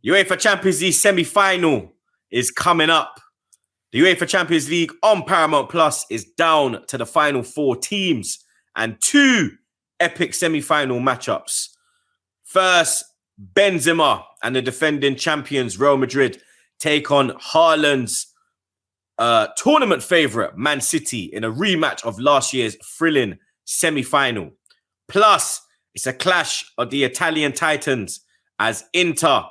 UEFA Champions League semi-final is coming up. The UEFA Champions League on Paramount Plus is down to the final 4 teams and 2 epic semi-final matchups. First, Benzema and the defending champions Real Madrid take on HAALAND's tournament favorite Man City in a rematch of last year's thrilling semi-final. Plus, it's a clash of the Italian Titans as Inter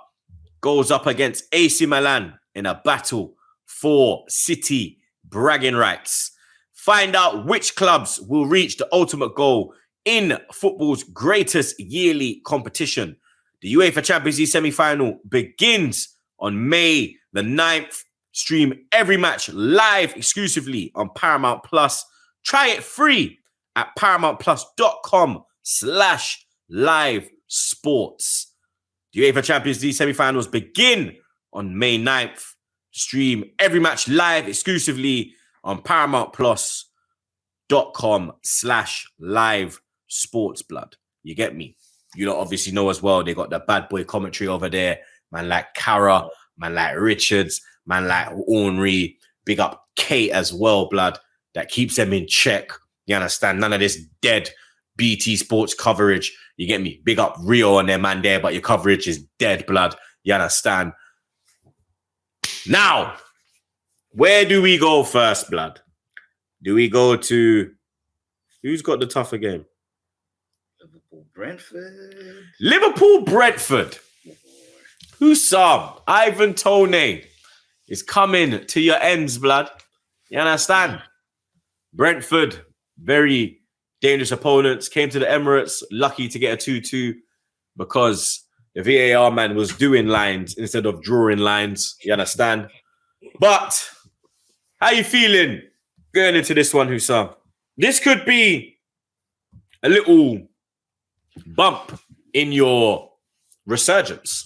goes up against AC Milan in a battle for City bragging rights. Find out which clubs will reach the ultimate goal in football's greatest yearly competition. The UEFA Champions League semi-final begins on May the 9th. Stream every match live exclusively on Paramount Plus. Try it free at paramountplus.com/live sports. The UEFA Champions League semi-finals begin on May 9th. Stream every match live exclusively on paramountplus.com/live sports, blood. You get me? You don't obviously know as well. They got the bad boy commentary over there. Man like Cara, man like Richards, man like Ornery. Big up Kate as well, blood. That keeps them in check. You understand? None of this dead BT Sports coverage. You get me? Big up Rio and their man there, but your coverage is dead, blood. You understand? Now, where do we go first, blood? Do we go to... Who's got the tougher game? Liverpool Brentford. Who's some? Ivan Toney is coming to your ends, blood. You understand? Brentford, very dangerous opponents. Came to the Emirates, lucky to get a 2-2 because the VAR man was doing lines instead of drawing lines. You understand? But how you feeling going into this one, Hussam? This could be a little bump in your resurgence.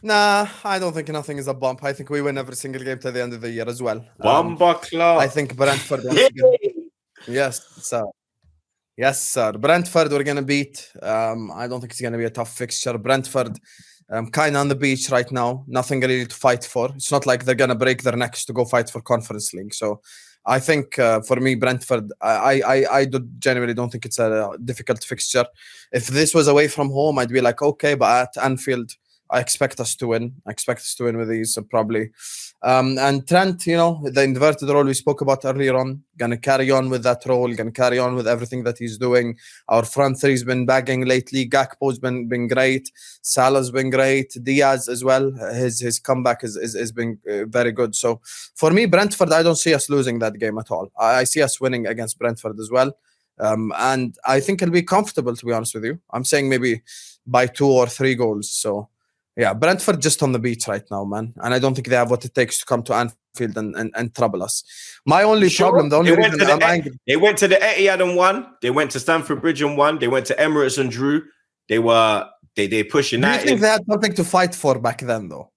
Nah, I don't think nothing is a bump. I think we win every single game to the end of the year as well. Bomba Club. I think Brentford once again. Yes, sir. Yes, sir. Brentford, we're going to beat. I don't think it's going to be a tough fixture. Brentford, kind of on the beach right now. Nothing really to fight for. It's not like they're going to break their necks to go fight for Conference League. So I think for me, Brentford, I genuinely don't think it's a difficult fixture. If this was away from home, I'd be like, okay, but at Anfield, I expect us to win. I expect us to win with these, so probably. And Trent, you know, the inverted role we spoke about earlier on, going to carry on with that role, going to carry on with everything that he's doing. Our front three's been bagging lately. Gakpo's been great. Salah's been great. Diaz as well. His comeback has been very good. So for me, Brentford, I don't see us losing that game at all. I see us winning against Brentford as well. And I think it'll be comfortable, to be honest with you. I'm saying maybe by 2 or 3 goals. So yeah, Brentford just on the beach right now, man. And I don't think they have what it takes to come to Anfield and trouble us. My only problem, the only reason I'm angry... They went to the Etihad and won. They went to Stamford Bridge and won. They went to Emirates and drew. They pushed United. Do you think they had something to fight for back then, though?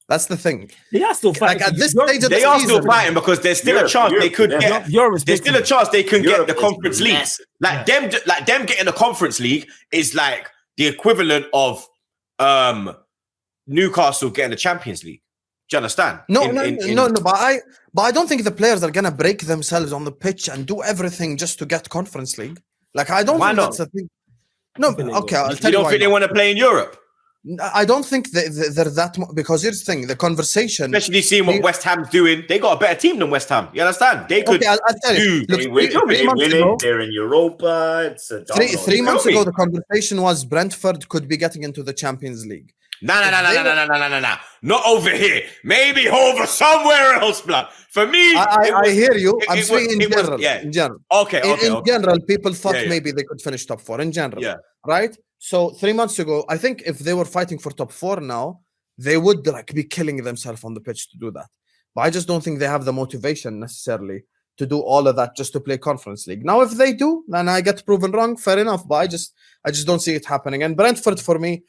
That's the thing. They are still fighting. Like at this stage of they the are season, still fighting because there's still a chance they could get. There's still a chance they can get the Conference League. Like them getting the Conference League is like the equivalent of Newcastle getting the Champions League. Do you understand? No, but I don't think the players are gonna break themselves on the pitch and do everything just to get Conference League. Like I don't think that's a thing. No, okay, I'll tell you. You don't think they want to play in Europe? I don't think they're that because here's the thing: the conversation, especially seeing what West Ham's doing, they got a better team than West Ham. You understand? They could. Okay, I'll tell you. Look, they're in Europa. It's a 3 months ago, the conversation was Brentford could be getting into the Champions League. No. Not over here. Maybe over somewhere else, blood. For me, I hear you. I'm saying in general. In general. Okay. In general, people thought maybe they could finish top 4 in general. Yeah. Right? So 3 months ago, I think if they were fighting for top 4 now, they would like be killing themselves on the pitch to do that. But I just don't think they have the motivation necessarily to do all of that just to play Conference League. Now, if they do, then I get proven wrong. Fair enough. But I just don't see it happening. And Brentford, for me,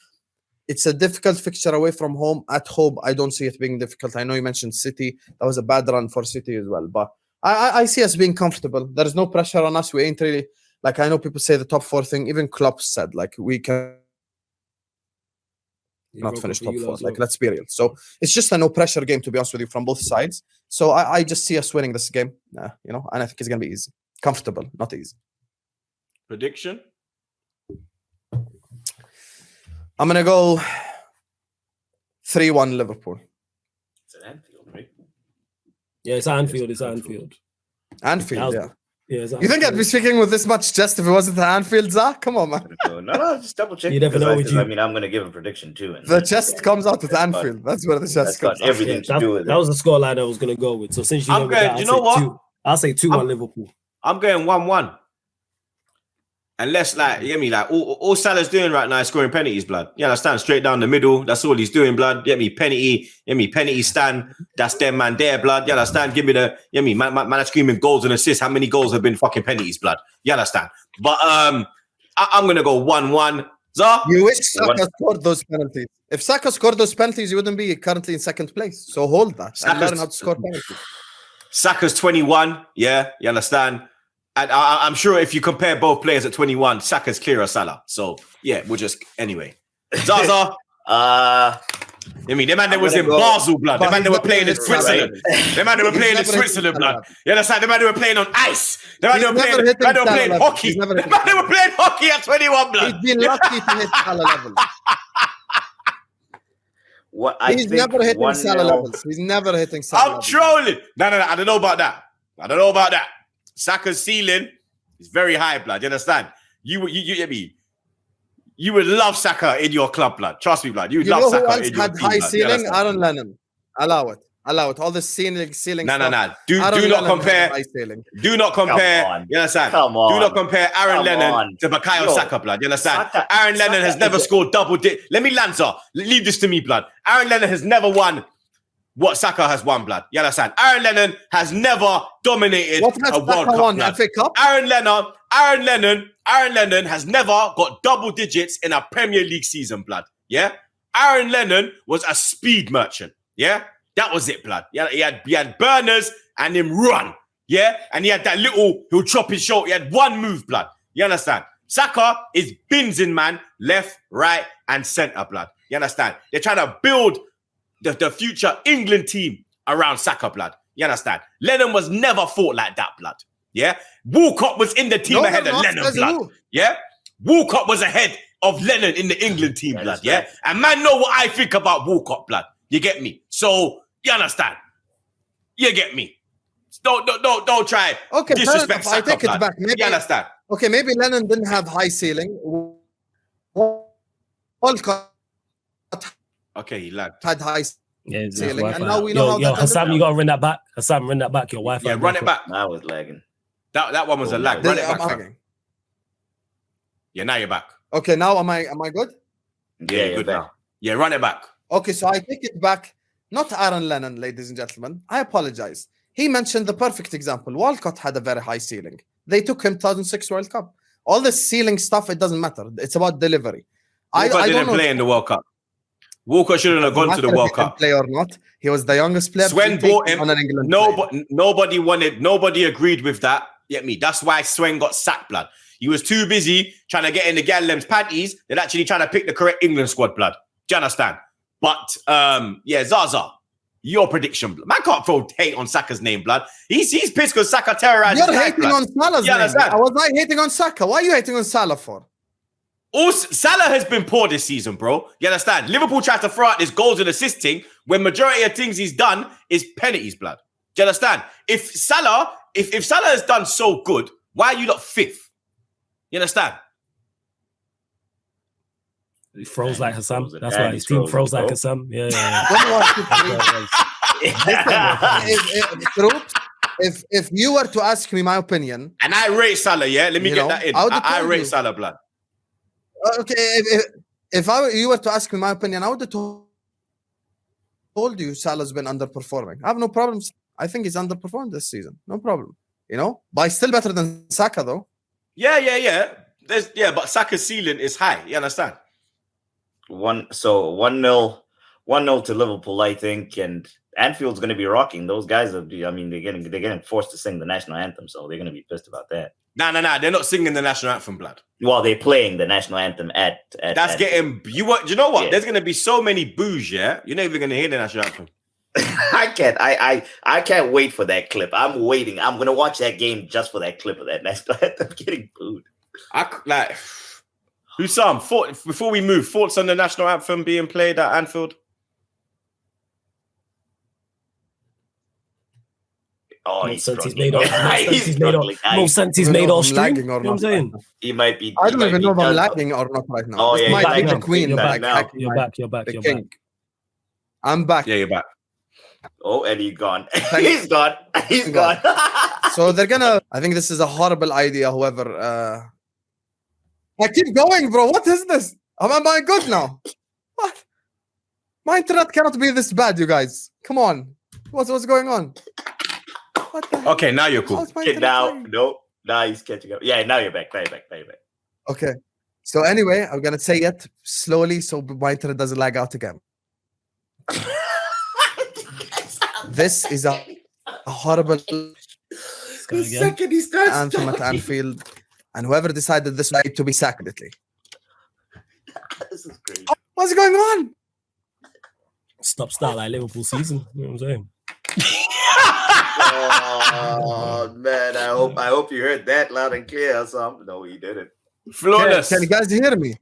it's a difficult fixture away from home. At home, I don't see it being difficult. I know you mentioned City. That was a bad run for City as well. But I see us being comfortable. There's no pressure on us. We ain't really... Like, I know people say the top 4 thing. Even Klopp said, like, we can not finish top 4. Like, let's be real. So, it's just a no-pressure game, to be honest with you, from both sides. So, I just see us winning this game, you know, and I think it's going to be easy. Comfortable, not easy. Prediction? I'm going to go 3-1 Liverpool. It's at Anfield, right? Yeah, it's Anfield. It's Anfield. Anfield, yeah. Yeah, you think I'd be speaking with this much chest if it wasn't the Anfield, Zach? Come on, man. No, just double check. You never know what you... I mean, I'm going to give a prediction too. The chest comes out with Anfield. That's where the chest comes out. Everything to do with it. That was the scoreline I was going to go with. So since you I'm going, you know what? I'll say 2-1 Liverpool. I'm going 1-1. Unless, like, you get me, like, all Salah's doing right now is scoring penalties, blood. You understand? Straight down the middle. That's all he's doing, blood. You get me? Penalty stand. That's them man there, blood. You understand? Give me the, you get me? Man is screaming goals and assists. How many goals have been fucking penalties, blood? You understand? But I'm going to go 1-1. Zah? You wish Saka scored those penalties. If Saka scored those penalties, you wouldn't be currently in second place. So hold that and learn how to score penalties. Saka's 21. Yeah, you understand? And I'm sure if you compare both players at 21, Saka's clearer Salah. So, yeah, we'll just... Anyway. Zaza. I mean, the man that was in Basel, blood. The man that were playing in Switzerland. The man that were playing in Switzerland, blood. You understand? The man that were playing on ice. The man that were playing hockey. The man that were playing hockey at 21, blood. He's been lucky to hit Salah levels. He's never hitting Salah levels. He's never hitting Salah levels. I'm trolling. No. I don't know about that. Saka's ceiling is very high, blood. You understand? You would love Saka in your club, blood. Trust me, blood. You would love Saka in your had high ceiling. Aaron Lennon. Allow it. All the ceiling. No. Do not compare. Do not compare. You understand? Come on. Do not compare Aaron Lennon to Bukayo Saka, blood. You understand? Aaron Lennon has never scored double digits. Let me Lanza. Leave this to me, blood. Aaron Lennon has never won what Saka has won, blood. You understand? Aaron Lennon has never dominated a World Cup. FA Cup? Aaron Lennon has never got double digits in a Premier League season, blood. Yeah? Aaron Lennon was a speed merchant. Yeah, that was it, blood. He had burners and him run. Yeah, and he had that little, he'll chop his shoulder. He had one move, blood. You understand? Saka is binsing, man, left, right, and centre, blood. You understand? They're trying to build the future England team around Saka, blood. You understand? Lennon was never fought like that, blood. Yeah? Walcott was in the team ahead of Lennon, blood. Yeah? Walcott was ahead of Lennon in the England team, blood. Yeah? Right. And man know what I think about Walcott, blood. You get me? So, you understand? You get me? Don't try disrespect Saka, I take blood. it back. Maybe, you understand? Okay, maybe Lennon didn't have high ceiling. Walcott he lagged. had high ceiling. And now we know how that Hassan, you gotta run that back. Hassan, run that back. Your Wi-Fi. Yeah, run it back. I was lagging. That one was a lag. Run it back. Yeah, now you're back. Okay, now am I good? Yeah, you're good now. Yeah, run it back. Okay, so I take it back. Not Aaron Lennon, ladies and gentlemen. I apologize. He mentioned the perfect example. Walcott had a very high ceiling. They took him 2006 World Cup. All this ceiling stuff, it doesn't matter. It's about delivery. Walcott didn't play in the World Cup. Walcott shouldn't have gone to the World Cup. Play or not, he was the youngest player. Swen bought him. On an England nobody agreed with that. Get me? That's why Swen got sacked, blood. He was too busy trying to get in the Gallem's panties than actually trying to pick the correct England squad, blood. Do you understand? But Zaza, your prediction, blood. Man can't throw hate on Saka's name, blood. He's pissed because Saka terrorized. You're hating on Salah's name. I was not hating on Saka. Why are you hating on Salah for? Also, Salah has been poor this season, bro. You understand? Liverpool tried to throw out this goals and assisting when majority of things he's done is penalties, blood. Do you understand? If Salah has done so good, why are you not fifth? You understand? He froze like Hassan. That's why his team froze like Hassan. Yeah. If you were to ask me my opinion, and I rate Salah, yeah, let me get that in. I rate Salah, blood. Okay, if you were to ask me my opinion, I would have told you Salah's been underperforming. I have no problems. I think he's underperformed this season. No problem. But he's still better than Saka, though. Yeah. But Saka's ceiling is high. You understand? 1-0 to Liverpool, I think, and Anfield's going to be rocking. Those guys they're getting forced to sing the national anthem, so they're going to be pissed about that. No, they're not singing the national anthem, blood. Well, they're playing the national anthem at getting you. You know what? Yeah. There's going to be so many boos. Yeah, you're not even going to hear the national anthem. I can't wait for that clip. I'm waiting. I'm going to watch that game just for that clip of that national anthem getting booed. Hussam, before we move, thoughts on the national anthem being played at Anfield? Oh, no sense he's made all stream. You know what I'm saying? He might be. I don't even know if I'm lagging or not right now. Oh, this might be the queen. You're back. You're back. I'm back. Yeah, you're back. Oh, and he's gone. He's gone. So they're gonna. I think this is a horrible idea. Whoever. I keep going, bro. What is this? Am I good now? What? My internet cannot be this bad, you guys. Come on. What's going on? Okay, now you're cool. Now he's catching up. Yeah, now you're back. Okay. So anyway, I'm gonna say it slowly so my internet doesn't lag out again. This is a horrible anthem at Anfield, and whoever decided this night to be sacked immediately. This is crazy. What's going on? Start like Liverpool season. You know what I'm saying? Oh man, I hope you heard that loud and clear or something. No, he didn't. Flawless. Can you guys hear me?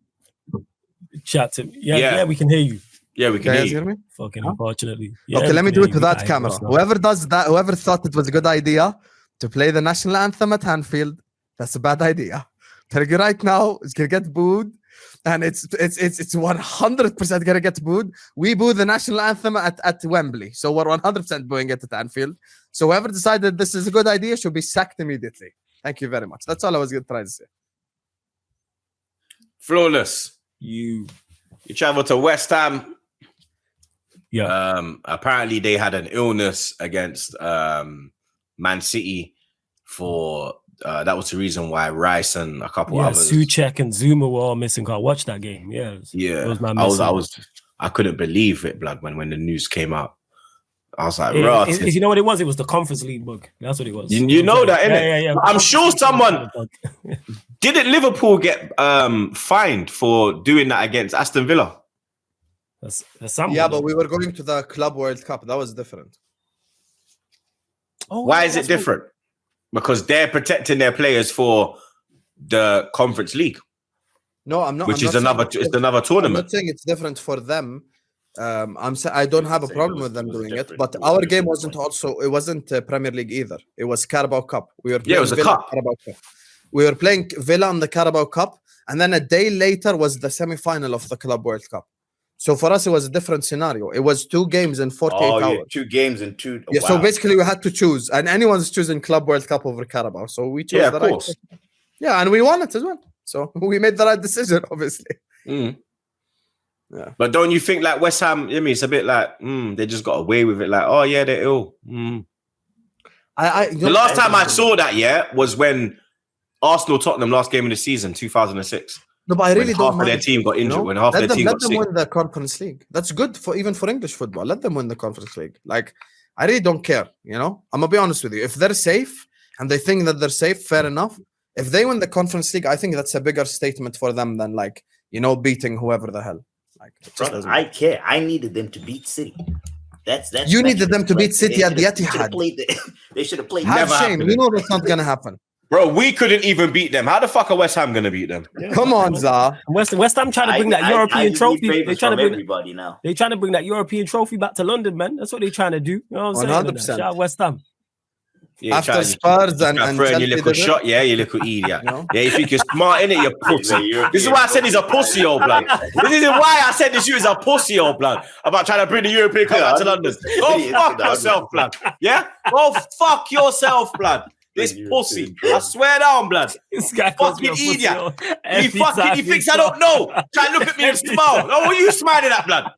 Chat to me. Yeah, we can hear you. Yeah, we can hear me. Fucking unfortunately. Yeah, okay, let me do it with that camera. Whoever does that, whoever thought it was a good idea to play the national anthem at Anfield, that's a bad idea. Telling you right now, it's gonna get booed. And it's 100% gonna get booed. We boo the national anthem at Wembley, so we're 100% booing it at Anfield. So whoever decided this is a good idea should be sacked immediately. Thank you very much. That's all I was gonna try to say. Flawless. You travel to West Ham. Yeah. Apparently they had an illness against Man City for. That was the reason why Rice and a couple others. Souček and Zuma were all missing. Can't watch that game. Yeah, Yeah. It was I I couldn't believe it, blood, when the news came out. I was like, you know what it was? It was the Conference League bug. That's what it was. You know that, innit? Yeah. I'm sure someone... Didn't Liverpool get fined for doing that against Aston Villa? That's something. Yeah, but we were going to the Club World Cup. That was different. Oh, Why is it different? Because they're protecting their players for the Conference League. No, I'm not. Which is another tournament. I'm not saying it's different for them. I don't have a problem with them doing it, but our game wasn't Premier League either. It was Carabao Cup. We were playing it was a cup. Carabao Cup. We were playing Villa on the Carabao Cup, and then a day later was the semi-final of the Club World Cup. So for us, it was a different scenario. It was 2 games in 48 hours. Yeah, 2 games in 2. Yeah, wow. So basically, we had to choose, and anyone's choosing Club World Cup over Carabao. So we chose the right. Yeah, and we won it as well. So we made the right decision, obviously. Yeah. But don't you think like West Ham? I mean, it's a bit like they just got away with it. Like, oh yeah, they're ill. The last time I saw that, was when Arsenal Tottenham last game of the season, 2006. No, but I really don't mind. Half of their team got injured. When half their team got sick. Let them win the Conference League. That's good even for English football. Let them win the Conference League. Like, I really don't care. You know, I'm gonna be honest with you. If they're safe and they think that they're safe, fair enough. If they win the Conference League, I think that's a bigger statement for them than beating whoever the hell. Like, brother, I care. I needed them to beat City. That's you needed them to beat City at the Etihad. They should have played. Have shame. You know that's not gonna happen. Bro, we couldn't even beat them. How the fuck are West Ham gonna beat them? Yeah. Come on, Zah. West Ham trying to bring that European trophy. They're trying to bring everybody now. They're trying to bring that European trophy back to London, man. That's what they're trying to do. You know what I'm saying? 100%. Shout out West Ham. Yeah, after Spurs and you little shot, you little idiot. No? Yeah, you think you're smart, innit? You're pussy. This is why I said he's a pussy, old blood. This is why I said this you is a pussy, old blood. About trying to bring the European Cup back to London. Go fuck yourself, blood. Yeah? Go fuck yourself, blood. This pussy. I swear down, blood. This guy fucking idiot. He thinks I don't know. Try and look at me and smile. Oh, what are you smiling at, blood?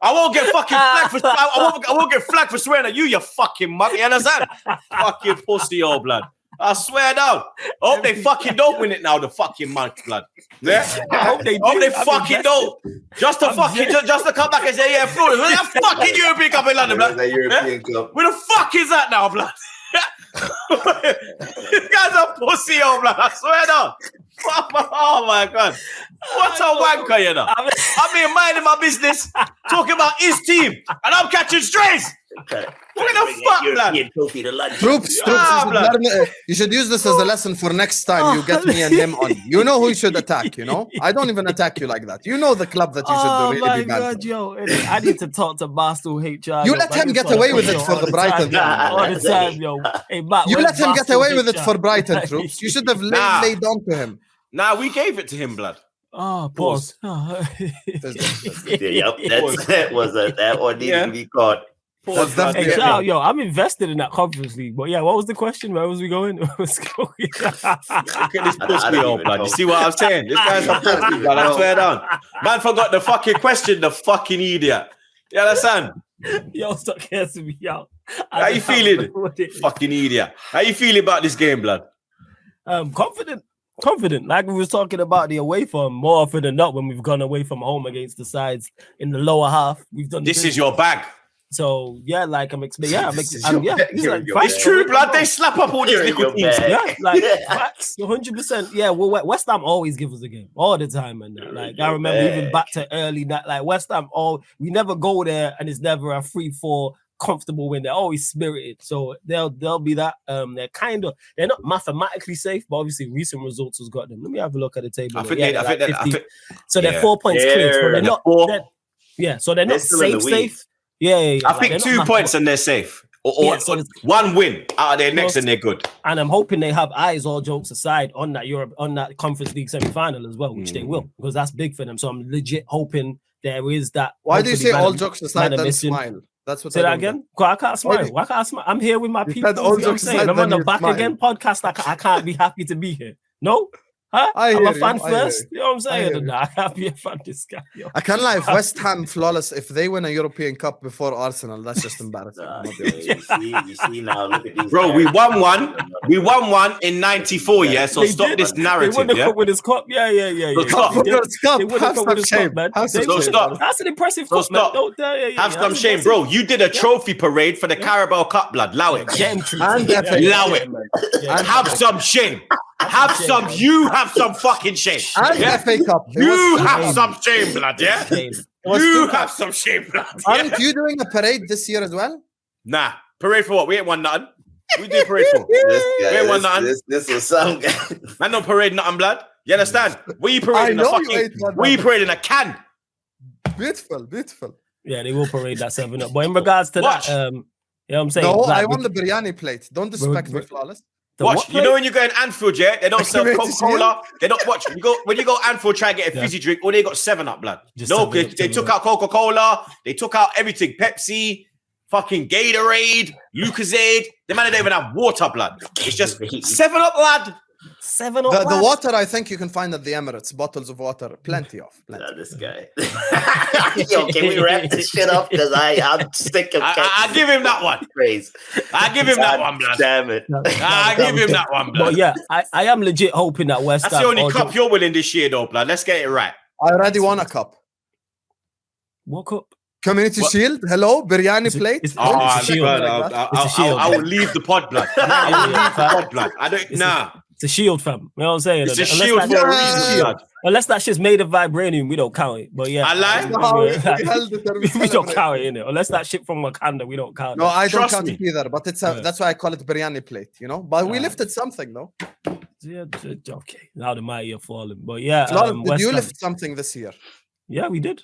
I won't get fucking flagged for I won't get flagged for swearing at you fucking mug. You understand? Fucking pussy, old blood. I swear down. I hope they fucking don't win it now, the fucking month, blood. Yeah? I hope they fucking don't. Just to come back and say, yeah, Florida, where's that fucking European Cup in London, blood? European Cup. Where the fuck is that now, blood? This guy's a pussy, old blood. I swear down. Oh my God. What a wanker, you know. I'm here minding my business, talking about his team, and I'm catching strays. What the fuck, blood? Troopz, you should use this as a lesson for next time you get me and him on. You know who you should attack, you know? I don't even attack you like that. You know the club that you should really be bad. God, yo. I need to talk to Barstool HR. You let him get away with it for the Brighton. All the time, yo. Hey, Matt, you let him get away with it for Brighton, Troopz. You should have laid on to him. Nah, we gave it to him, blood. Oh, pause. That one needed to be caught. Yo, I'm invested in that Conference League. But yeah, what was the question? Where was we going? Look at this pussy, old blood. You see what I'm saying? This guy's a pussy, blood. I swear down. Man forgot the fucking question, the fucking idiot. You understand? Yo, stop cursing me out. How you feeling? Fucking idiot. How you feeling about this game, blood? Confident, like we was talking about the away form more often than not when we've gone away from home against the sides in the lower half. We've done this is your bag. So yeah, like it's true, blood. They slap up all these little teams. Yeah, like 100%. Yeah, well, West Ham always give us a game all the time, and like I remember even back to early that like West Ham, we never go there, and it's never a 3-4. Comfortable win. They're always spirited, so they'll be that. They're not mathematically safe, but obviously recent results has got them. Let me have a look at the table. So they're 4 points clear. So they're not. So they're not safe. Yeah. I think 2 points and they're safe. Or one win out of their next and they're good. And I'm hoping they have eyes, all jokes aside, on that Conference League semi-final as well, which they will, because that's big for them. So I'm legit hoping there is that. Why do you say all jokes aside then smile? That's what. Say that again. I can't smile. Why can't I smile? I'm here with my people. You know what I'm saying? I'm on the Back Again podcast. I can't be happy to be here. No? Huh? I'm a fan first. You know what I'm saying? I can't be a fan this guy. Yo. I can't lie. If West Ham flawless, if they win a European Cup before Arsenal, that's just embarrassing. You see now, look at these. Bro, we won one. We won one in '94, yeah. So They stop did. this They narrative, won the yeah. cup with his cup. Yeah. So stop. They did. Stop. They won the Have cup some with his shame. cup, man. Have some They- shame. stop. That's an impressive So cup, man. stop. Don't Have some that's shame, impressive. bro. You did a trophy parade for the Carabao Cup, blood. Allow it. Get him, Troopz. And Yeah, FA. Allow it. man. Yeah, Have some shame. Have some shame, man. You have some fucking shame. And Yeah? FA Cup. There You was have shame. some shame, blood. Yeah. Shame. was You two have cups. some shame, blood. Yeah? Aren't you doing a parade this year as well? Nah. Parade for what? We ain't won nothing. We did parade for. This guy, Wait, one nothing. this was some guy. Man, don't parade nothing, blood. You understand? We I parading a know you fucking. ain't one We nothing. parading a can. Beautiful. Yeah, they will parade that 7-up. But in regards to Watch. that, you know what I'm saying? No, Like, I won the biryani plate. Don't disrespect me, flawless. the Watch. what You know when you go in Anfield, yeah, they don't serve Activated Coca-Cola. They don't watch. When you go Anfield, try and get a Yeah. fizzy drink, or they got 7-up, blood. Just No, 7-Up, they took 7-Up. out Coca-Cola. They took out everything. Pepsi, fucking Gatorade, Lucozade. The man don't even have water, blood. It's just 7-Up, lad. 7-up. The lad. water I think you can find at the Emirates. Bottles of water, plenty of. Plenty. This guy. Yo, can we wrap this shit up? Because I'm sick of I give him that one. praise. I give him that one, blood. Damn it. I give him that one, blood. But yeah, I am legit hoping that West That's Ham. the only or cup you're winning this year, though, blood. Let's get it right. I already won a cup. What cup? Community What? Shield. Hello, biryani plate. it's- Oh, It's a shield. blood, Like that. It's a shield. I will leave the pod, blood. I will leave the pod, blood. I don't. Nah, It's a shield, fam. You know what I'm saying? it's a Unless shield that- for a Yeah. reason, blood. Unless that shit's made of vibranium, we don't count it. But yeah, I lie. No, we held it and we we don't celebrate. count it, innit? Unless that shit from Wakanda, we don't count No, it. I don't Trust count me. it either. But it's a, Yeah. that's why I call it biryani plate. You know. But we Yeah. lifted something though. Yeah, okay. Now the mighty are falling. But yeah, Flawless, did West you Ham- lift something this year? Yeah, we did.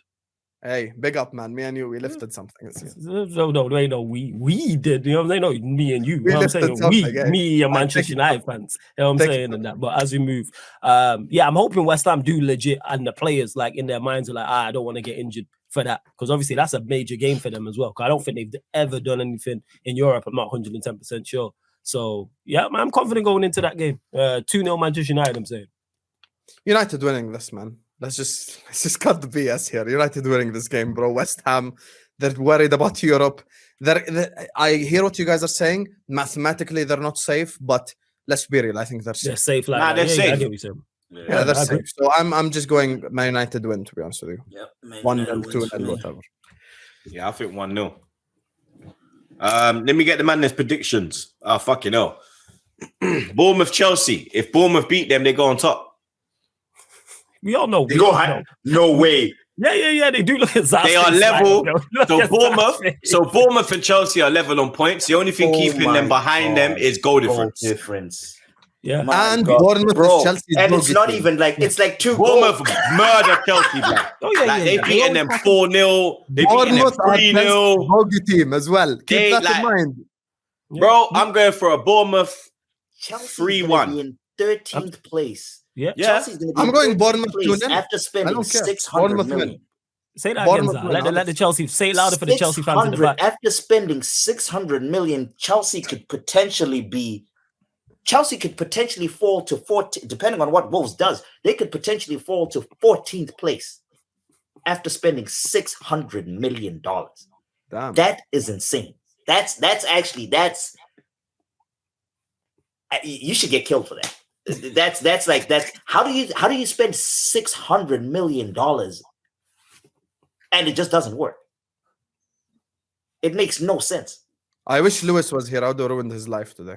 Hey, big up, man. Me and you, we lifted something this year. No, there ain't no we did. You know what I'm saying? No, me and you. We You know what I'm saying? lifted something, yeah. Me and I Manchester take it United fans. You know what I'm Take saying? And that. But as we move, yeah, I'm hoping West Ham do legit, and the players like in their minds are like, I don't want to get injured for that, because obviously that's a major game for them as well. Because I don't think they've ever done anything in Europe. I'm not 110% sure. So yeah, man, I'm confident going into that game. 2-0 Manchester United. I'm saying. United winning this, man. Let's just cut the BS here. United winning this game, bro. West Ham, they're worried about Europe. I hear what you guys are saying. Mathematically, they're not safe, but let's be real. I think they're They're safe. safe. Like Nah, that. they're Yeah, I safe. get what you're saying. Yeah, they're I agree. safe. So I'm just going Man United win, to be honest with you. Yep, man, 1-0, 2-0, whatever. Yeah, I think 1-0. Let me get the madness predictions. Oh, fucking hell. Bournemouth, Chelsea. If Bournemouth beat them, they go on top. We all know. They go high. No way. Yeah. They do look at Zaz. They are level. So Bournemouth and Chelsea are level on points. The only thing Oh keeping them my behind them God. is goal Goal difference. difference. Yeah. My And God. Bournemouth Bro, is Chelsea's and it's bogey not team. even like it's like two Bournemouth goals. murder Chelsea, blood. Oh yeah, Like, they yeah. beating them 4-0. They beating them Bournemouth are 3-0. Chelsea's bogey team as well. Keep They, that like, in mind. Bro, I'm going for a Bournemouth. Chelsea's 3-1. gonna be in 13th place. Yeah. Chelsea's gonna be I'm in going 13th Bournemouth place 2-0. after I spending don't care. 600 Bournemouth million. win. Say that Bournemouth again, win, Zah. Let the Chelsea say it louder for the Chelsea fans in the 600 back. after spending 600 million, Chelsea could potentially fall to 14, depending on what Wolves does. They could potentially fall to 14th place after spending $600 million. Damn. That is insane. That's you should get killed for that. That's how do you spend $600 million and it just doesn't work? It makes no sense. I wish Lewis was here. I would have ruined his life today.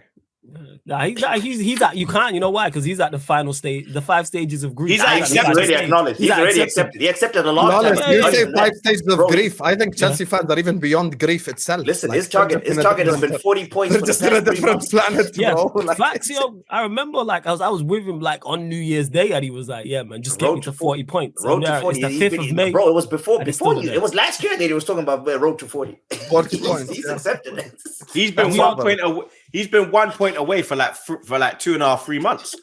Nah, he's at. You can't. You know why? Because he's at the final stage, the 5 stages of grief. He's at He's accepted. already acknowledged. He's already accepted. He accepted a long Flawless, time. you yeah, say ago. 5 stages of Bro, grief. I think Chelsea fans are even beyond grief itself. Listen, Like, his target has been 40 points They're for the just in a past 3 different months. planet, Yeah, bro. Like, facts, yo. I remember, like, I was with him, like, on New Year's Day, and he was like, "Yeah, man, just get me to 40 points." Road And to there, 40. It's the 5th of May. Bro, it was before And it's still you. there. It was last year that he was talking about road to 40. 40 points. He's yeah. accepted it. He's been That's 1 over. point away. He's been 1 point away for like 2.5, 3 months.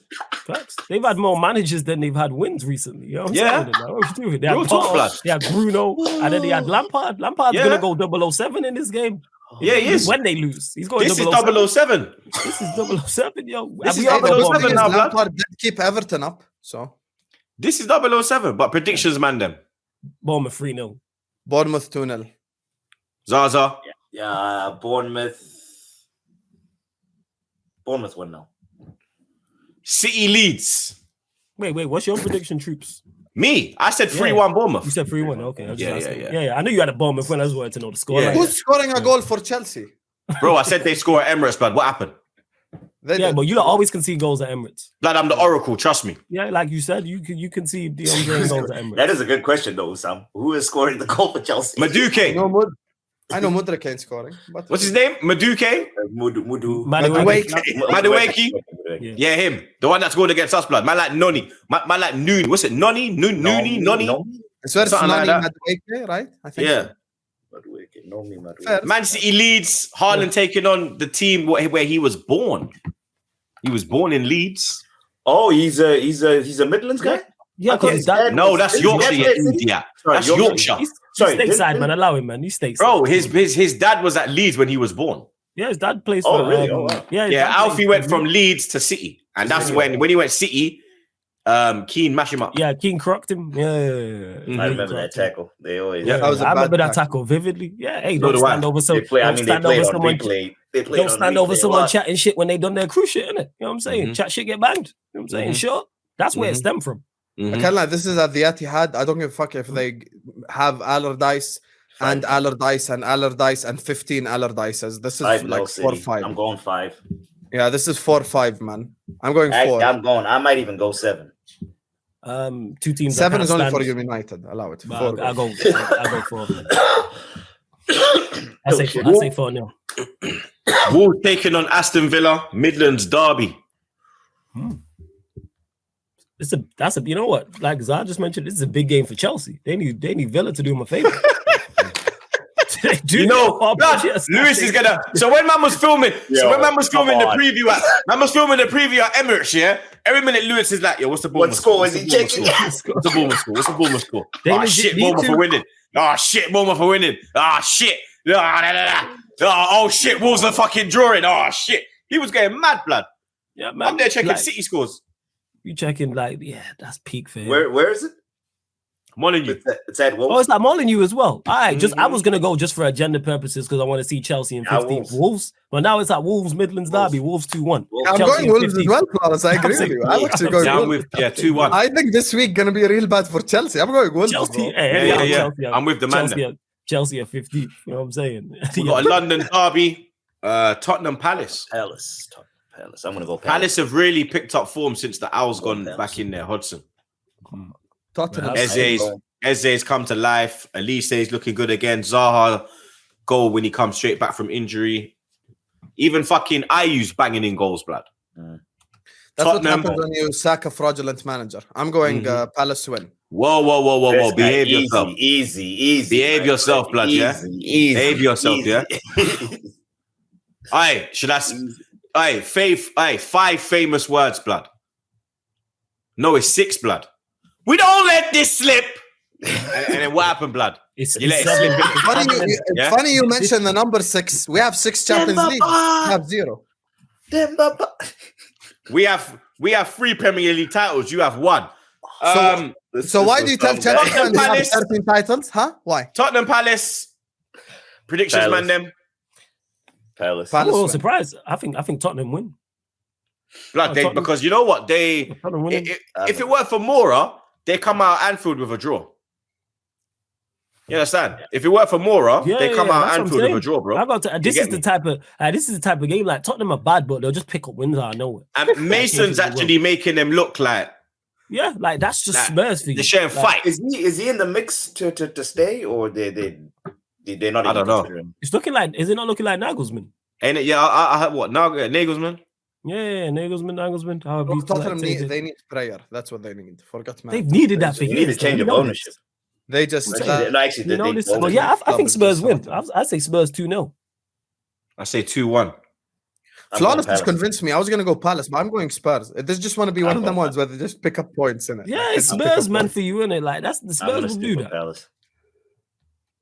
Facts. They've had more managers than they've had wins recently. You know what I'm Yeah. saying? Like, what you doing? They Real had talk, Potter, blood. they had Bruno, and then they had Lampard. Lampard's Yeah. gonna go 007 in this game. Yeah, he is. When they lose, he's going This is 007. 007. This is 007, yo. This And is we all know 007 Bournemouth. now, blood. Lampard did keep Everton up. So This is 007. But predictions, man, them. Bournemouth 3-0. Bournemouth 2-0. Zaza. Yeah, Bournemouth 1 now. City leads. Wait. What's your prediction, Troopz? Me, I said 3-1 Bournemouth. You said 3-1. Okay. Yeah. I knew you had a Bournemouth when I just wanted to know the score. Yeah. Like Who's scoring a goal for Chelsea? Bro, I said they score at Emirates, blood. What happened? but you always concede goals at Emirates. Blood, I'm the oracle. Trust me. Yeah, like you said, you concede the goals at Emirates. That is a good question, though, Sam. Who is scoring the goal for Chelsea? Madueke. I know Mudryk ain't scoring. But What's his name? Madueke? Madueke. Yeah, him. The one that scored against us, blood. Man like Noni. Man like Noon. What's it? Noni? Noni? I swear it's Something Noni like that. Madueke, right? I think Yeah. Fair. Man City leads. Haaland taking on the team where he was born. He was born in Leeds. Oh, he's a Midlands guy? Yeah, because No, that's Yorkshire, you idiot. That's Yorkshire. He's stateside, man. Allow him, man. He's stateside. Bro, his dad was at Leeds when he was born. Yeah, his dad plays Oh, for. really? Oh, wow. Yeah, Alfie went from Leeds to City, and that's when he went City. Keane mashed him up. Yeah, King crocked him. Yeah. I remember that tackle. They always. Yeah, that was a I remember bad that tackle vividly. Yeah, hey, So don't do I. stand over They played on someone. replay. Don't stand over someone chatting shit when they done their cruise shit, innit? You know what I'm saying? Chat shit get banged. You know what I'm saying? Sure. That's where it stemmed from. I can't lie. This is at the Etihad. I don't give a fuck if they have Allardyce and Allardyce and Allardyce and 15 Allardyces. This is like 4-5. I'm going 5. Yeah, this is 4-5, man. I'm going 4. I might even go 7. 2 teams. 7 is only for United. Allow it. 4 I go 4. I say 4 now. Wolves taking on Aston Villa, Midlands derby. That's a you know what? Like Zah just mentioned, this is a big game for Chelsea. They need Villa to do them a favor. Lewis is gonna. So when man was filming, the preview at Emirates, yeah. Every minute Lewis is like, "Yo, what's the Bournemouth score? What score is he checking? What's the Bournemouth score? Oh shit, Bournemouth for winning. Oh shit, Bournemouth for winning. Oh shit. Oh shit, Wolves are fucking drawing. Oh shit." He was getting mad, blood. Yeah, man. I'm there checking City scores. You checking that's peak for him. Where is it? Molyneux. It's at Wolves. Oh, it's like Molyneux as well. All right, I was gonna go just for agenda purposes because I want to see Chelsea in 15 Wolves. But now it's like Wolves Midlands derby, Wolves 2-1. I'm going Wolves as well, Klaus. I agree with you. I'm actually going Wolves. 2-1. I think this week gonna be real bad for Chelsea. I'm going Wolves. Chelsea, Chelsea, I'm with the man. Chelsea at 15. You know what I'm saying? We got a London derby, Tottenham Palace. Palace. I'm gonna go Palace have really picked up form since the Owls gone back in there. Hudson. Tottenham. Eze's come to life. Elise is looking good again. Zaha goal when he comes straight back from injury. Even fucking Ayu's banging in goals, blood. That's Tottenham. what happens when you sack a fraudulent manager. I'm going Palace win. Whoa. Behave yourself. Easy. Behave yourself, blood, yeah? Easy. Behave yourself, yeah? Aye, should I... Aye, 5 famous words, blood. No, it's 6, blood. We don't let this slip. And then what happened, blood? It's Funny you mentioned the number 6. We have 6 Champions League. We have 0. We have 3 Premier League titles. You have 1. So why do you tell Chelsea fans they have 13 titles? Huh? Why? Tottenham Palace. Predictions, Palace. man, them. Palace. I'm surprised. I think Tottenham win. Blood, because you know what? If it weren't for Mora, they come out Anfield with a draw. You understand? If it weren't for Mora, they come out Anfield with a draw, bro. This is the type of game like Tottenham are bad, but they'll just pick up wins out of nowhere. And Mason's actually making them look like like that's just Spurs for you. They're sharing fight. Is he in the mix to stay or they're not? I don't know. It's looking like. Is it not looking like Nagelsmann? Ain't it? Yeah, I heard what Nagelsmann. Yeah, Nagelsmann. Tottenham they need prayer. That's what they need. Forgot, man. They've needed that for years. Need a change of ownership. They just I think Spurs win. I say Spurs 2-0. I say 2-1. Flawless just convinced me. I was gonna go Palace, but I'm going Spurs. They just want to be one of them ones where they just pick up points in it. Yeah, it's Spurs, man, for you, innit? Like that's the Spurs will do that. Palace.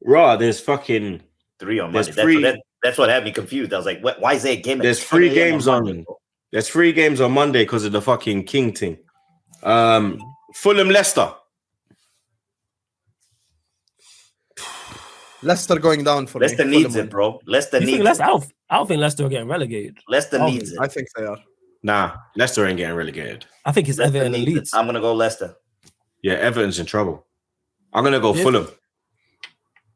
Raw, there's fucking 3 on Monday. That's what had me confused. I was like, why is there a game? There's 3 games on. There's 3 games on Monday because of the fucking King thing. Fulham, Leicester. Leicester going down for Leicester me. needs it, bro. Leicester needs it. I don't think Leicester are getting relegated. Leicester needs it. I think they are. Nah, Leicester ain't getting relegated. I think it's Everton and Leeds. I'm gonna go Leicester. Yeah, Everton's in trouble. I'm gonna go Fulham.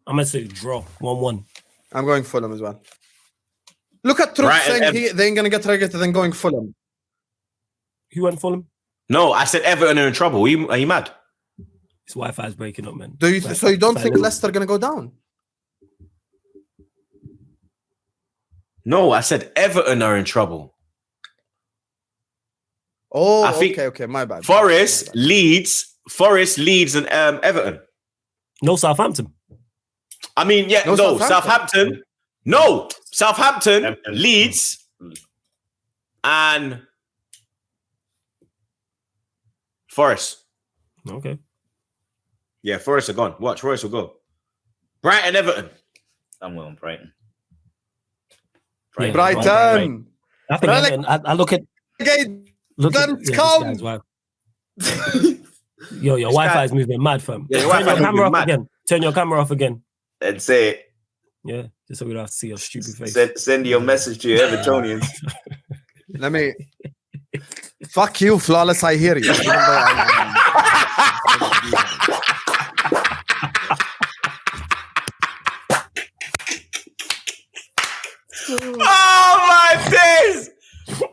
I'm gonna say draw 1-1. I'm going Fulham as well. Look at Troopz saying they ain't gonna get relegated and going Fulham. Who went Fulham? No, I said Everton are in trouble. Are you mad? His Wi-Fi is breaking up, man. So you don't think Leicester gonna go down? No, I said Everton are in trouble. Oh, I think okay, my bad. Forest, Leeds, and Everton. No Southampton. I mean, yeah, no, Southampton. No, Southampton, Leeds, and Forest. Okay. Yeah, Forest are gone. Watch, Forest will go. Brighton, Everton. I'm going Brighton. Yeah, Brighton. I think Everton, I look at come. Wow. Yo, your Wi-Fi is moving mad, fam. Yeah, Turn your camera off again. Turn your camera off again. And say it. Yeah, just so we don't have to see your stupid face. Send your message to your Evertonians. Let me. Fuck you, Flawless. I hear you. Oh my days!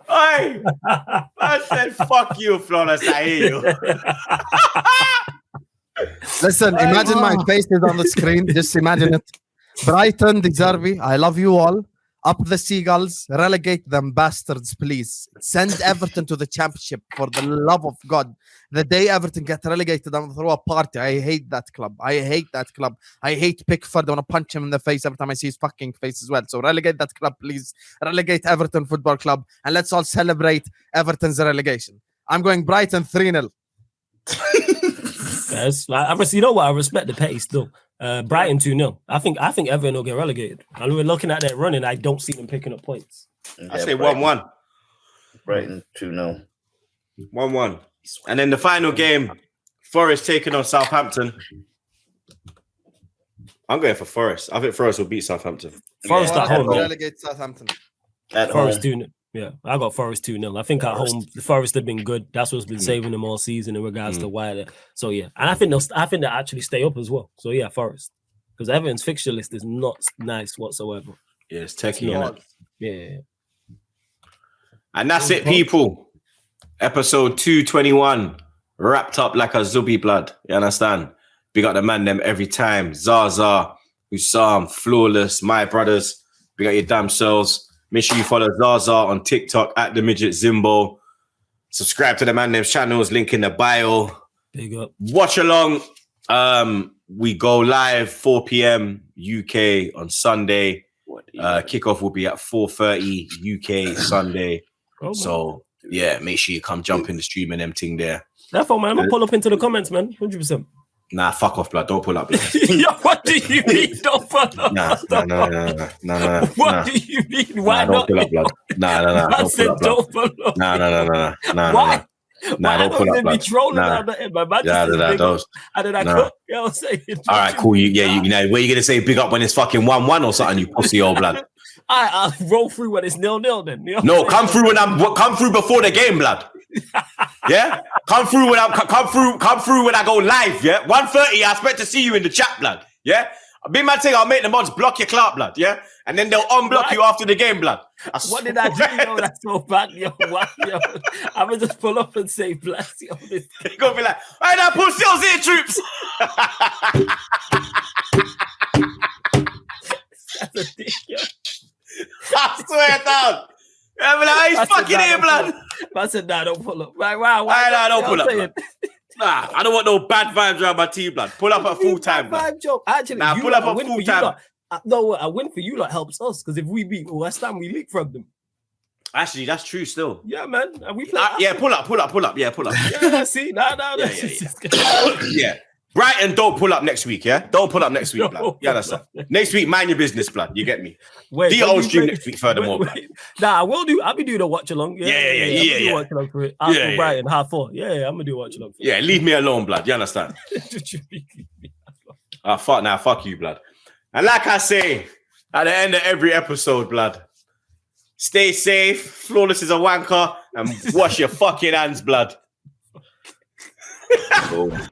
I said, "Fuck you, Flawless." I hear you. Listen, imagine my face is on the screen. Just imagine it. Brighton, De Zerbi, I love you all. Up the Seagulls, relegate them bastards, please. Send Everton to the championship for the love of God. The day Everton get relegated, I'm gonna throw a party. I hate that club. I hate Pickford. I want to punch him in the face every time I see his fucking face as well. So relegate that club, please. Relegate Everton Football Club, and let's all celebrate Everton's relegation. I'm going Brighton 3-0. Yes, you know what? I respect the pace still. Brighton 2-0. I think Everton will get relegated. And we're looking at that running. I don't see them picking up points. I say 1-1. Brighton 2-0. 1-1. And then the final game, Forest taking on Southampton. I'm going for Forest. I think Forest will beat Southampton. Forest at home. Relegate Southampton. At Forest home. 2-0. Yeah, I got Forest 2-0. I think at home, the Forest have been good. That's what's been saving them all season in regards to why. So yeah, and I think they'll actually stay up as well. So yeah, Forest, because Everton's fixture list is not nice whatsoever. Yeah, it's techie, innit? Yeah. And that's it, people. Episode 221 wrapped up like a Zubi blood. You understand? Big up the man them every time. Zaza, Usam, Flawless, my brothers. Big up your damn selves. Make sure you follow Zaza on TikTok at the Midget Zimbo. Subscribe to the man name's channels, link in the bio. Big up. Watch along. We go live 4 p.m. UK on Sunday. Kickoff will be at 4:30 UK Sunday. So yeah, make sure you come jump in the stream and them thing there. Therefore, man, I'm gonna pull up into the comments, man. 100%. Nah, fuck off, blood. Don't pull up, blood. Yo, what do you mean? Don't pull up. No. What do you mean? Why don't pull up, blood. Nah. I said don't pull up. Nah. Why? Nah, don't pull up, blood. Be trolling out there, my man. Those. And then I cook. You know what I'm saying? All right, cool. You know, where you gonna say big up when it's fucking 1-1 or something? You pussy old blood. I'll roll through when it's 0-0 then. You know no, come through before the game, blood. Yeah, come through when I go live. Yeah, 1:30. I expect to see you in the chat, blood. Yeah, big man thing. I'll make the mods block your clout, blood. Yeah, and then they'll unblock you after the game, blood. What did I do? Yo, that's so bad, yo. What, yo? I'm gonna just pull up and say bless you. You're gonna be like, hey, now pull seals here, troops. That's a dick, yo. I swear down. I'm like, hey, he's fucking here, blood. I said, nah, don't pull up. Right, wow. Don't pull up. Nah, I don't want no bad vibes around my team, blood. Pull up at full time, blood. Actually, nah, pull up at full time. No, a win for you lot helps us because if we beat West Ham, we leapfrog them. Actually, that's true still. Yeah, man. And we play. Yeah, pull up. Yeah, pull up. Yeah, see? Nah. Yeah. Brighton, don't pull up next week, yeah? Don't pull up next week, blood. Yeah, that's it. Next week, mind your business, blood. You get me? DO stream next week, furthermore. Nah, I will do. I'll be doing a watch along. Yeah. Watch along for it. After Brighton, 4:30. Yeah, I'm gonna do a watch along for it. Yeah, leave me alone, blood. You understand? Fuck you, blood. And like I say, at the end of every episode, blood, Stay safe. Flawless is a wanker. And wash your fucking hands, blood. Boom.